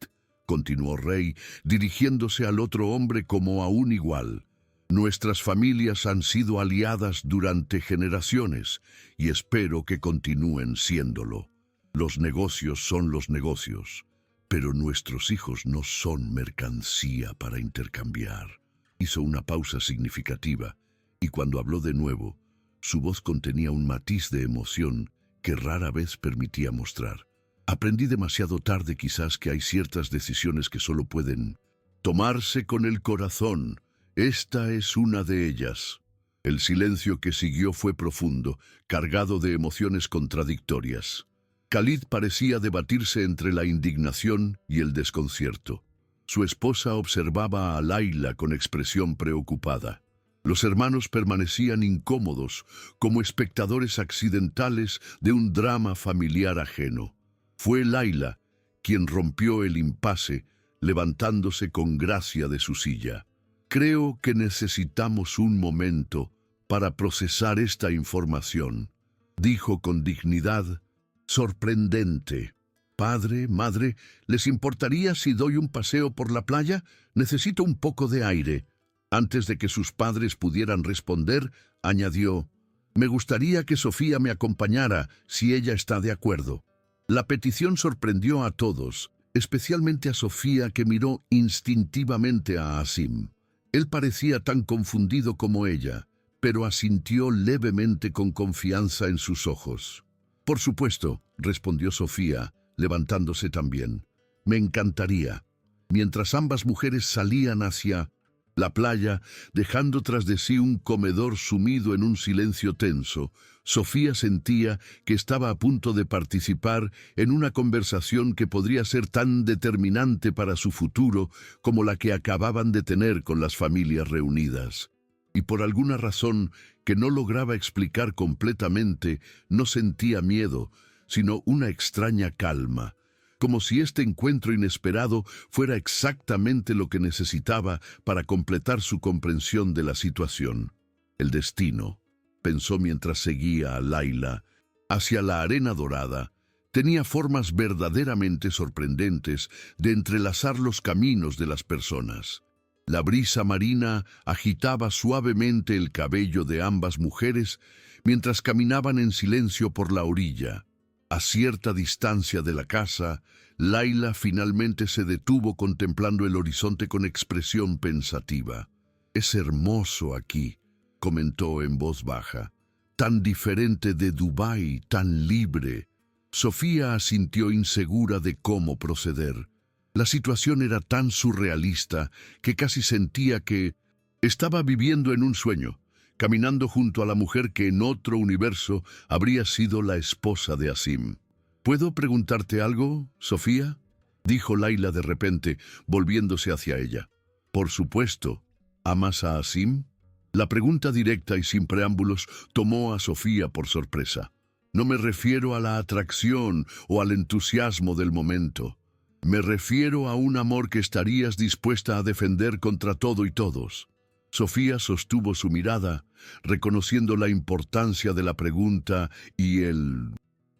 continuó Rey, dirigiéndose al otro hombre como a un igual, «nuestras familias han sido aliadas durante generaciones y espero que continúen siéndolo. Los negocios son los negocios, pero nuestros hijos no son mercancía para intercambiar». Hizo una pausa significativa y cuando habló de nuevo, su voz contenía un matiz de emoción que rara vez permitía mostrar. «Aprendí demasiado tarde quizás que hay ciertas decisiones que solo pueden tomarse con el corazón. Esta es una de ellas». El silencio que siguió fue profundo, cargado de emociones contradictorias. Khalid parecía debatirse entre la indignación y el desconcierto. Su esposa observaba a Laila con expresión preocupada. Los hermanos permanecían incómodos, como espectadores accidentales de un drama familiar ajeno. Fue Laila quien rompió el impasse, levantándose con gracia de su silla. «Creo que necesitamos un momento para procesar esta información», dijo con dignidad, Sorprendente. Padre, madre, ¿les importaría si doy un paseo por la playa? Necesito un poco de aire. Antes de que sus padres pudieran responder, añadió: me gustaría que Sofía me acompañara, si ella está de acuerdo. La petición sorprendió a todos, especialmente a Sofía, que miró instintivamente a Asim. Él parecía tan confundido como ella, pero asintió levemente con confianza en sus ojos. Por supuesto, respondió Sofía, levantándose también. Me encantaría. Mientras ambas mujeres salían hacia la playa, dejando tras de sí un comedor sumido en un silencio tenso, Sofía sentía que estaba a punto de participar en una conversación que podría ser tan determinante para su futuro como la que acababan de tener con las familias reunidas. Y por alguna razón que no lograba explicar completamente, no sentía miedo, sino una extraña calma, como si este encuentro inesperado fuera exactamente lo que necesitaba para completar su comprensión de la situación. El destino, pensó mientras seguía a Layla hacia la arena dorada, tenía formas verdaderamente sorprendentes de entrelazar los caminos de las personas. La brisa marina agitaba suavemente el cabello de ambas mujeres mientras caminaban en silencio por la orilla. A cierta distancia de la casa, Layla finalmente se detuvo contemplando el horizonte con expresión pensativa. «Es hermoso aquí», comentó en voz baja. «Tan diferente de Dubái, tan libre». Sofía asintió insegura de cómo proceder. La situación era tan surrealista que casi sentía que estaba viviendo en un sueño, caminando junto a la mujer que en otro universo habría sido la esposa de Asim. «¿Puedo preguntarte algo, Sofía?», dijo Layla de repente, volviéndose hacia ella. «Por supuesto. ¿Amas a Asim?». La pregunta directa y sin preámbulos tomó a Sofía por sorpresa. «No me refiero a la atracción o al entusiasmo del momento. Me refiero a un amor que estarías dispuesta a defender contra todo y todos». Sofía sostuvo su mirada, reconociendo la importancia de la pregunta y el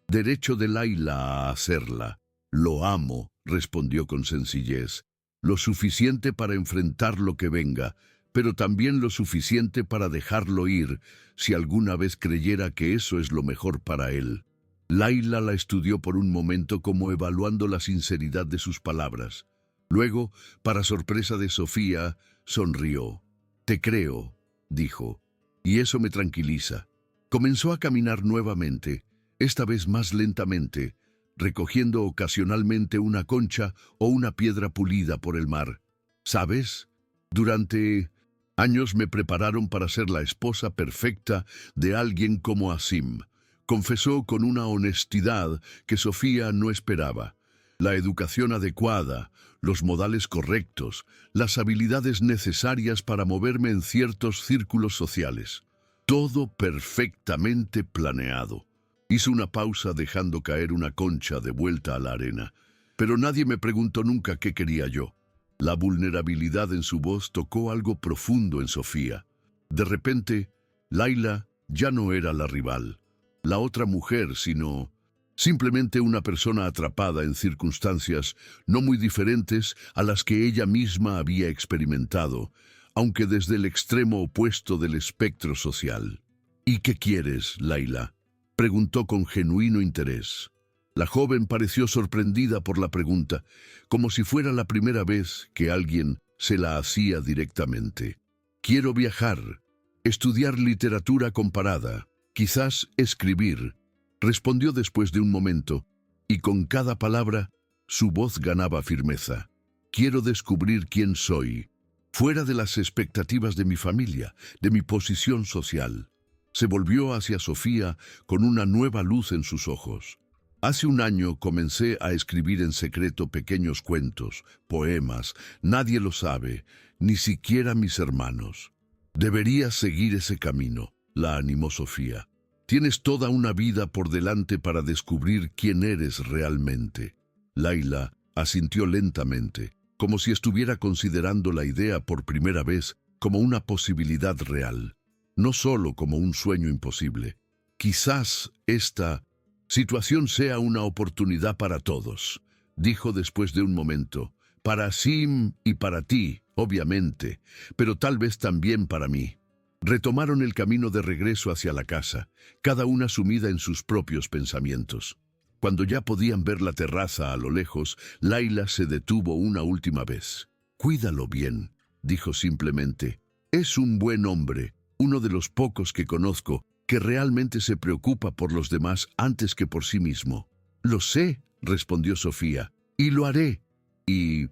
derecho de Layla a hacerla. «Lo amo», respondió con sencillez, «lo suficiente para enfrentar lo que venga, pero también lo suficiente para dejarlo ir, si alguna vez creyera que eso es lo mejor para él». Layla la estudió por un momento, como evaluando la sinceridad de sus palabras. Luego, para sorpresa de Sofía, sonrió. «Te creo», dijo, «y eso me tranquiliza». Comenzó a caminar nuevamente, esta vez más lentamente, recogiendo ocasionalmente una concha o una piedra pulida por el mar. «¿Sabes? Durante años me prepararon para ser la esposa perfecta de alguien como Asim», confesó con una honestidad que Sofía no esperaba. La educación adecuada, los modales correctos, las habilidades necesarias para moverme en ciertos círculos sociales. Todo perfectamente planeado. Hizo una pausa dejando caer una concha de vuelta a la arena. Pero nadie me preguntó nunca qué quería yo. La vulnerabilidad en su voz tocó algo profundo en Sofía. De repente, Layla ya no era la rival, la otra mujer, sino simplemente una persona atrapada en circunstancias no muy diferentes a las que ella misma había experimentado, aunque desde el extremo opuesto del espectro social. «¿Y qué quieres, Layla?», preguntó con genuino interés. La joven pareció sorprendida por la pregunta, como si fuera la primera vez que alguien se la hacía directamente. «Quiero viajar, estudiar literatura comparada, quizás escribir», respondió después de un momento, y con cada palabra su voz ganaba firmeza. «Quiero descubrir quién soy, fuera de las expectativas de mi familia, de mi posición social». Se volvió hacia Sofía con una nueva luz en sus ojos. «Hace un año comencé a escribir en secreto pequeños cuentos, poemas. Nadie lo sabe, ni siquiera mis hermanos». «Deberías seguir ese camino», la animó Sofía. «Tienes toda una vida por delante para descubrir quién eres realmente». Layla asintió lentamente, como si estuviera considerando la idea por primera vez como una posibilidad real, no solo como un sueño imposible. «Quizás esta situación sea una oportunidad para todos, dijo después de un momento. Para Sim y para ti, obviamente, pero tal vez también para mí. Retomaron el camino de regreso hacia la casa, cada una sumida en sus propios pensamientos. Cuando ya podían ver la terraza a lo lejos, Laila se detuvo una última vez. «Cuídalo bien», dijo simplemente. «Es un buen hombre, uno de los pocos que conozco que realmente se preocupa por los demás antes que por sí mismo». «Lo sé», respondió Sofía, «y lo haré». «Y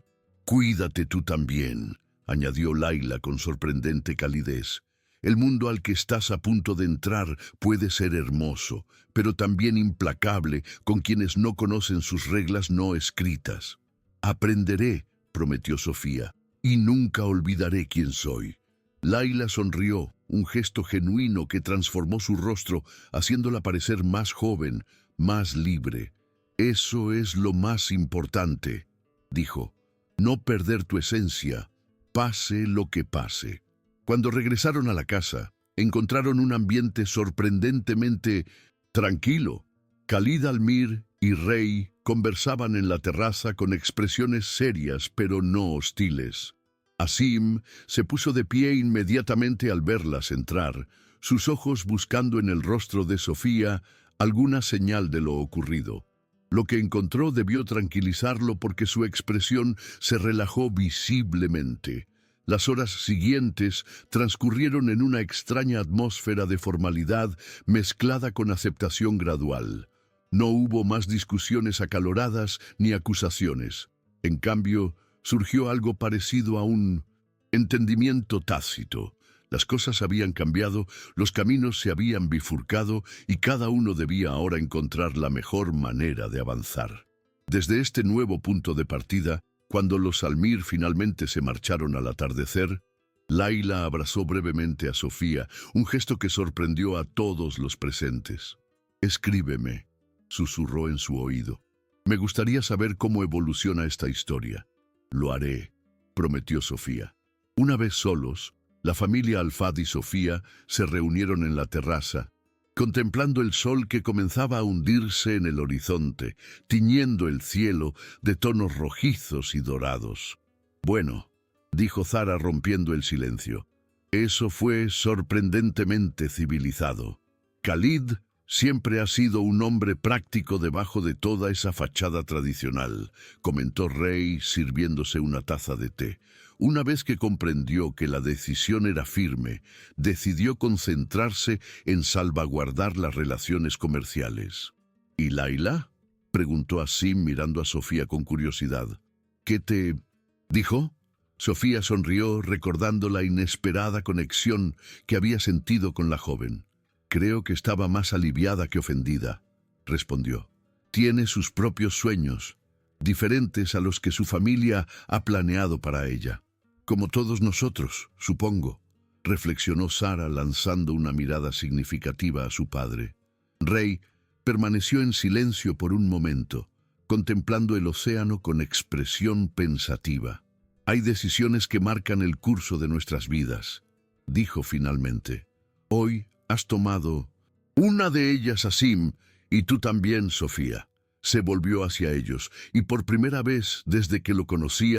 cuídate tú también», añadió Laila con sorprendente calidez. «El mundo al que estás a punto de entrar puede ser hermoso, pero también implacable con quienes no conocen sus reglas no escritas». «Aprenderé», prometió Sofía, «y nunca olvidaré quién soy». Laila sonrió, un gesto genuino que transformó su rostro, haciéndola parecer más joven, más libre. «Eso es lo más importante», dijo. «No perder tu esencia, pase lo que pase». Cuando regresaron a la casa, encontraron un ambiente sorprendentemente tranquilo. Khalid Almir y Rey conversaban en la terraza con expresiones serias pero no hostiles. Asim se puso de pie inmediatamente al verlas entrar, sus ojos buscando en el rostro de Sofía alguna señal de lo ocurrido. Lo que encontró debió tranquilizarlo porque su expresión se relajó visiblemente. Las horas siguientes transcurrieron en una extraña atmósfera de formalidad mezclada con aceptación gradual. No hubo más discusiones acaloradas ni acusaciones. En cambio, surgió algo parecido a un entendimiento tácito. Las cosas habían cambiado, los caminos se habían bifurcado y cada uno debía ahora encontrar la mejor manera de avanzar. Desde este nuevo punto de partida, cuando los Almir finalmente se marcharon al atardecer, Laila abrazó brevemente a Sofía, un gesto que sorprendió a todos los presentes. «Escríbeme», susurró en su oído. «Me gustaría saber cómo evoluciona esta historia». «Lo haré», prometió Sofía. Una vez solos, la familia Alfad y Sofía se reunieron en la terraza, contemplando el sol que comenzaba a hundirse en el horizonte, tiñendo el cielo de tonos rojizos y dorados. «Bueno», dijo Zara rompiendo el silencio, «eso fue sorprendentemente civilizado. Khalid siempre ha sido un hombre práctico debajo de toda esa fachada tradicional», comentó Rey sirviéndose una taza de té. Una vez que comprendió que la decisión era firme, decidió concentrarse en salvaguardar las relaciones comerciales. «¿Y Laila?», preguntó Asim mirando a Sofía con curiosidad. «¿Qué te dijo?». Sofía sonrió recordando la inesperada conexión que había sentido con la joven. «Creo que estaba más aliviada que ofendida», respondió. «Tiene sus propios sueños, diferentes a los que su familia ha planeado para ella. Como todos nosotros, supongo», reflexionó Sara lanzando una mirada significativa a su padre. Rey permaneció en silencio por un momento, contemplando el océano con expresión pensativa. «Hay decisiones que marcan el curso de nuestras vidas», dijo finalmente. «Hoy has tomado una de ellas, Asim, y tú también, Sofía». Se volvió hacia ellos, y por primera vez desde que lo conocía,